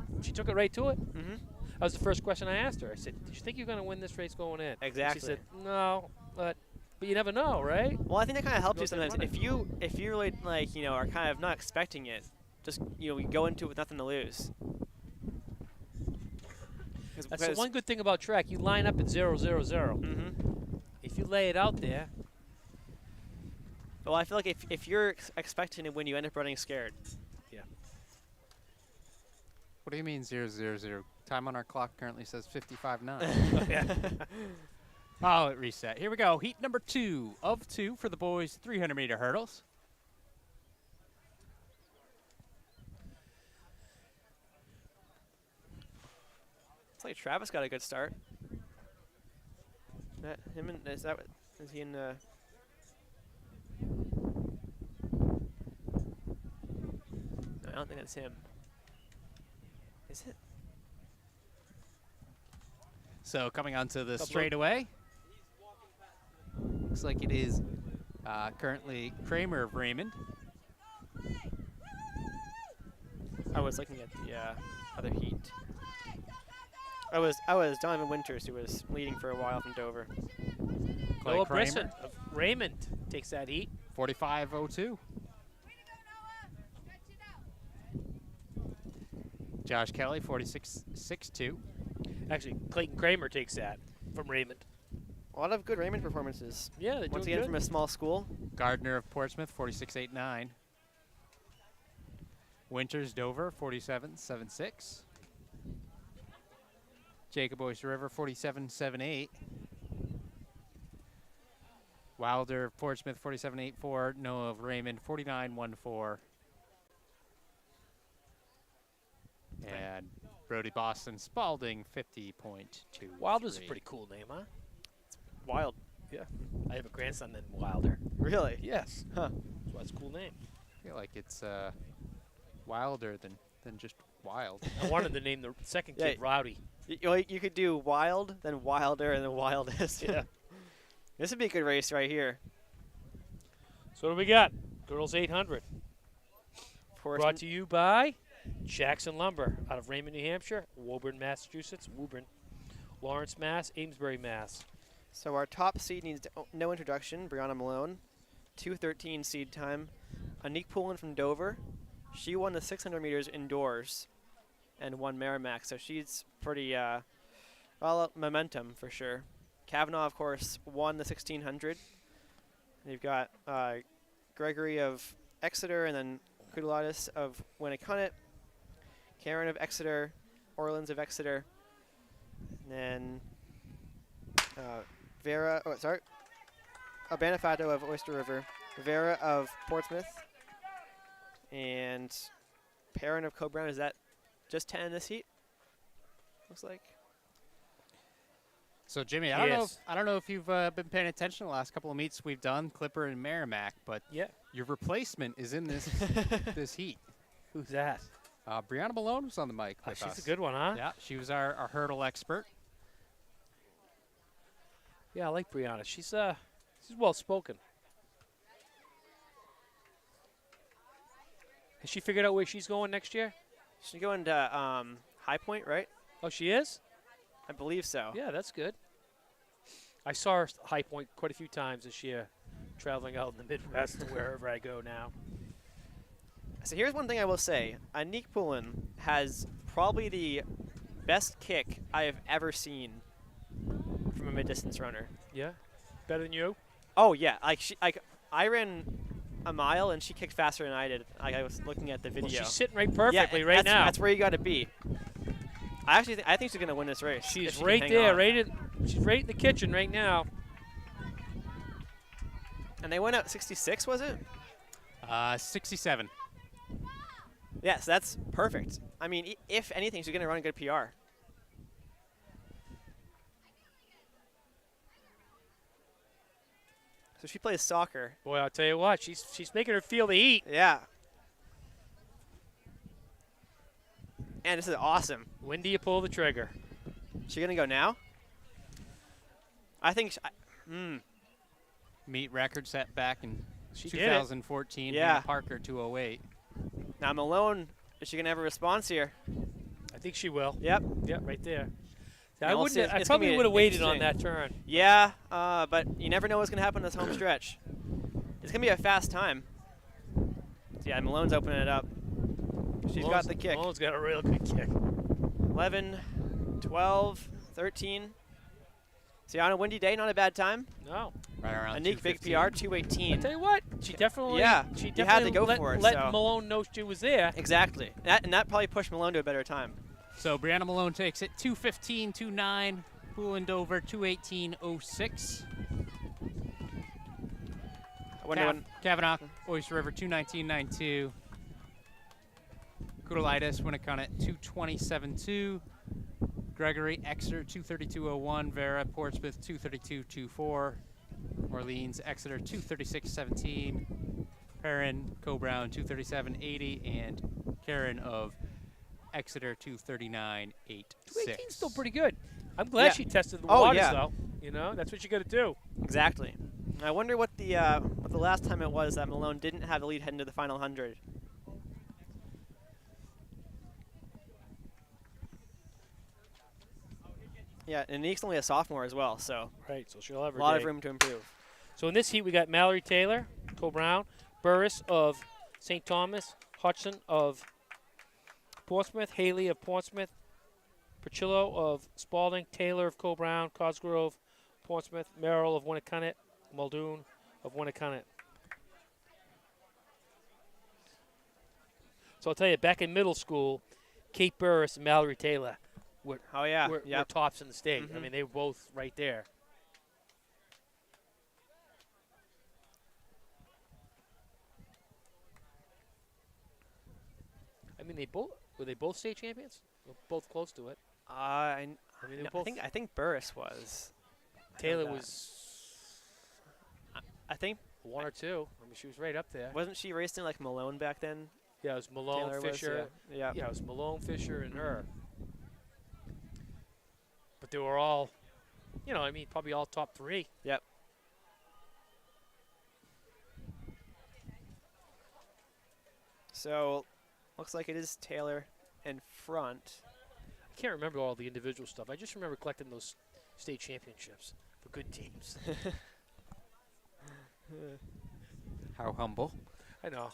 but she took it right to it. Mm-hmm. That was the first question I asked her. I said, "Did you think you're going to win this race going in?" Exactly. She said, "No, but you never know, right?" Well, I think that kind of helps Go you there and sometimes. run it. If you really are kind of not expecting it, just we go into it with nothing to lose. That's the one good thing about track. You line up at 0, 0, 0. Mm-hmm. If you lay it out there, Well, I feel like if you're expecting to win, you end up running scared. What do you mean 0-0-0? Time on our clock currently says 55.9. Oh, it reset. Here we go. Heat number 2 of 2 for the boys 300-meter hurdles. It's like Travis got a good start. Is he in the? No, I don't think that's him. Is it? So coming onto the Couple- straightaway. Looks like it is currently Kramer of Raymond. I was looking at the other heat. I was Donovan Winters, who was leading for a while from Dover. Clay Noah Kramer, Brisson of Raymond takes that heat. 45.02. Josh Kelly, 46.62. Actually, Clayton Kramer takes that from Raymond. A lot of good Raymond performances. Yeah, they're Once doing again, good. from a small school. Gardner of Portsmouth, 46.89. Winters Dover, 47.76. Jacob Oyster River 47.78. Wilder Portsmouth 47.84. Noah of Raymond 49.14. And Brody Boston Spalding 50.2. Wilder's a pretty cool name, huh? Wild. I have a grandson named Wilder. Really? Yes. Huh. That's why it's a cool name. I feel like it's wilder than just wild. I wanted to name the second kid Yeah. Rowdy. You could do wild, then wilder, and then wildest. Yeah. This would be a good race right here. So what do we got? Girls 800. Portsmouth. Brought to you by Jackson Lumber out of Raymond, New Hampshire, Woburn, Massachusetts, Lawrence, Mass, Amesbury, Mass. So our top seed needs no introduction. Brianna Malone, 2:13 seed time. Anique Poulin from Dover. She won the 600 meters indoors and won Merrimack, so she's pretty well, momentum for sure. Kavanaugh, of course, won the 1600. You've got Gregory of Exeter and then Kudulatis of Winnicott, Karen of Exeter, Orleans of Exeter, and then Banifato of Oyster River, Vera of Portsmouth, and Perrin of Coe-Brown. Is that just 10 in this heat? Looks like. So Jimmy, I don't know if you've been paying attention to the last couple of meets we've done, Clipper and Merrimack, but Yeah. your replacement is in this this heat. Who's that? Brianna Malone was on the mic with us. She's a good one, huh? Yeah, she was our hurdle expert. Yeah, I like Brianna. She's well spoken. Has she figured out where she's going next year? She's going to High Point, right? Oh, she is? I believe so. Yeah, that's good. I saw her at High Point quite a few times this year, traveling out in the Midwest to wherever I go now. So here's one thing I will say. Anique Poulin has probably the best kick I have ever seen from a mid-distance runner. Yeah? Better than you? Oh yeah, I ran a mile and she kicked faster than I did. I was looking at the video. Well, she's sitting right perfectly yeah, right that's, now. That's where you got to be. I think she's gonna win this race. if She's she can right hang there, on. she's right in the kitchen right now. And they went out 66, was it? 67. Yes, that's perfect. I mean, if anything, she's gonna run a good PR. So she plays soccer. Boy, I'll tell you what, she's making her feel the heat. Yeah. And this is awesome. When do you pull the trigger? She gonna go now? I think. Meet record set back in She did it. 2014. Yeah. Hannah Parker 208. Now Malone, is she gonna have a response here? I think she will. Yep. Yeah, right there. And I also wouldn't. I it's gonna probably be would have waited on interesting. that turn. Yeah, but you never know what's gonna happen in this home stretch. It's gonna be a fast time. So yeah, Malone's opening it up. She's got the kick. Malone's got a real good kick. 11, 12, 13. See, on a windy day, not a bad time. No. Right around Anique, big 215. PR, I 218. tell you what, she definitely. Yeah, She you had to definitely go let, for it, let so. Malone know she was there. Exactly. And that probably pushed Malone to a better time. So Brianna Malone takes it 2:15.29. Poulin Dover 2:18.06. I wonder when. Kavanaugh Oyster River 2:19.92. Kudulaitis Winnicott 2:27.2. Gregory Exeter 2:32.01. Vera Portsmouth 2:32.24. Orleans Exeter 2:36.17. Perrin Coe-Brown 2:37.80, and Karen of Exeter 2:39.86. 218's still pretty good. I'm glad Yeah. she tested the Oh, waters yeah. though. You know, that's what you got to do. Exactly. I wonder what the last time it was that Malone didn't have the lead heading to the final 100. Yeah, and Nick's only a sophomore as well, so Right. So she'll have her a lot day. of room to improve. So in this heat, we got Mallory Taylor, Coe-Brown, Burris of St. Thomas, Hudson of Portsmouth, Haley of Portsmouth, Percillo of Spalding, Taylor of Coe-Brown, Cosgrove, Portsmouth, Merrill of Winnicott, Muldoon of Winnicott. So I'll tell you, back in middle school, Kate Burris and Mallory Taylor Oh yeah. were Yep. tops in the state. I Mhm. mean, they were both right there. I mean, were they both state champions? Well, both close to it. I, I mean, they no, were both. I think Burris was. I know Taylor that. was I think one or two. I mean, she was right up there. wasn't she racing like Malone back then? Yeah, it was Malone, Taylor Fisher. was, yeah. Yeah, it was Malone, Fisher, and her. But they were all, I mean, probably all top 3. Yep. So, looks like it is Taylor in front. I can't remember all the individual stuff. I just remember collecting those state championships for good teams. How humble. I know.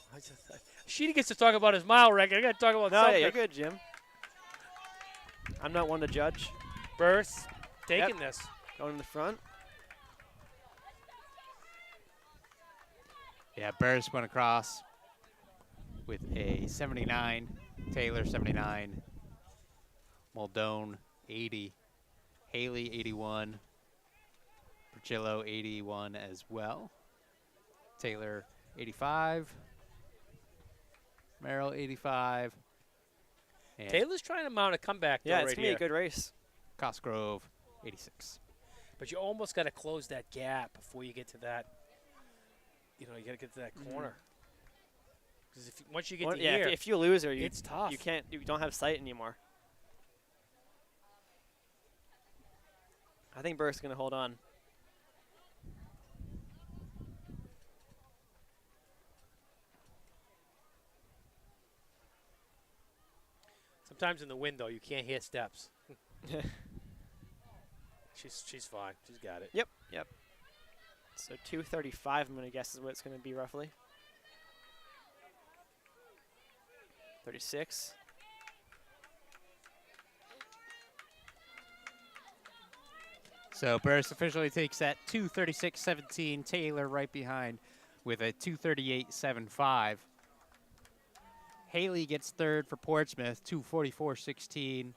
Sheedy gets to talk about his mile record. I got to talk about No, yeah, something. you're good, Jim. I'm not one to judge. Burris taking this. Going in the front. Yeah, Burris went across with a 79, Taylor 79, Muldoon 80, Haley 81, Percillo 81 as well, Taylor 85, Merrill 85, and Taylor's trying to mount a comeback, though, Yeah, it's right going to be here. a good race. Cosgrove 86. But you almost got to close that gap before you get to that. You got to get to that corner. Because once you get to Yeah, here, if you lose her, it's tough. you don't have sight anymore. I think Burke's going to hold on. Sometimes in the wind, though, you can't hear steps. She's fine. She's got it. Yep. So 235, I'm going to guess, is what it's going to be roughly. 36. So Burris officially takes that 236.17. Taylor right behind with a 238.75. Haley gets third for Portsmouth, 244.16.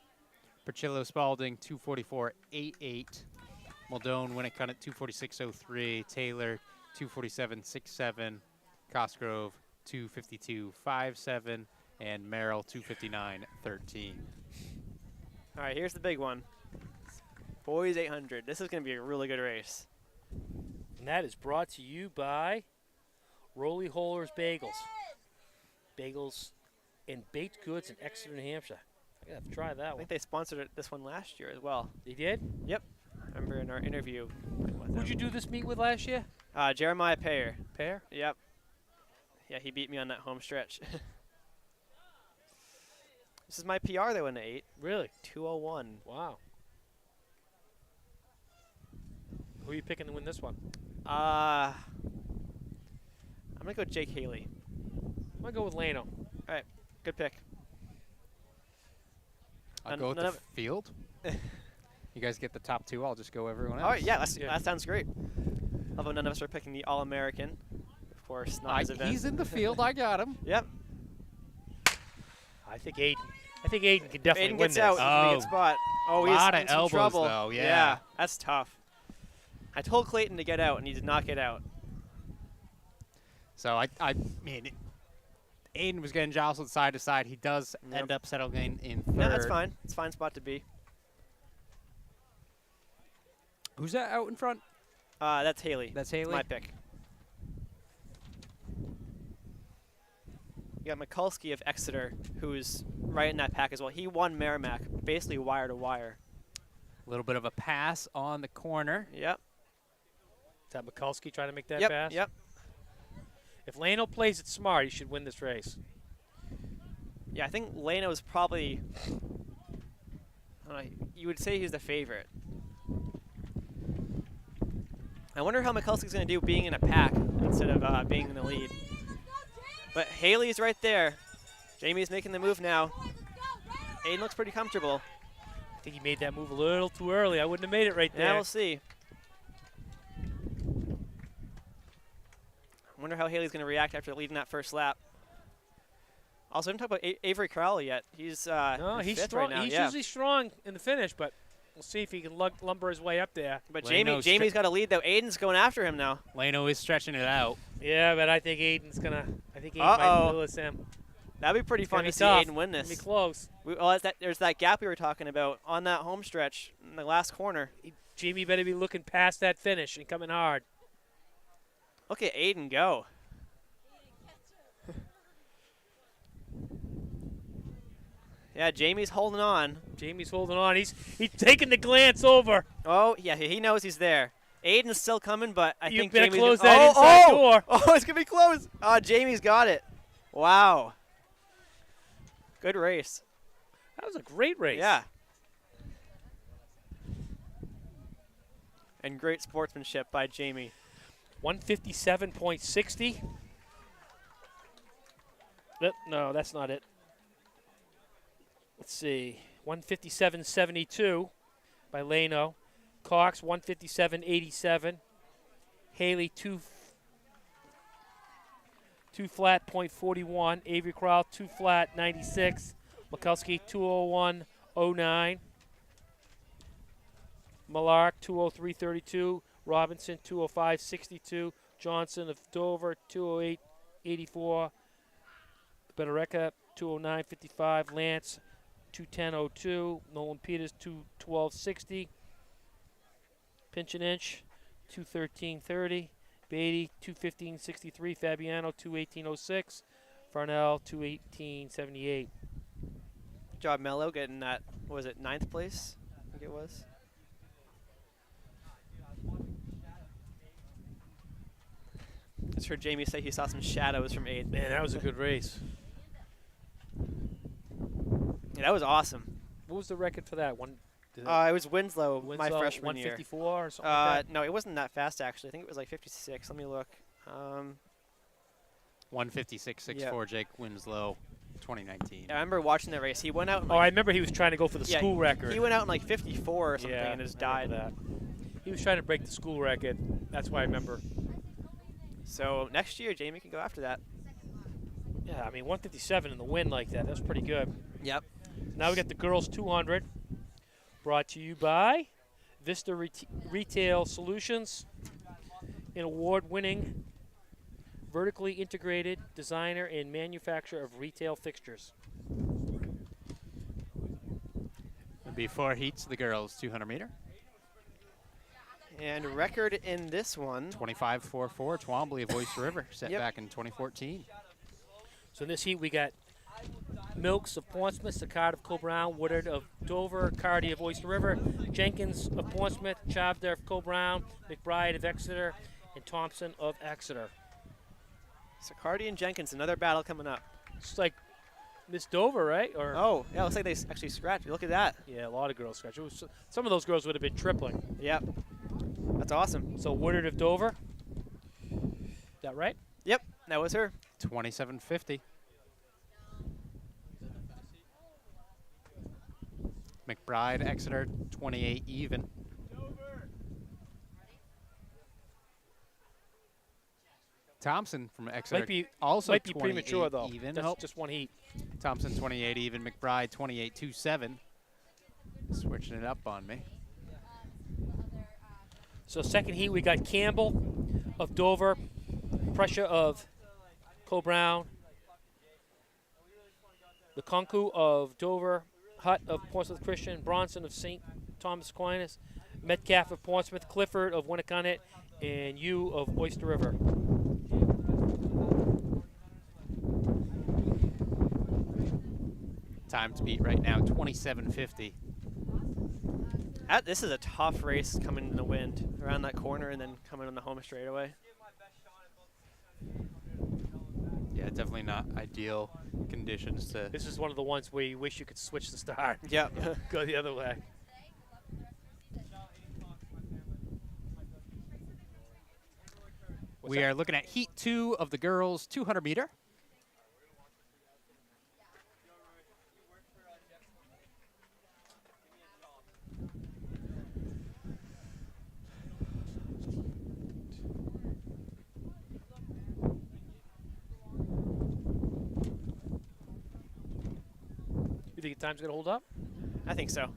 Percillo Spalding, 244.88. Muldoon Winnicott at 246.03. Taylor, 247.67. Cosgrove, 252.57. And Merrill, 259.13. All right, here's the big one. Boys 800. This is going to be a really good race. And that is brought to you by Roly Holler's Bagels. Bagels and baked goods in Exeter, New Hampshire. I got to try that I one. think they sponsored this one last year as well. They did? Yep. I remember in our interview with Who'd them. you do this meet with last year? Jeremiah Payer. Pear? Yep. Yeah, he beat me on that home stretch. This is my PR though in the 8. Really? 201. Wow. Who are you picking to win this one? I'm going to go Jake Haley. I'm going to go with Lano. Good pick. I'll go with none the of- field. You guys get the top 2. I'll just go everyone else. All right, yeah, Yeah. that sounds great. Although none of us are picking the All-American. Of course, not his event. He's in the field. I got him. Yep. I think Aiden can definitely Aiden win gets this. out. He's in a Oh. good spot. Oh, he's Lot of in some elbows, trouble. though, yeah. That's tough. I told Clayton to get out, and he did not get out. So I mean, Aiden was getting jostled side to side. He does Yep. end up settling in third. No, that's fine. It's a fine spot to be. Who's that out in front? That's Haley. That's Haley. My pick. You got Mikulski of Exeter, who's right in that pack as well. He won Merrimack, basically wire to wire. A little bit of a pass on the corner. Yep. Is that Mikulski trying to make that Yep. pass? Yep. If Lano plays it smart, he should win this race. Yeah, I think Lano's probably. I don't know, you would say he's the favorite. I wonder how Mikulski's going to do being in a pack instead of being in the lead. But Haley's right there. Jamie's making the move now. Aiden looks pretty comfortable. I think he made that move a little too early. I wouldn't have made it right there. Yeah, we'll see. I wonder how Haley's going to react after leading that first lap. Also, didn't talk about Avery Crowley yet. He's No, in he's fifth strong. right now. He's yeah. usually strong in the finish, but we'll see if he can lumber his way up there. But Lano's Jamie's got a lead though. Aiden's going after him now. Lano is stretching it out. Yeah, but I think Aiden's gonna. I think Aiden might lose him. That'd be pretty It's gonna fun be to see tough. Aiden win It's gonna this. be close. There's that gap we were talking about on that home stretch in the last corner. Jamie better be looking past that finish and coming hard. Look at Aiden go. Yeah, Jamie's holding on. Jamie's holding on. He's taking the glance over. Oh, yeah, he knows he's there. Aiden's still coming, but I You think better Jamie's close that inside door. Oh, it's going to be close. Oh, Jamie's got it. Wow. Good race. That was a great race. Yeah. And great sportsmanship by Jamie. 157.60. No, that's not it. Let's see. 157.72 by Lano. Cox 157.87. Haley 2 flat .41. Avery Crowell 2 flat 96. Mikowski 201.09. Millark 203.32. Robinson 205.62. Johnson of Dover 208.84. Bedoreka 209.55. Lance 210.02. Nolan Peters 212.60. Pinch and Inch 213.30. Beatty 215.63. Fabiano 218.06. Farnell 218.78. Good job, Mello, getting that, what was it, 9th place? I think it was. Just heard Jamie say he saw some shadows from Aiden. Man, that was a good race. Yeah, that was awesome. What was the record for that one? It was Winslow, my Winslow, freshman year. 154 or something like that? No, it wasn't that fast, actually. I think it was like 56. Let me look. 156.64. Jake Winslow, 2019. I remember watching that race. He went out in Oh, I like, remember he was trying to go for the Yeah, school record. he went out in like 54 or something yeah, and just I remember died. that. He was trying to break the school record. That's why I remember. So next year, Jamie can go after that. Yeah, I mean, 157 in the win like that. That's pretty good. Yep. Now we got the girls 200, brought to you by Vista Retail Solutions, an award-winning, vertically integrated designer and manufacturer of retail fixtures. Before heats, the girls 200 meter. And record in this one. 25.44. Twombly of Oyster River, set Yep. back in 2014. So in this heat, we got Milks of Portsmouth, Sicard of Coe-Brown, Woodard of Dover, Cardy of Oyster River, Jenkins of Portsmouth, Chavdar of Coe-Brown, McBride of Exeter, and Thompson of Exeter. Sicardi and Jenkins, another battle coming up. It's like Miss Dover, right? Or Oh, yeah, looks like they actually scratched. Look at that. yeah, a lot of girls scratch. Some of those girls would have been tripling. Yep. That's awesome. So Woodard of Dover. Is that right? Yep, that was her. 27.50. McBride, Exeter, 28 even. Thompson from Exeter, Might be also might be 28 premature though. even. That's Nope. just one heat. Thompson 28 even. McBride 28.27. Switching it up on me. So second heat, we got Campbell of Dover, Pressure of Coe-Brown, the Concu of Dover, Hutt of Portsmouth Christian, Bronson of St. Thomas Aquinas, Metcalf of Portsmouth, Clifford of Winnicott, and you of Oyster River. Time to beat right now, 27.50. This is a tough race coming in the wind around that corner and then coming on the home straightaway. Yeah, definitely not ideal conditions to. This is one of the ones where you wish you could switch the start. Yep. Go the other way. We are looking at heat 2 of the girls 200 meter. think the time's going to hold up? I think so.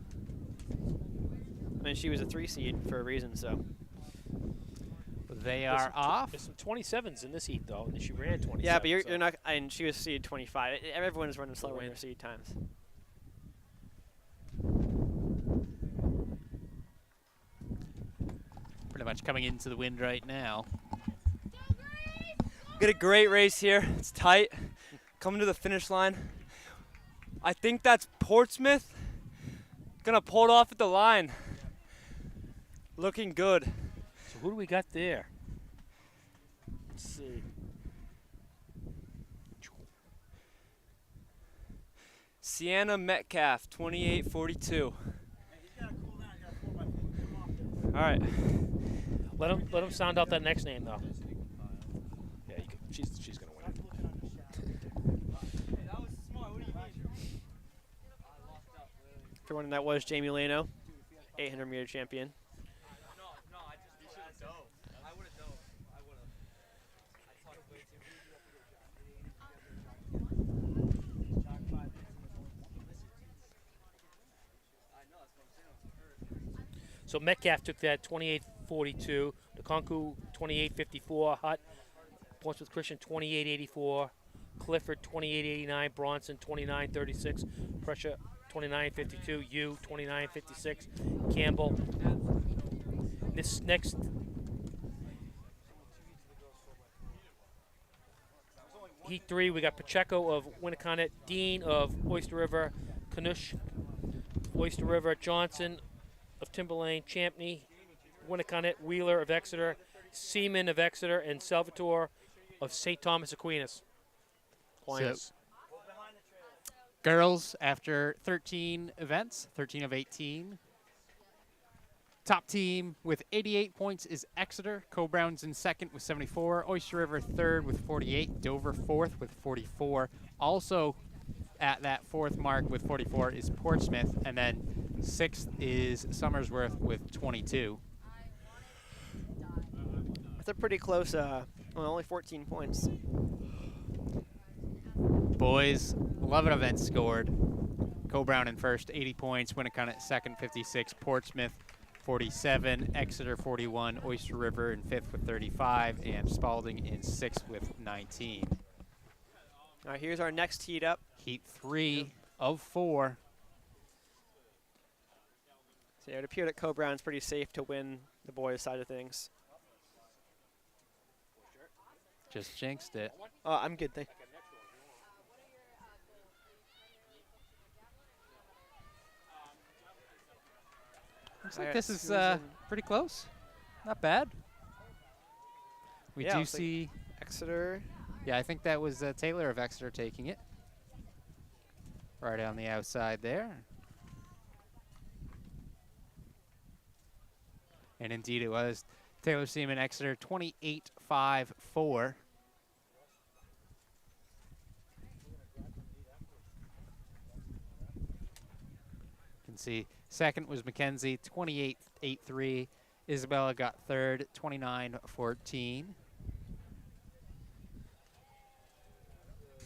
I mean, she was a 3 seed for a reason, so. They are off. There's some 27s in this heat, though, and she ran 27. Yeah, but so. you're not. And she was seed 25. Everyone's running slower in their seed times. Pretty much coming into the wind right now. Get a great race here. It's tight. Coming to the finish line. I think that's Portsmouth. Gonna pull it off at the line. Looking good. So who do we got there? Let's see. Sienna Metcalf, 28:42. All right. Let him sound out that next name, though. Yeah, she's going to win it. For one, that was Jamie Lano, 800-meter champion. So Metcalf took that 28:42. Nkunku 28:54. Hutt, Portsmouth Christian 28:84. Clifford 28:89. Bronson 29:36. Pressure 29:52. U 29:56. Campbell. This next. Heat 3, we got Pacheco of Winnicott, Dean of Oyster River, Canush, Oyster River, Johnson of Timberlane, Champney, Winnicott, Wheeler of Exeter, Seaman of Exeter, and Salvatore of St. Thomas Aquinas. Aquinas. Girls, after 13 events, 13 of 18. Top team with 88 points is Exeter. Co-Browns in second with 74. Oyster River third with 48. Dover fourth with 44. Also at that fourth mark with 44 is Portsmouth. And then sixth is Somersworth with 22. That's a pretty close, only 14 points. Boys, 11 events scored. Co-Brown in first, 80 points. Winnicott second, 56. Portsmouth, 47. Exeter, 41. Oyster River in fifth with 35. And Spalding in sixth with 19. All right, here's our next heat up. Heat 3 of 4. So it would appear that Co-Brown's pretty safe to win the boys' side of things. Just jinxed it. I'm good, thank you. Looks like this is pretty close. Not bad. We Yeah, do looks like see Exeter. Yeah, I think that was Taylor of Exeter taking it. Right on the outside there. And indeed it was. Taylor Seaman, Exeter, 28.54. You can see second was Mackenzie, 28.83. Isabella got third, 29.14.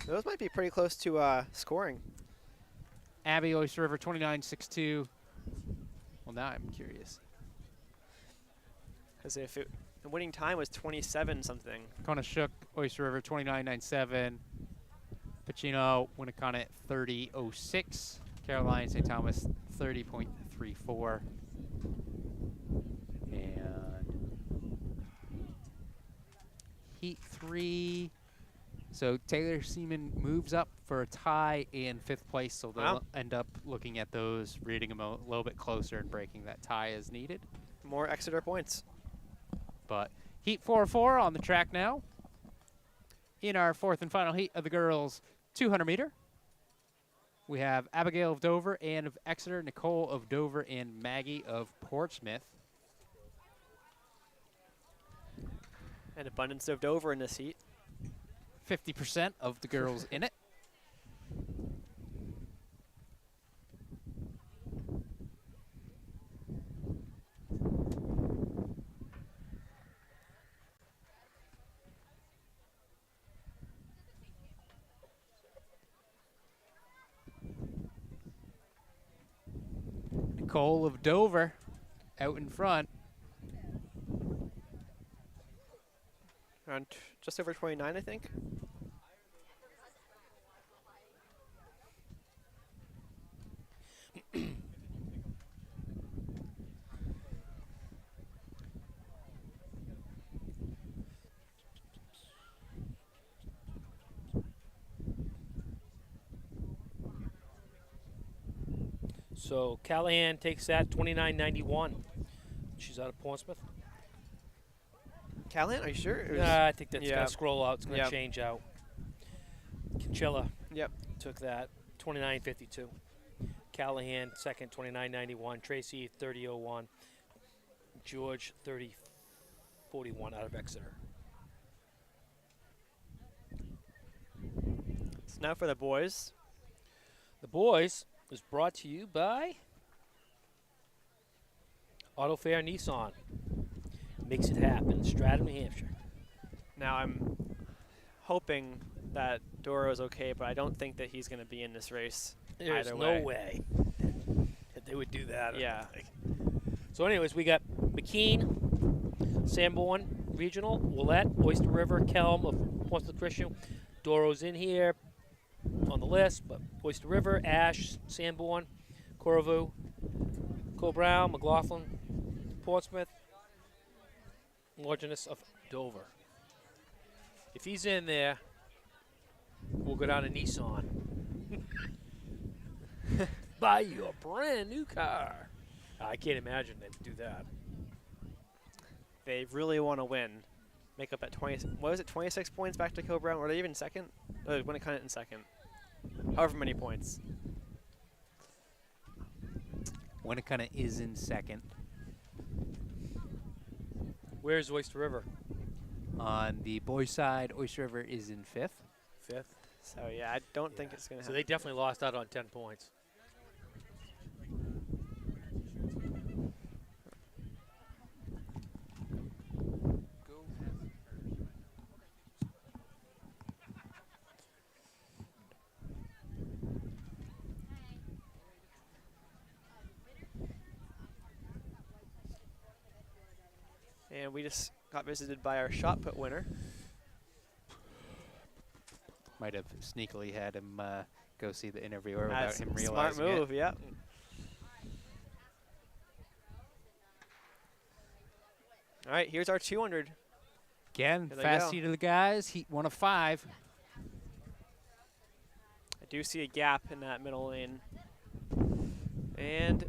Those might be pretty close to scoring. Abby, Oyster River, 29.62. Well, now I'm curious. Because if the winning time was 27 something. Kona Shook, Oyster River, 29.97. Pacino, Winnicott, 30.06. Caroline, St. Thomas, 30.34. And Heat 3. So Taylor Seaman moves up for a tie in fifth place, so they'll end up looking at those, reading them a little bit closer and breaking that tie as needed. More Exeter points. But Heat 4-4 on the track now. In our fourth and final heat of the girls' 200-meter, we have Abigail of Dover and of Exeter, Nicole of Dover, and Maggie of Portsmouth. An abundance of Dover in this heat. 50% of the girls in it. Cole of Dover out in front. Around just over 29, I think. So Callahan takes that 29.91. She's out of Portsmouth. Callahan, are you sure? It was- I think that's yeah. going to scroll out. It's going to Yep. change out. Kinchilla Yep. took that 29.52. Callahan second 29.91. Tracy 30.01. George 30.41 out of Exeter. So now for the boys. The boys is brought to you by Auto Fair Nissan. Makes it happen. Stratham, New Hampshire. Now I'm hoping that Doro's okay, but I don't think that he's going to be in this race. There's either no way. way that they would do that. Yeah. So anyways, we got McKean, Sanborn Regional, Willette, Oyster River, Kelm of Portsmouth Christian. Doro's in here on the list, but Oyster River, Ash, Sanborn, Corriveau, Cole-Brown, McLaughlin, Portsmouth, Longinus of Dover. If he's in there, we'll go down to Nissan. Buy you a brand new car. I can't imagine they'd do that. They really want to win. Make up at 20. What was it? 26 points back to Cole-Brown. Were they even second? Oh, Winnicott in second. However many points. Winnicott is in second. Where's Oyster River? On the boys' side, Oyster River is in fifth. Fifth. So yeah, I don't think it's going to So happen. they definitely lost out on 10 points. And we just got visited by our shot put winner. Might have sneakily had him go see the interviewer without That's him a realizing smart move, yeah. All right, here's our 200. Again, Here they fast go. heat of the guys. Heat 1 of 5. I do see a gap in that middle lane. And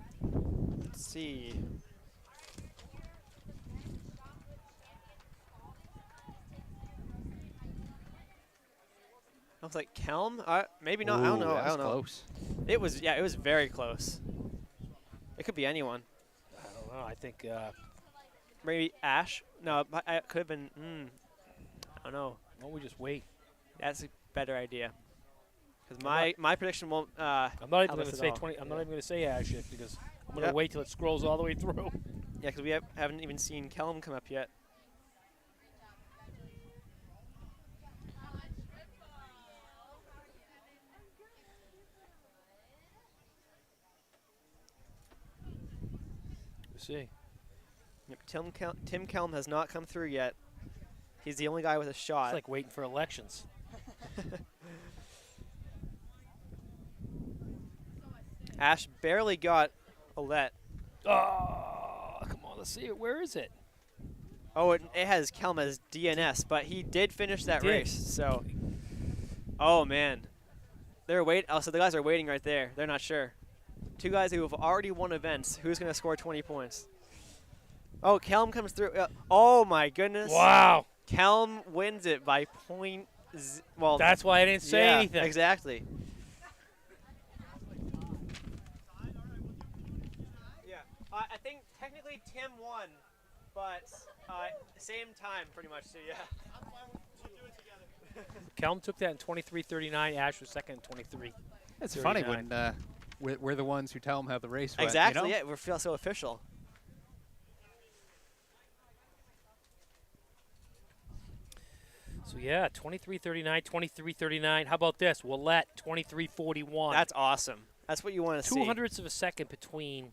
let's see. Looks like Kelm. Maybe not. I don't Ooh, know. that I was don't know. close. It was. Yeah, it was very close. It could be anyone. I don't know. I think Maybe Ash. No, it could have been. I don't know. why don't we just wait? That's a better idea. Because my prediction won't. I'm not even help going us to at say all. 20. I'm not even going to say Ash yet because I'm going to Yep. wait till it scrolls all the way through. Yeah, because we haven't even seen Kelm come up yet. Let's see. Yep, Tim Kelm has not come through yet. He's the only guy with a shot. It's like waiting for elections. Ash barely got Olet. Oh, come on. Let's see it. Where is it? Oh, it has Kelm as DNS, but he did finish that Did. race. So, oh man, they're wait. Oh, so the guys are waiting right there. They're not sure. Two guys who have already won events. Who's going to score 20 points? Oh, Kelm comes through. Oh my goodness. Wow. Kelm wins it by point. Well, That's why I didn't say yeah, anything. Exactly. Yeah, I think technically Tim won, but same time pretty much. So yeah. Kelm took that in 23.39. Ash was second in 23. It's funny 39. when we're the ones who tell them how the race went. Exactly. You know? Yeah, we feel so official. So yeah, 23.39, 23.39. How about this? Willette 23.41. That's awesome. That's what you want to see. 200ths of a second between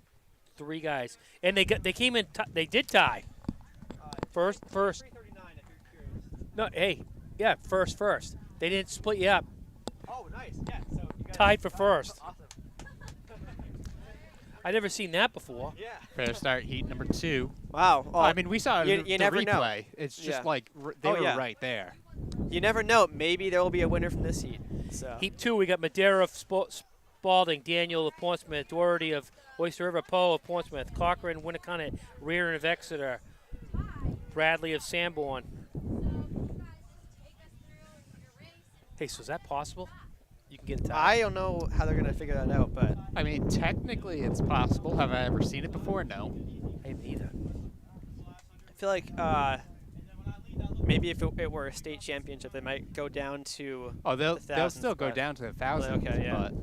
3 guys, and they came in. They did tie. First. 339 if you're curious. No, hey, yeah, first. They didn't split you up. Oh, nice. Yeah. So you guys Tied for first. Awesome. I never seen that before. Yeah. Fair start, heat number 2. Wow. Oh, I mean, we saw you the never know. replay. It's just Yeah. like they Oh, were yeah. right there. you never know. Maybe there will be a winner from this heat. So. Heat 2, we got Madeira of Spalding, Daniel of Portsmouth, Doherty of Oyster River, Poe of Portsmouth, Cochran, Winnicott, Reardon of Exeter, Bradley of Sanborn. Hey, so is that possible? You can get a tie. I don't know how they're gonna figure that out, but I mean, technically it's possible. Have I ever seen it before? No. I haven't either. I feel like maybe if it were a state championship, they might go down to. Oh, they'll the thousands, still go but- down to 1,000. Okay, yeah. But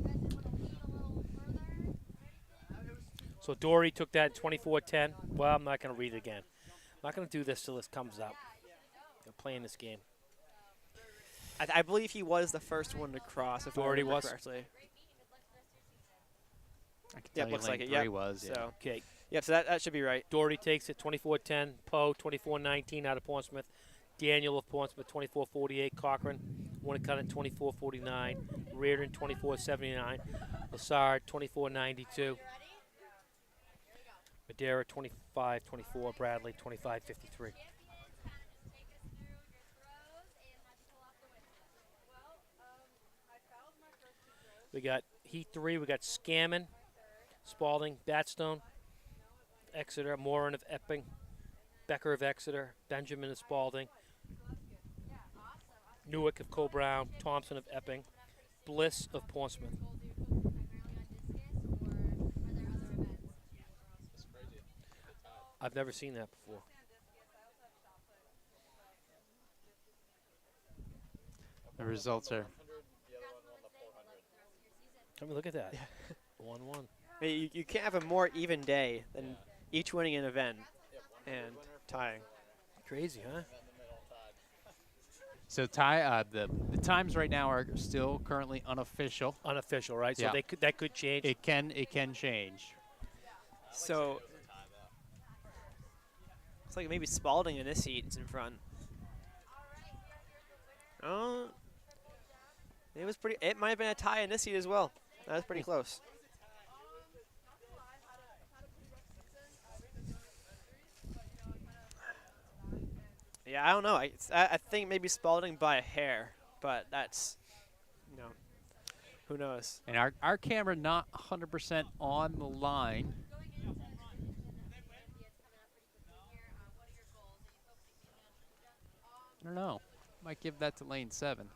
So Dory took that 24-10. Well, I'm not going to read it again. I'm not going to do this till this comes up. I'm playing this game. I believe he was the first one to cross. If Doherty I remember was? correctly. I can Yeah, tell you looks like lane it. 3 Yep. was. Yeah. So Okay, yep. So that should be right. Doherty takes it 24-10. Poe 24-19 out of Portsmouth. Daniel of Portsmouth 24-48. Cochran Winnicott 24-49. Reardon 24-79. Lassard 24-92. Madeira 25-24. Bradley 25-53. We got Heat 3. We got Scammon, Spalding, Batstone, Exeter, Moran of Epping, Becker of Exeter, Benjamin of Spalding, Newick of Co-Brown, Thompson of Epping, Bliss of Portsmouth. I've never seen that before. The results are. Let me look at that. 1-1. I mean, you can't have a more even day than each winning an event and tying. Crazy, huh? So the times right now are still currently unofficial. Unofficial, right? So Yeah. that could change. It can change. So it's like maybe Spalding in this heat is in front. Oh, it was pretty. It might have been a tie in this heat as well. That was pretty close. Yeah, I don't know. I think maybe Spalding by a hair, but that's, who knows? And our camera not 100% on the line. I don't know. Might give that to lane 7.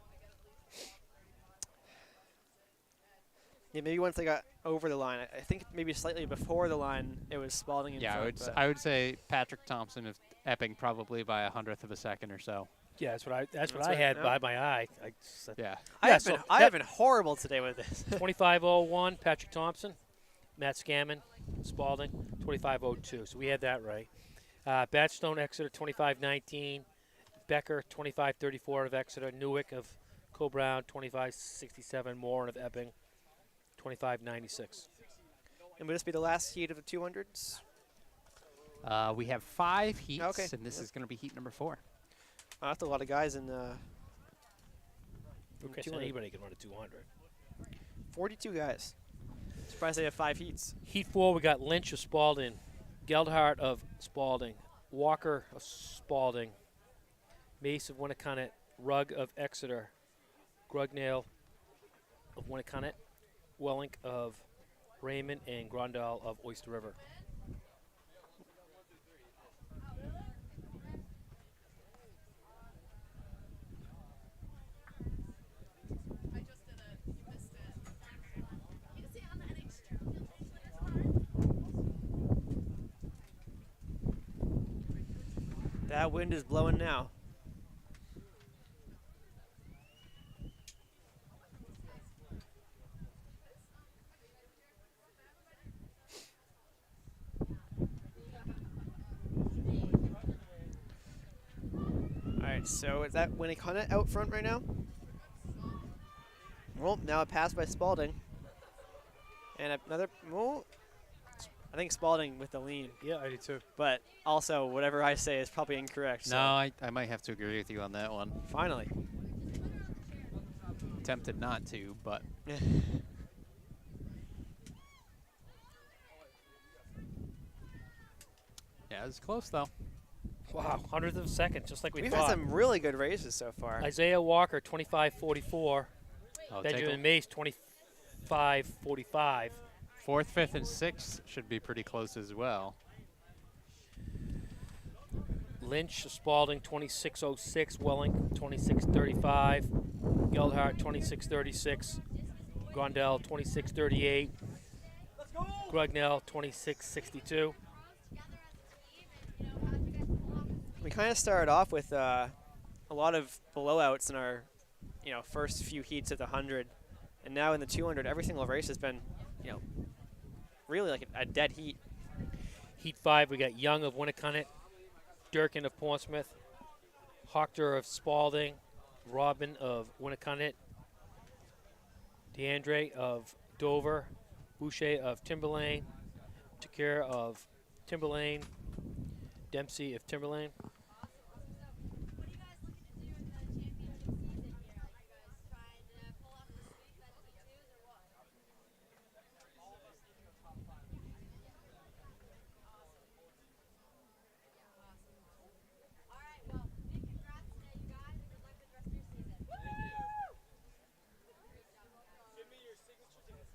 Yeah, maybe once they got over the line, I think maybe slightly before the line, it was Spalding in Yeah, front. but- I would say Patrick Thompson of Epping probably by 100th of a second or so. Yeah, that's what I That's had right, by my eye. Yeah. I Yeah, have so been I that- have been horrible today with this. 25-01, Patrick Thompson, Matt Scammon, Spalding, 25-02. So we had that right. Batchstone, Exeter, 25-19. Becker, 25-34 of Exeter. Newick of Co-Brown, 25-67. Moran of Epping, 25-96. And would this be the last heat of the 200s? We have 5 heats, Okay. and this is going to be heat number 4. Oh, that's a lot of guys in Okay, so 200. anybody can run a 200. 42 guys. Surprised they have 5 heats. Heat 4, we got Lynch of Spalding, Geldhart of Spalding, Walker of Spalding, Mace of Winnicott, Rugg of Exeter, Grugnail of Winnicott, Wellink of Raymond, and Grondal of Oyster River. That wind is blowing now. Alright, so is that Winnicott out front right now? Well, now a pass by Spalding. And another, oh, I think Spalding with the lean, Yeah, I do too. but also whatever I say is probably incorrect. No, I might have to agree with you on that one. Finally. Tempted not to, but yeah, it's close though. Wow, 100th of a second, just like we We've thought. had some really good races so far. Isaiah Walker, 25.44. I'll take Benjamin a Mace, 25.45. 4th, 5th, and 6th should be pretty close as well. Lynch, Spalding, 26.06. Welling, 26.35. Geldhart, 26.36. Gondel, 26.38. Grugnell, 26.62. We kind of started off with a lot of blowouts in our, first few heats of the 100, and now in the 200, every single race has been, really like a dead heat. Heat 5, we got Young of Winnicott, Durkin of Portsmouth, Hochter of Spalding, Robin of Winnicott, DeAndre of Dover, Boucher of Timberlane, Takir of Timberlane, Dempsey of Timberlane. What are you guys looking to do in the championship season here? Are you guys trying to pull off the sweep at T2s or what? All right, well, big congrats today, you guys, and good luck with the rest of your season. Give me your signature dance.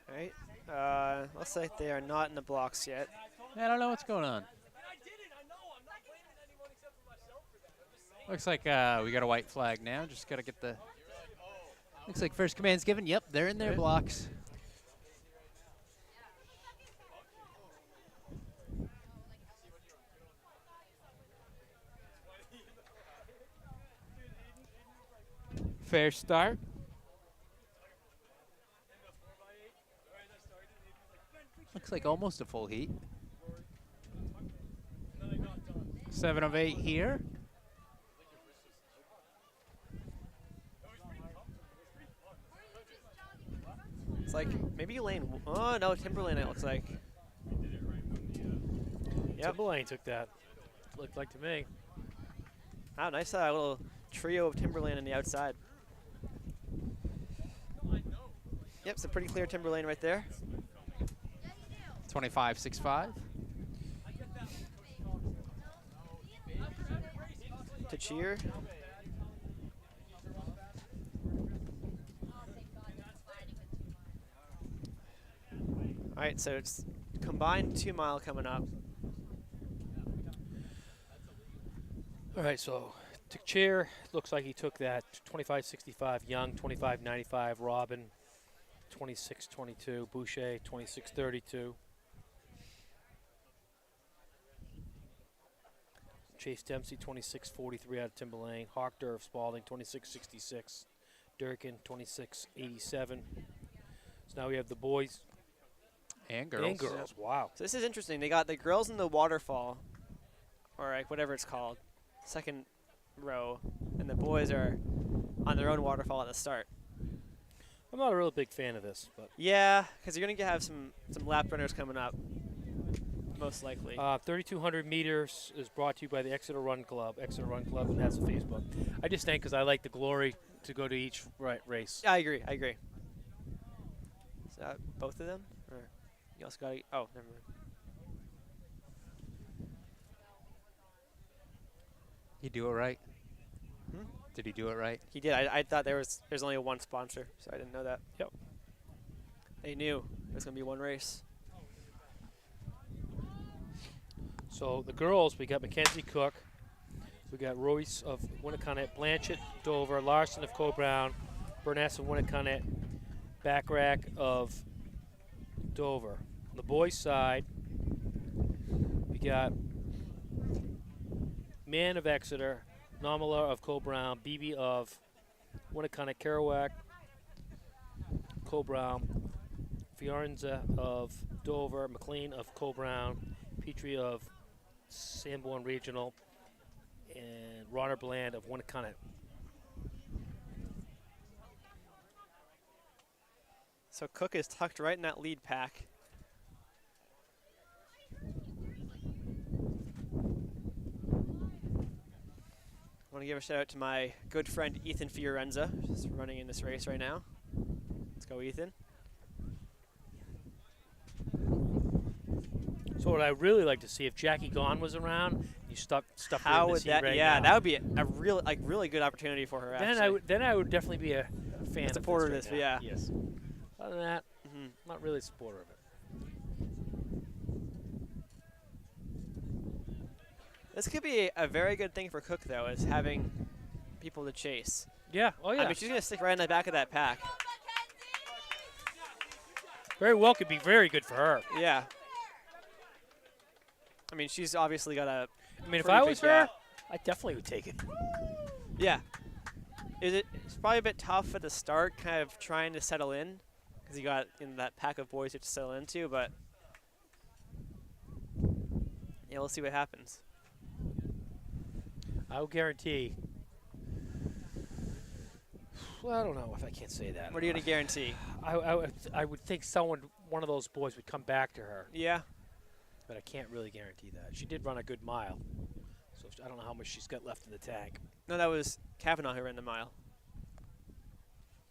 All right. Looks like they are not in the blocks yet. I don't know what's going on. Looks like we got a white flag now. Just got to get the. Looks like first command's given. Yep, they're in their Good. blocks. Fair start. Looks like almost a full heat. 7 of 8 here. It's like maybe lane. Oh no, Timberlane. It looks like. Yep. Timberlane took that. Looked like to me. Wow, nice little trio of Timberlane on the outside. Yep, it's a pretty clear Timberlane right there. 25-6-5. To cheer. All right, so it's combined 2 mile coming up. All right, so Chair looks like he took that 25.65. Young, 25.95. Robin, 26.22. Boucher, 26.32. Chase Dempsey, 26.43 out of Timberlane. Hochter of Spalding, 26.66. Durkin, 26.87. So now we have the boys And girls. and girls. Wow. So this is interesting. They got the girls in the waterfall, or like whatever it's called, second row, and the boys are on their own waterfall at the start. I'm not a real big fan of this, but Yeah, because you're gonna have some lap runners coming up, most likely. 3,200 meters is brought to you by the Exeter Run Club, and that's a Facebook. I just think because I like the glory to go to each race. I agree. Is that both of them, or you also got? Oh, never mind. He do it right? Hmm? Did he do it right? He did. I thought there's only one sponsor, so I didn't know that. Yep. They knew it was gonna be one race. So the girls, we got Mackenzie Cook, we got Royce of Winnicott, Blanchett, Dover, Larson of Coe-Brown, Burness of Winnicott, Backrack of Dover. On the boys' side, we got Mann of Exeter, Nomala of Coe-Brown, Beebe of Winnicott, Kerouac, Coe-Brown, Fiorenza of Dover, McLean of Coe-Brown, Petrie of Sanborn Regional, and Ronner Bland of Winnicott. So Cook is tucked right in that lead pack. I want to give a shout out to my good friend Ethan Fiorenza, who's running in this race right now. Let's go, Ethan. So what I really like to see if Jackie Gahn was around, you stuff her How in would this heat that? right yeah, now. that would be a real, really good opportunity for her. Then I would definitely be a fan of supporter of this this, right yeah. now. Yes. Other than that, Mhm. not really a supporter of it. This could be a very good thing for Cook, though, is having people to chase. Yeah. Oh yeah. I mean, she's going to stick right in the back of that pack. Very well could be very good for her. Yeah. I mean, she's obviously got a. I mean, if pretty I big was her, gap. I definitely would take it. Yeah. It's probably a bit tough at the start, kind of trying to settle in, because you got that pack of boys you have to settle into, but yeah, we'll see what happens. I will guarantee. Well, I don't know if I can't say that. What are you going to guarantee? I would think one of those boys would come back to her, Yeah. but I can't really guarantee that. She did run a good mile, so I don't know how much she's got left in the tank. No, that was Kavanaugh who ran the mile.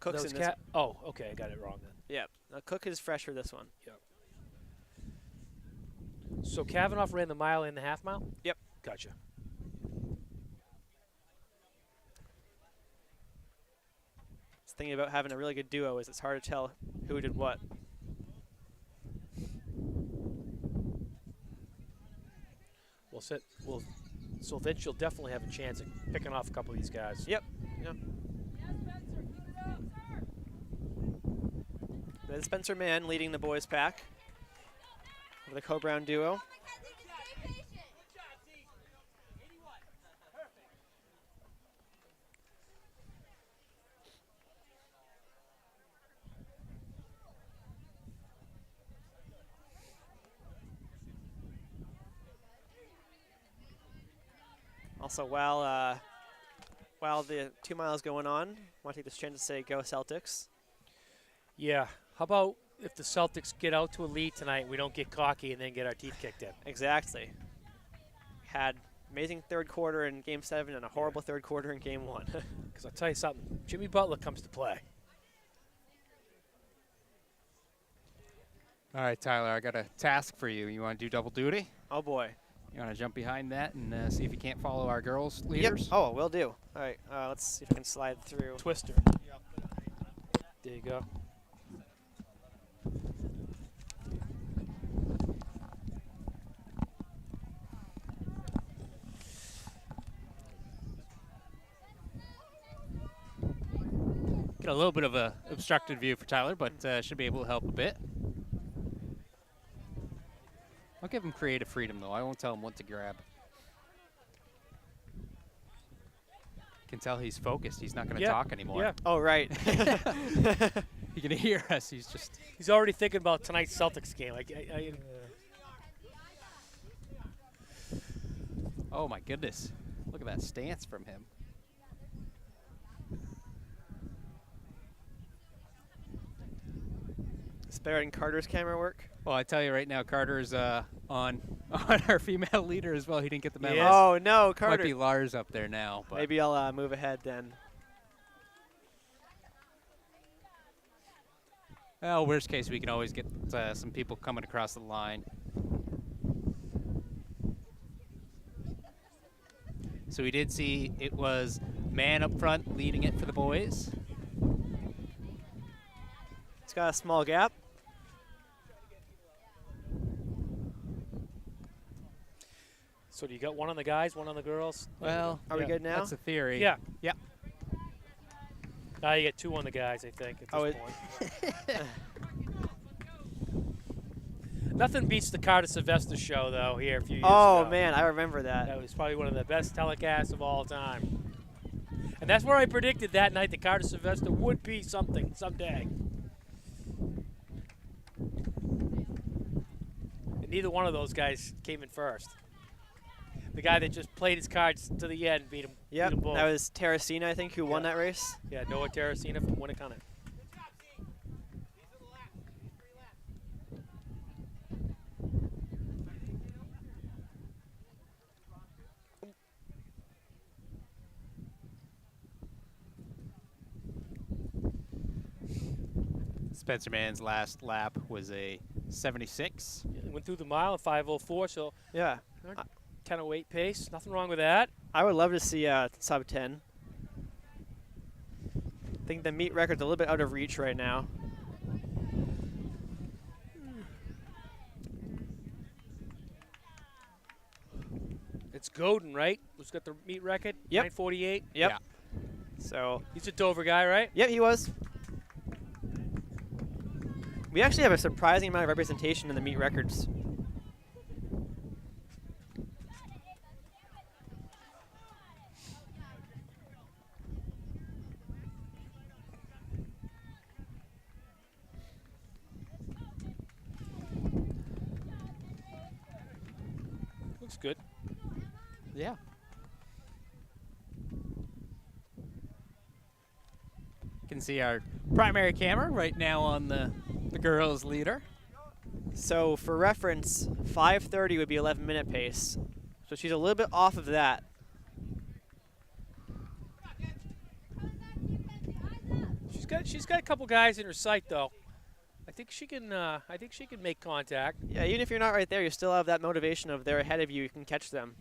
Cook's That in was this. Oh, okay, I got it wrong then. Yeah. Cook is fresh for this one. So Kavanaugh ran the mile and the half mile? Yep. Gotcha. It's thinking about having a really good duo is it's hard to tell who did what. So then she'll definitely have a chance at picking off a couple of these guys. Yep. Yep. Then Spencer Mann leading the boys pack for the Coe-Brown duo. Also, while the 2 miles going on, I want to take this chance to say go Celtics. Yeah. How about if the Celtics get out to a lead tonight, we don't get cocky and then get our teeth kicked in? Exactly. Had amazing third quarter in Game 7 and a horrible third quarter in Game 1. Because I'll tell you something, Jimmy Butler comes to play. All right, Tyler, I got a task for you. You want to do double duty? Oh, boy. You want to jump behind that and see if you can't follow our girls' Yep. leaders? Oh, will do. All right. Let's see if I can slide through. Twister. There you go. Get a little bit of a obstructed view for Tyler, but should be able to help a bit. I'll give him creative freedom, though. I won't tell him what to grab. Can tell he's focused. He's not going to talk anymore. Yeah. Oh, right. He can hear us. He's just. He's already thinking about tonight's Celtics game. Oh my goodness! Look at that stance from him. It's better than Carter's camera work. Well, I tell you right now, Carter's on our female leader as well. He didn't get the memo. Yes. Oh, no, Carter. Might be Lars up there now. But Maybe I'll move ahead then. well, worst case, we can always get some people coming across the line. So we did see it was man up front leading it for the boys. It's got a small gap. So do you got one on the guys, one on the girls? Well, Are we good now? that's a theory. Yeah. Yep. Now you get two on the guys, I think, at Oh, this point. Nothing beats the Carter Sylvester show, though, here a few years ago. Oh, man, I remember that. That was probably one of the best telecasts of all time. And that's where I predicted that night that Carter Sylvester would be something someday. neither one of those guys came in first. The guy that just played his cards to the end beat him. Yep, beat 'em both. that was Terracina, I think, who won that race. Yeah, Noah Terracina from Winnicott. Spencer Mann's last lap was a 76. Yeah, went through the mile at 5:04, so Yeah, 10:08 pace. Nothing wrong with that. I would love to see sub 10. I think the meet record's a little bit out of reach right now. It's Godin, right? Who's got the meet record? Yep. 9:48. Yep. Yeah. So, He's a Dover guy, right? yep, he was. We actually have a surprising amount of representation in the meet records. Looks good. Yeah. Can see our primary camera right now on the girls' leader. So for reference, 5:30 would be 11-minute pace. So she's a little bit off of that. She's got a couple guys in her sight though. I think she can make contact. Yeah, even if you're not right there, you still have that motivation of they're ahead of you, you can catch them.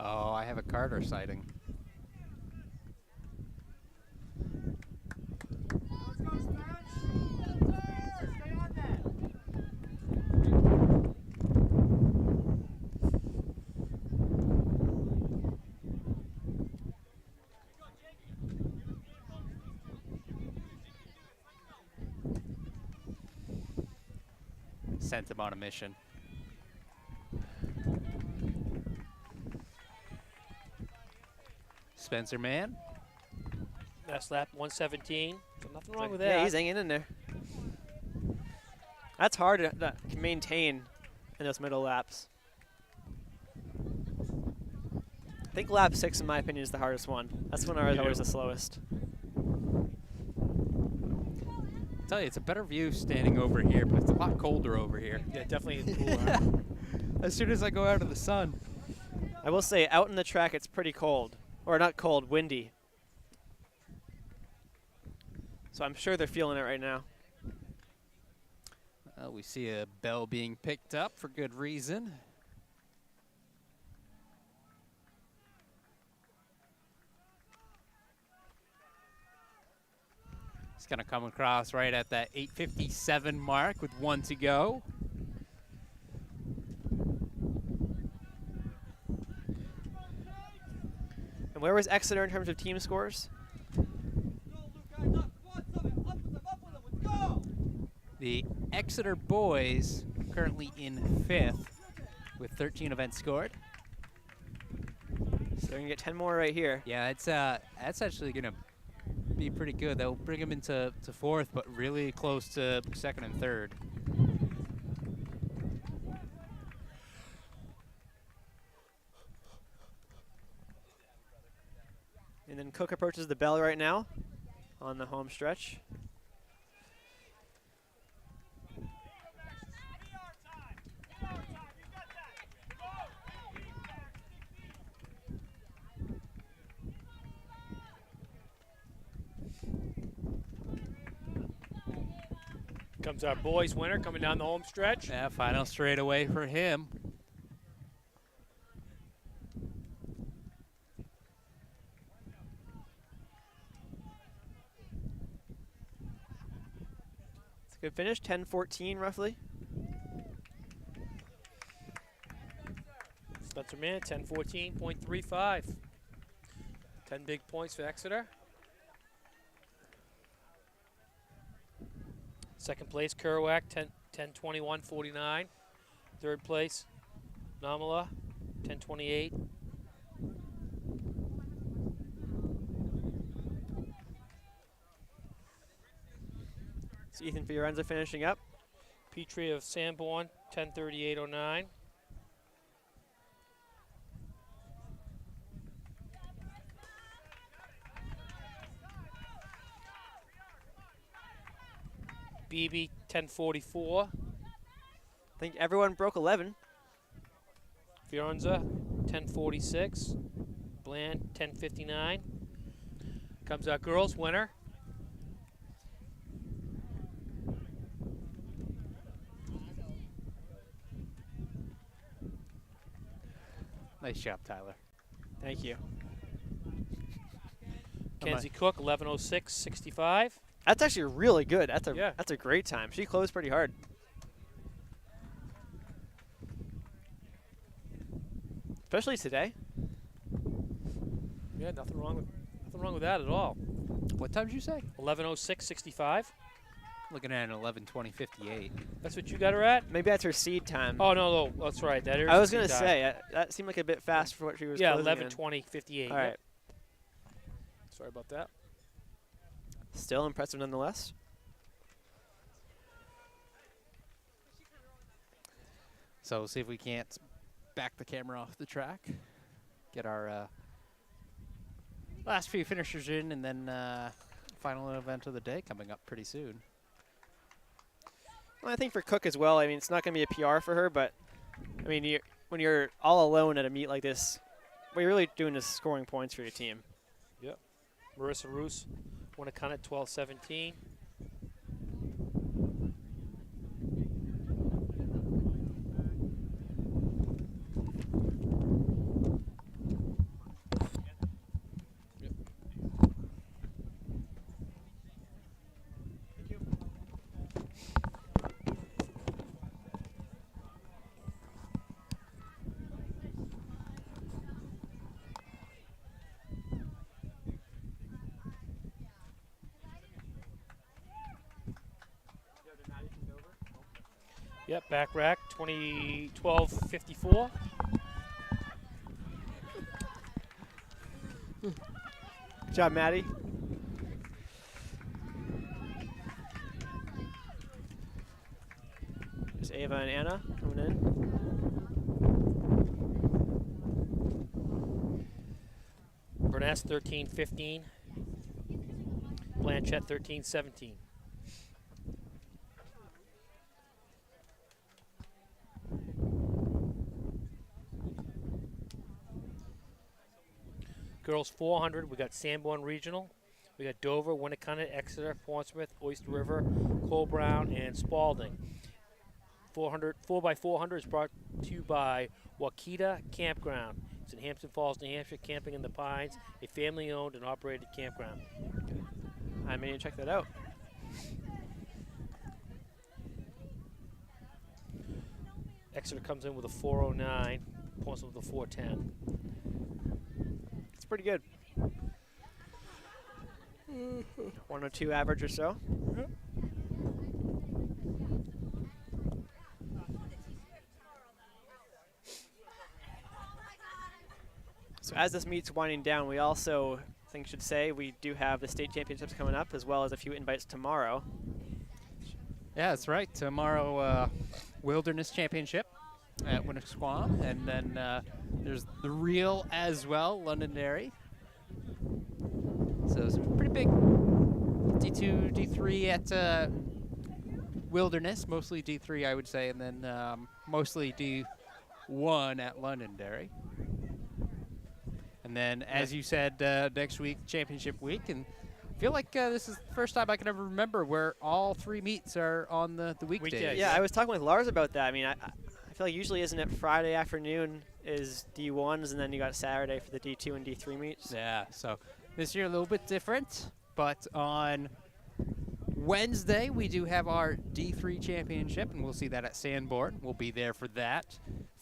Oh, I have a Carter sighting. Sent him on a mission. Spencer Mann. Last lap 1:17. So nothing wrong with that. Yeah, he's hanging in there. That's hard to maintain in those middle laps. I think lap 6, in my opinion, is the hardest one. That's when I was always the slowest. I tell you, it's a better view standing over here, but it's a lot colder over here. Yeah, definitely cooler. As soon as I go out of the sun. I will say, out in the track, it's pretty cold. Or not cold, windy. So I'm sure they're feeling it right now. We see a bell being picked up for good reason. It's going to come across right at that 8:57 mark with 1 to go. And where was Exeter in terms of team scores? The Exeter boys currently in 5th with 13 events scored. So they're going to get 10 more right here. Yeah, that's actually going to be pretty good. That'll bring them into 4th, but really close to 2nd and 3rd. And then Cook approaches the bell right now on the home stretch. Comes our boys winner coming down the home stretch. Yeah, final straightaway for him. It's a good finish, 10-14 roughly. Spencer Mann, 10:14.35. 10 big points for Exeter. Second place, Kerouac, 10:21:49. Third place, Namala, 10:28. So Ethan Fiorenza finishing up. Petrie of Sanborn, 10:38:09. Beebe, 10:44. I think everyone broke 11. Fiorenza, 10:46. Bland, 10:59. Comes our girls' winner. Nice job, Tyler. Thank you. Kenzie Cook, 11:06:65. That's actually really good. Yeah. That's a great time. She closed pretty hard. Especially today. Yeah, nothing wrong with that at all. What time did you say? 11:06:65. Looking at an 11:20:58. That's what you got her at? Maybe that's her seed time. Oh no, that's right. That is. I was the gonna time. say that seemed like a bit fast for what she was. Yeah, closing in. 11:20:58. All right. Sorry about that. Still impressive nonetheless. So we'll see if we can't back the camera off the track. Get our last few finishers in, and then final event of the day coming up pretty soon. Well, I think for Cook as well. I mean, it's not going to be a PR for her, but I mean, when you're all alone at a meet like this, what you're really doing is scoring points for your team. Yep. Marissa Roos, Winnicott, 12:17. Yep, back rack, 12:54. Good job, Maddie. There's Ava and Anna coming in. Burness, 13:15. Blanchett, 13:17. Girls 400, we got Sanborn Regional. We got Dover, Winnicott, Exeter, Portsmouth, Oyster River, Cole Brown, and Spalding. 4x400 is brought to you by Wakita Campground. It's in Hampton Falls, New Hampshire, camping in the Pines, a family-owned and operated campground. I may check that out. Exeter comes in with a 409, Portsmouth with a 410. It's pretty good. 102 average or so. So as this meet's winding down, we also should say we do have the state championships coming up, as well as a few invites tomorrow. Yeah, that's right. Tomorrow, Wilderness Championship at Winnisquam, and then there's the Real as well, Londonderry. So some pretty big D2, D3 at Wilderness, mostly D3 I would say, and then mostly D1 at Londonderry. And then, as you said, next week, championship week, and I feel like this is the first time I can ever remember where all three meets are on the weekdays. Weekdays. Yeah, I was talking with Lars about that. I mean, I feel like usually isn't it Friday afternoon is D1s, and then you got Saturday for the D2 and D3 meets? Yeah, so this year a little bit different, but on Wednesday we do have our D3 championship, and we'll see that at Sanborn. We'll be there for that.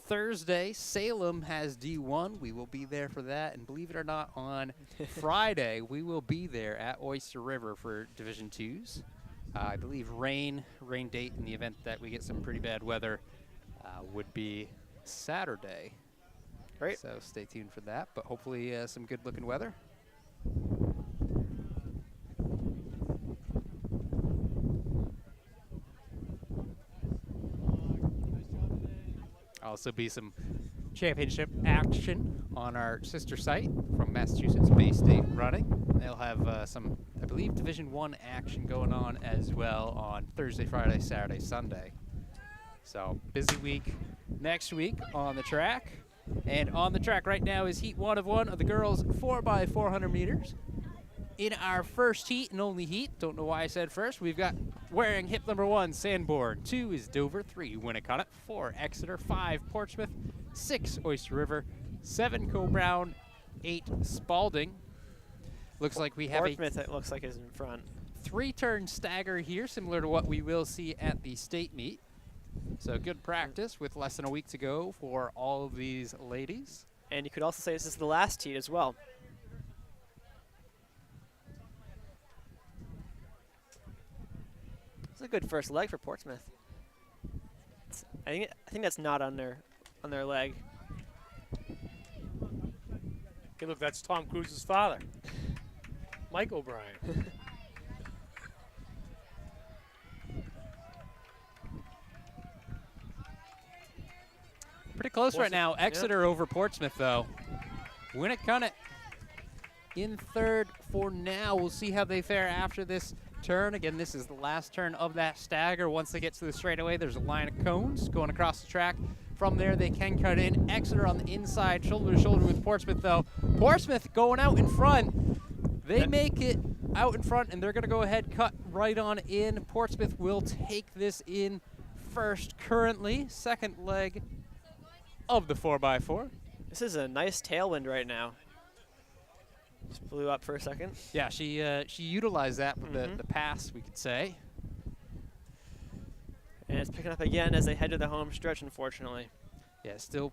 Thursday, Salem has D1. We will be there for that. And believe it or not, on Friday, we will be there at Oyster River for Division 2s. I believe rain date in the event that we get some pretty bad weather would be Saturday. Great. So stay tuned for that, but hopefully some good looking weather. Also be some championship action on our sister site from Massachusetts Bay State Running. They'll have some, I believe, Division I action going on as well on Thursday, Friday, Saturday, Sunday. So busy week next week on the track. And on the track right now is heat 1 of 1 of the girls 4x400 meters. In our first heat and only heat, don't know why I said first, we've got wearing hip number 1, Sanborn. 2 is Dover. 3, Winnicott. 4, Exeter. 5, Portsmouth. 6, Oyster River. 7, Co-Brown. 8, Spalding. Looks like we have Portsmouth, it looks like, is in front. a 3-turn stagger here, similar to what we will see at the state meet. So good practice with less than a week to go for all of these ladies. And you could also say this is the last heat as well. It's a good first leg for Portsmouth. I think that's not on their leg. Okay, look, that's Tom Cruise's father, Mike O'Brien. Pretty close right now. Exeter over Portsmouth, though. Winnicott in third for now. We'll see how they fare after this turn. Again, this is the last turn of that stagger. Once they get to the straightaway, there's a line of cones going across the track. From there, they can cut in. Exeter on the inside, shoulder to shoulder with Portsmouth, though. Portsmouth going out in front. They make it out in front, and they're going to go ahead, cut right on in. Portsmouth will take this in first currently. Second leg of the 4x4. This is a nice tailwind right now. Just blew up for a second. Yeah, she utilized that with the pass, we could say. And it's picking up again as they head to the home stretch, unfortunately. Yeah, still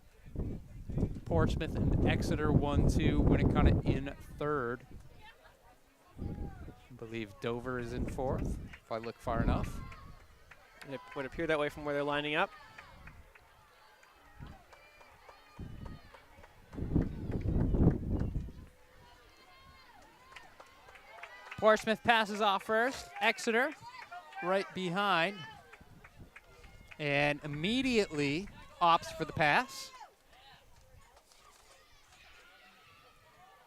Portsmouth and Exeter 1-2, Winnicott in third. I believe Dover is in fourth, if I look far enough. And it would appear that way from where they're lining up. Portsmouth passes off first. Exeter right behind. And immediately opts for the pass.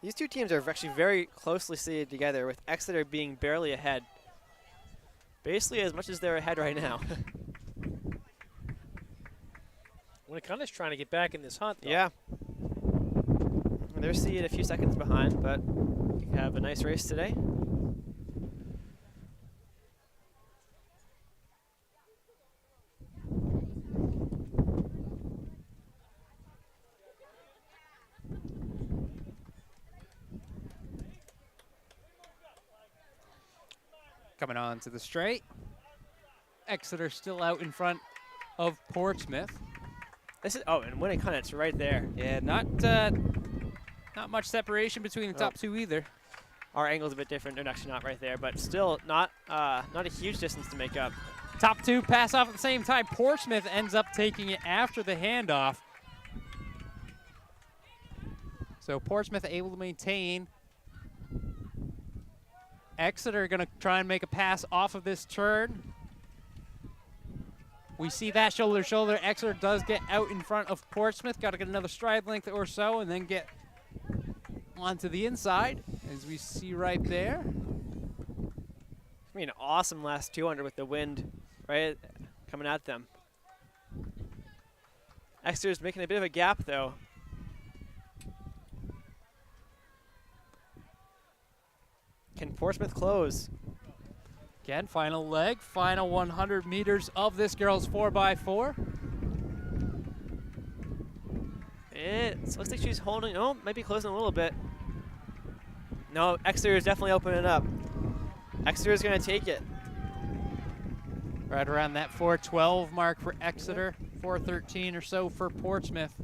These two teams are actually very closely seated together, with Exeter being barely ahead. Basically as much as they're ahead right now. Winnicott's trying to get back in this hunt, though. Yeah. They're seated a few seconds behind, but we have a nice race today. Coming on to the straight. Exeter still out in front of Portsmouth. This is and Winnicott's right there. Yeah, not much separation between the top two either. Our angle's a bit different. They're actually not right there, but still not a huge distance to make up. Top two pass off at the same time. Portsmouth ends up taking it after the handoff. So Portsmouth able to maintain. Exeter going to try and make a pass off of this turn. We see that shoulder to shoulder. Exeter does get out in front of Portsmouth. Got to get another stride length or so and then get onto the inside, as we see right there. I mean, an awesome last 200 with the wind right coming at them. Exeter's making a bit of a gap, though. Can Portsmouth close? Again, final leg, final 100 meters of this girls 4x4. It looks like she's holding, might be closing a little bit. No, Exeter is definitely opening up. Exeter is going to take it. Right around that 4:12 mark for Exeter, 4:13 or so for Portsmouth.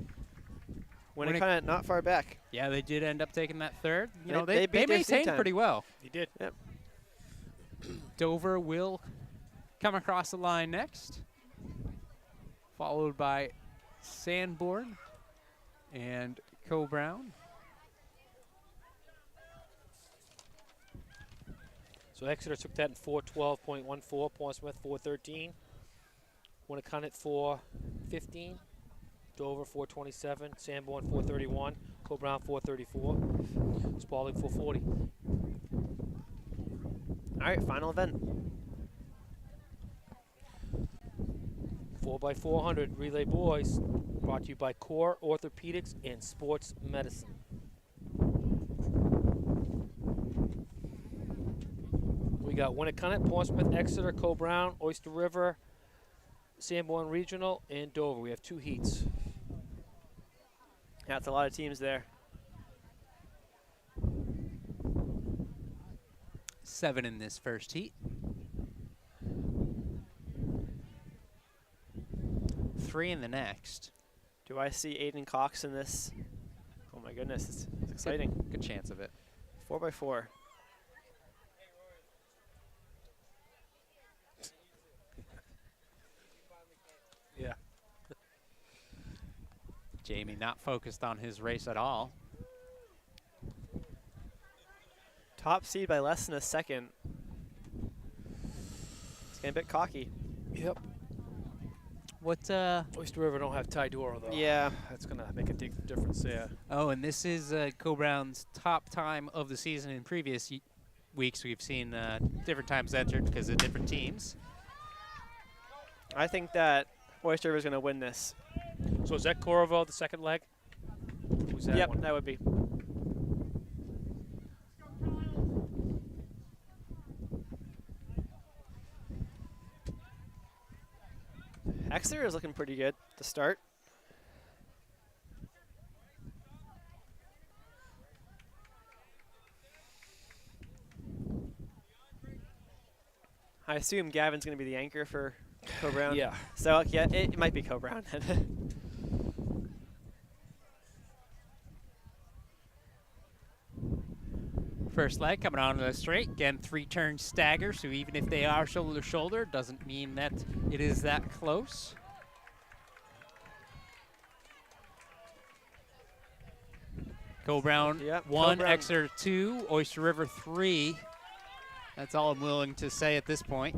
Winnicott not far back. Yeah, they did end up taking that third. You know, They they beat their seat maintained time. pretty well. He did. Yep. Dover will come across the line next, followed by Sanborn and Co-Brown. So Exeter took that in 4:12.14, Portsmouth 4:13, Winnacunnet 4:15, Dover 4:27, Sanborn 4:31, Co-Brown 4:34, Spalding 4:40. All right, final event. 4x400 Relay Boys, brought to you by Core Orthopedics and Sports Medicine. We got Winnacunnet, Portsmouth, Exeter, Co-Brown, Oyster River, Sanborn Regional, and Dover. We have 2 heats. Yeah, it's a lot of teams there. 7 in this first heat. 3 in the next. Do I see Aiden Cox in this? Oh my goodness, it's exciting. Good chance of it. 4x4. Yeah. Jamie not focused on his race at all. Top seed by less than a second. It's getting a bit cocky. Yep. What, Oyster River don't have Ty Dora, though. Yeah. That's going to make a big difference there. oh, and this is Co-Brown's top time of the season. In previous weeks, we've seen different times entered because of different teams. I think that Oyster River is going to win this. So is that Corvo, the second leg? Who's that Yep, one? that would be. Exeter is looking pretty good to start. I assume Gavin's going to be the anchor for Co-Brown. Yeah. So, yeah, it might be Co-Brown. First leg coming onto the straight. Again, 3-turn stagger, so even if they are shoulder to shoulder, doesn't mean that it is that close. Co-Brown Yep, 1, Co-Brown. Exeter 2, Oyster River 3. That's all I'm willing to say at this point.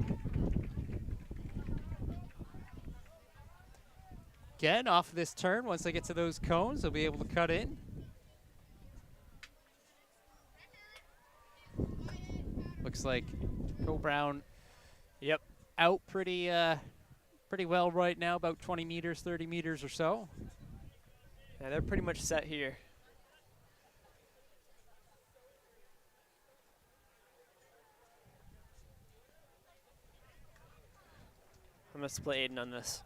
Again, off of this turn, once they get to those cones, they'll be able to cut in. Looks like Co-Brown Yep. out pretty well right now, about 20 meters, 30 meters or so. Yeah, they're pretty much set here. I'm going to split Aiden on this.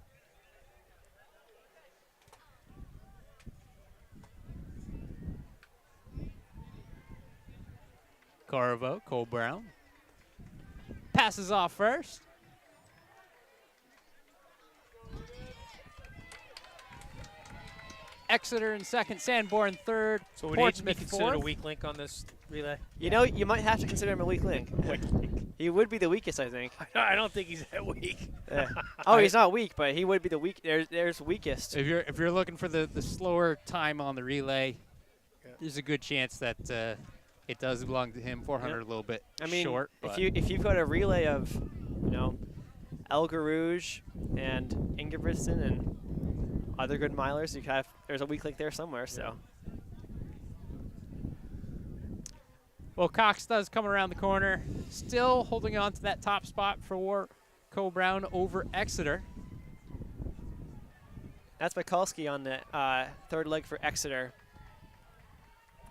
Corvo, Co-Brown. Passes off first. Exeter in second, Sanborn third, So would Aiden be Portsmouth considered a fourth. weak link on this relay? You know, you might have to consider him a weak link. He would be the weakest, I think. I don't think he's that weak. Yeah. Oh, he's not weak, but he would be the weak. There's weakest. If you're looking for the slower time on the relay, there's a good chance that it does belong to him. 400 a little bit I mean, short. if but you've got a relay of, you know, El Garouge and Ingebrigtsen and other good milers, there's a weak link there somewhere. So. Well, Cox does come around the corner, still holding on to that top spot for Co-Brown over Exeter. That's Mikulski on the third leg for Exeter.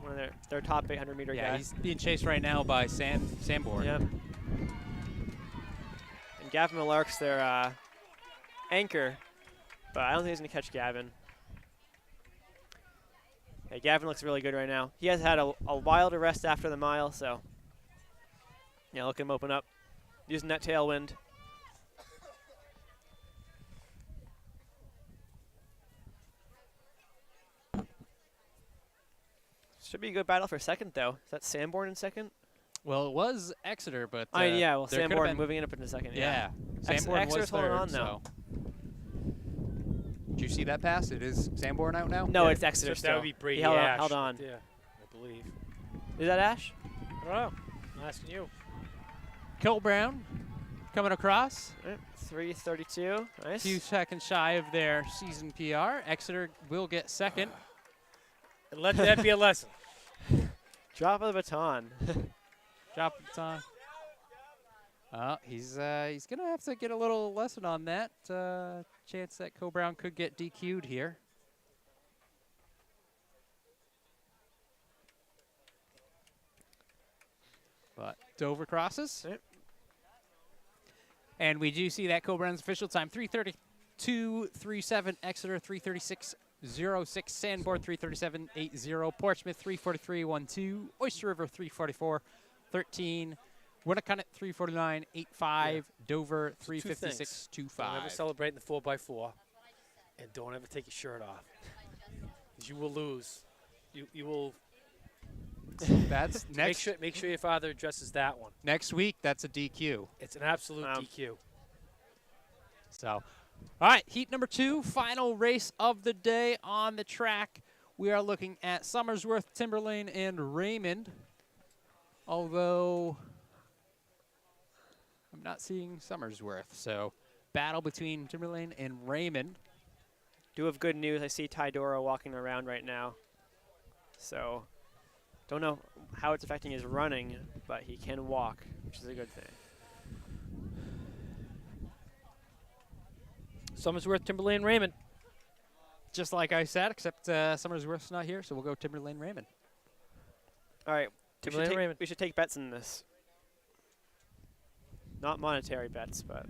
One of their top 800-meter Yeah, guys. he's being chased right now by Sanborn. Yep. And Gavin Millark's their anchor, but I don't think he's going to catch Gavin. Yeah, Gavin looks really good right now. He has had a while to rest after the mile, so yeah, look at him open up, using that tailwind. Should be a good battle for second, though. Is that Sanborn in second? Well, it was Exeter, but I mean, yeah, well, there could've Sanborn been- moving it up in a second. Yeah, Ex- Sanborn Exeter's was holding third. on now. So. Did you see that pass? It is Sanborn out now. No, Yeah, it's Exeter so still. that would be Brady He held on. Ash. Held on. Yeah, I believe. Is that Ash? I don't know. I'm asking you. Cole Brown coming across. 3:32. Nice. 2 seconds shy of their season PR. Exeter will get second. And let that be a lesson. Drop of the baton. Drop the time. He's gonna have to get a little lesson on that. Chance that Cole Brown could get DQ'd here. But Dover crosses. Yep. And we do see that Cole Brown's official time 3:32.37. Exeter 3:36.06. Sanborn 3:37.80. Portsmouth 3:43.12. Oyster River 3:44.13. Winnacunnet 3:49.85. Dover Two things. 3:56.25. Don't ever celebrate in the 4x4, and don't ever take your shirt off. 'Cause you will lose. You will That's next. make sure your father addresses that one. Next week, that's a DQ. It's an absolute Wow. DQ. So, all right, heat number 2, final race of the day on the track. We are looking at Somersworth, Timberlane, and Raymond. Although I'm not seeing Somersworth, so battle between Timberlane and Raymond. Do have good news. I see Tidora walking around right now. So, don't know how it's affecting his running, but he can walk, which is a good thing. Somersworth, Timberlane, Raymond. Just like I said, except Somersworth's not here, so we'll go Timberlane, Raymond. All right. Timberlane, Raymond. We should take bets in this. Not monetary bets, but.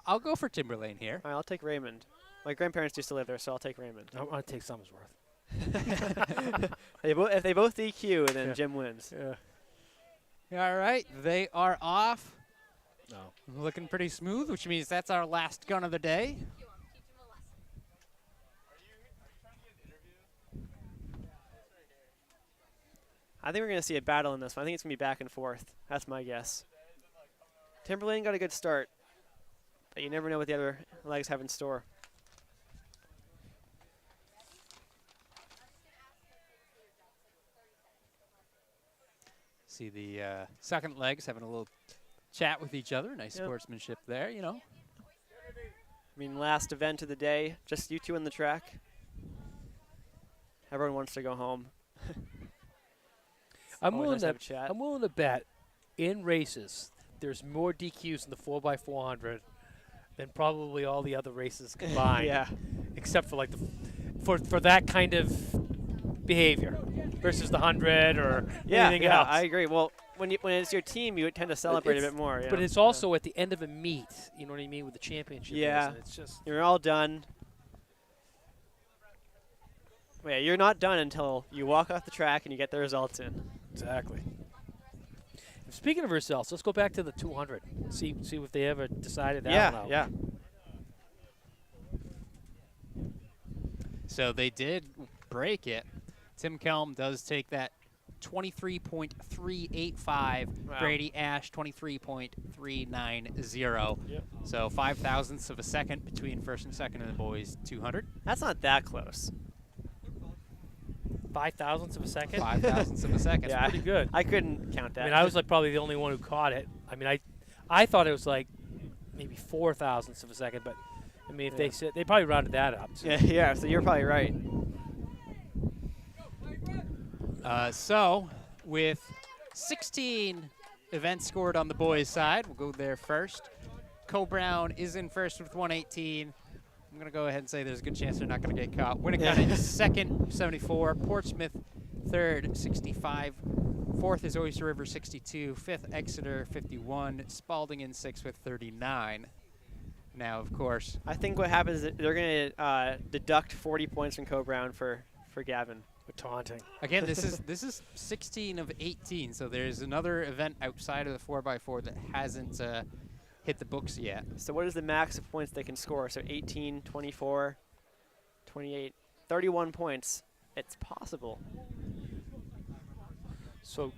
I'll go for Timberlane here. All right, I'll take Raymond. My grandparents used to live there, so I'll take Raymond. I'm going to take Somersworth. If they both DQ, then Yeah. Jim wins. Yeah. All right, they are off. No. Looking pretty smooth, which means that's our last gun of the day. Teach him a lesson. I think we're going to see a battle in this one. I think it's going to be back and forth. That's my guess. Timberlane got a good start, but you never know what the other legs have in store. See the second legs having a little chat with each other. Nice Yep. sportsmanship there, you know. I mean, last event of the day, just you two on the track. Everyone wants to go home. I'm Always willing nice to to have a chat. I'm willing to bet in races there's more DQs in the 4x400 than probably all the other races combined. Yeah. Except for like for that kind of behavior versus the 100 or anything yeah, else. I agree. Well, when it's your team, you tend to celebrate a it's- bit more. But yeah. it's also at the end of a meet, you know what I mean, with the championship. Yeah. And it's just You're all done. Yeah, you're not done until you walk off the track and you get the results in. exactly. Speaking of results, let's go back to the 200. See if they ever decided that one out. Yeah. So they did break it. Tim Kelm does take that 23.385. Wow. Brady Ash 23.390. Yep. So 0.05 of a second between first and second in the boys 200. That's not that close. 0.05 of a second. 0.05 of a second. Yeah. Pretty good. I couldn't count that. I mean, I was like probably the only one who caught it. I mean, I thought it was like maybe 0.04 of a second, but I mean, if they said they probably rounded that up. So. yeah, so you're probably right. So with 16 events scored on the boys' side, we'll go there first. Cole Brown is in first with 118. I'm going to go ahead and say there's a good chance they're not going to get caught. Winnacunnet is second, 74. Portsmouth, third, 65. Fourth is Oyster River, 62. Fifth, Exeter, 51. Spalding in sixth with 39. Now, of course, I think what happens is they're going to deduct 40 points from Co-Brown for Gavin. With taunting. again, this is 16 of 18. So there's another event outside of the 4x4 that hasn't hit the books yet. So what is the max of points they can score? So 18, 24, 28, 31 points. It's possible. So,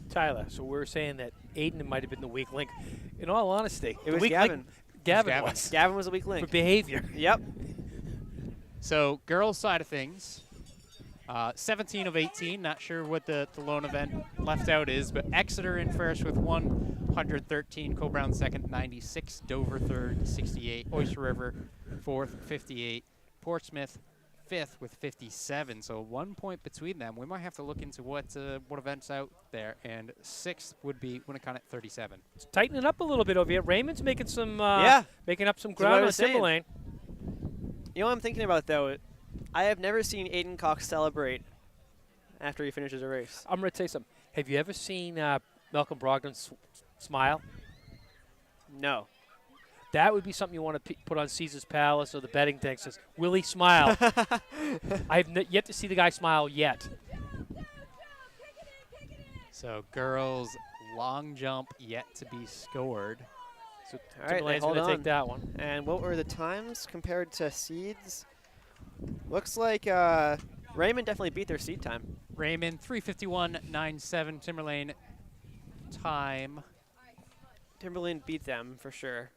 Tyler, so we're saying that Aiden might have been the weak link. In all honesty, It the was weak Gavin. link, Gavin Gavin. was Gavin was a weak for link. behavior. Yep. So girls' side of things, 17 of 18. Not sure what the lone event left out is, but Exeter in first with 113. Co-Brown second, 96. Dover third, 68. Oyster River fourth, 58. Portsmouth fifth with 57. So 1 point between them. We might have to look into what events out there. And sixth would be Winnicott at 37. It's tightening up a little bit over here. Raymond's making some Yeah. making up some That's what I ground on was saying. Timberlane. You know what I'm thinking about, though? I have never seen Aiden Cox celebrate after he finishes a race. I'm going to tell you something. Have you ever seen Malcolm Brogdon smile? No. That would be something you want to put on Caesar's Palace or the betting thing. Says, will he smile? I have yet to see the guy smile yet. So girls' long jump yet to be scored. So All right, Timberlane's hold going to on. take that one. And what were the times compared to seeds? Looks like Raymond definitely beat their seed time. Raymond 3:51.97. Timberlane time. Timberlane beat them for sure.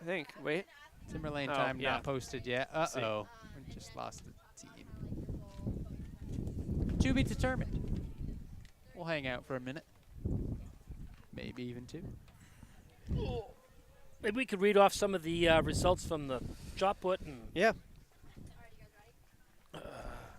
I think. Wait. Timberlane Oh, time yeah. not posted yet. see. Uh-oh. We just lost the team. To be determined. We'll hang out for a minute. Maybe even two. Maybe we could read off some of the results from the shot put. And Yeah.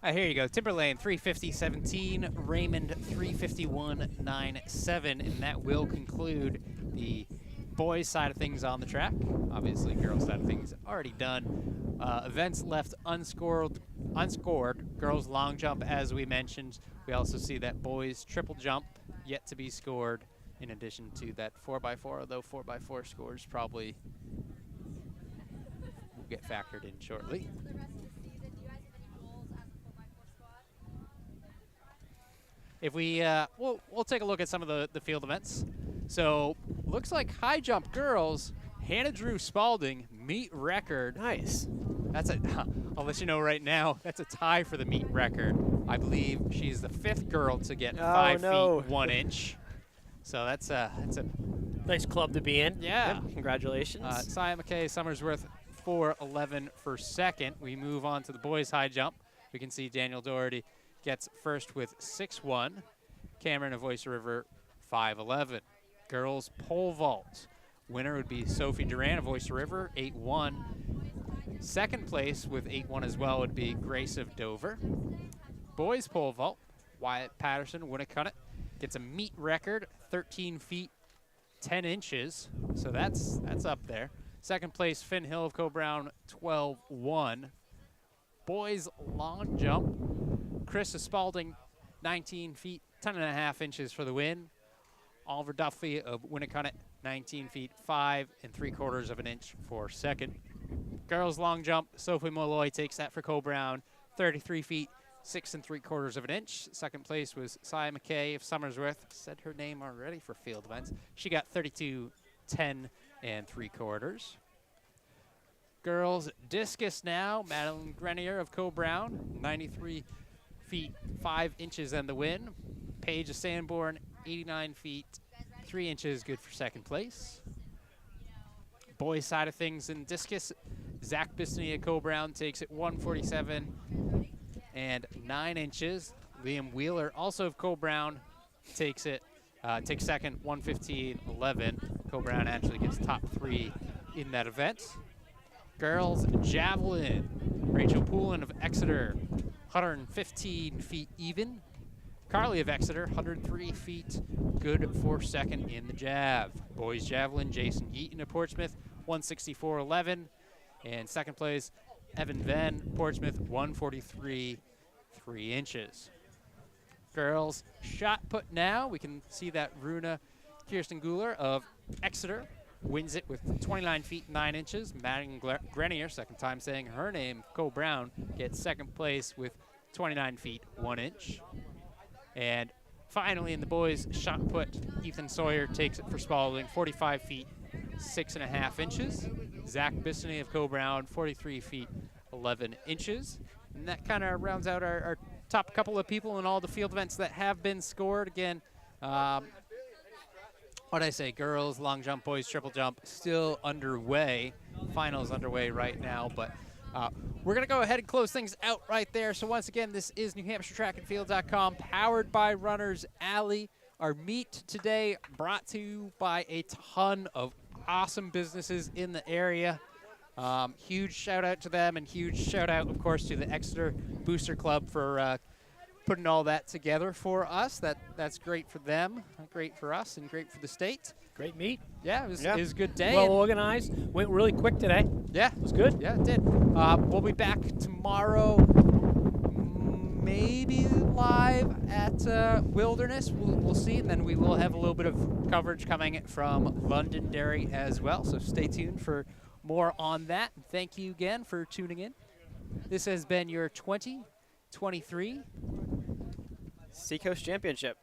Here you go. Timberlane 350.17. Raymond 351.97. And that will conclude the boys' side of things on the track. Obviously, girls' side of things already done. Events left unscored. Girls' long jump, as we mentioned. We also see that boys' triple jump yet to be scored, in addition to that 4x4, although 4x4 scores probably will get factored in shortly. For the rest of the season, do you guys have any goals as a 4x4 squad? If we, we'll take a look at some of the field events. So, looks like high jump girls, Hannah Drew Spalding, meet record. Nice. That's I'll let you know right now, that's a tie for the meet record. I believe she's the 5th girl to get 5 no. feet 1 inch. So that's a nice club to be in. yeah. Yep, congratulations. Sia McKay Summersworth 4:11 for second. We move on to the boys high jump. We can see Daniel Doherty gets first with 6:1. Cameron of Oyster River 5:11. Girls pole vault. Winner would be Sophie Duran of Oyster River 8:1. Second place with 8:1 as well would be Grace of Dover. Boys pole vault. Wyatt Patterson, Winnicott, gets a meet record 13 feet 10 inches. So that's up there. Second place, Finn Hill of Co-Brown, 12:1. Boys long jump, Chris of Spalding, 19 feet 10.5 inches for the win. Oliver Duffy of Winnicott, 19 feet 5 3/4 of an inch for second. Girls long jump, Sophie Molloy takes that for Co-Brown, 33 feet 6 3/4 of an inch. Second place was Sia McKay of Summersworth. Said her name already for field events. She got 32 10 3/4. Girls discus now, Madeline Grenier of Co-Brown, 93 feet 5 inches and the win. Paige of Sanborn, 89 feet 3 inches, good for second place. Boys side of things in discus, Zach Bistany of Co-Brown takes it 147 and 9 inches. Liam Wheeler, also of Co-Brown, takes second, 115.11. Co-Brown actually gets top 3 in that event. Girls javelin, Rachel Poulin of Exeter, 115 feet even. Carly of Exeter, 103 feet, good for second in the jav. Boys javelin, Jason Eaton of Portsmouth, 164.11. And second place, Evan Venn, Portsmouth, 143, 3 inches. Girls shot put now. We can see that Runa Kirsten Guler of Exeter wins it with 29 feet 9 inches. Madeline Grenier, second time saying her name, Co-Brown, gets second place with 29 feet 1 inch. And finally in the boys shot put, Ethan Sawyer takes it for Spalding, 45 feet 6.5 inches. Zach Bistany of Co-Brown, 43 feet 11 inches. And that kind of rounds out our top couple of people in all the field events that have been scored. Again, what I say, girls, long jump, boys, triple jump, still underway. Finals underway right now, but we're going to go ahead and close things out right there. So once again, this is NewHampshireTrackandField.com, powered by Runners Alley. Our meet today brought to you by a ton of awesome businesses in the area. Huge shout out to them, and huge shout out, of course, to the Exeter Booster Club for putting all that together for us. That's great for them, great for us, and great for the state. Great meet. Yeah, it was a good day. Well organized. Went really quick today. Yeah, It was good. yeah, it did. We'll be back tomorrow, maybe live at Wilderness. We'll see, and then we will have a little bit of coverage coming from Londonderry as well. So stay tuned for more on that. Thank you again for tuning in. This has been your 2023 Seacoast Championship.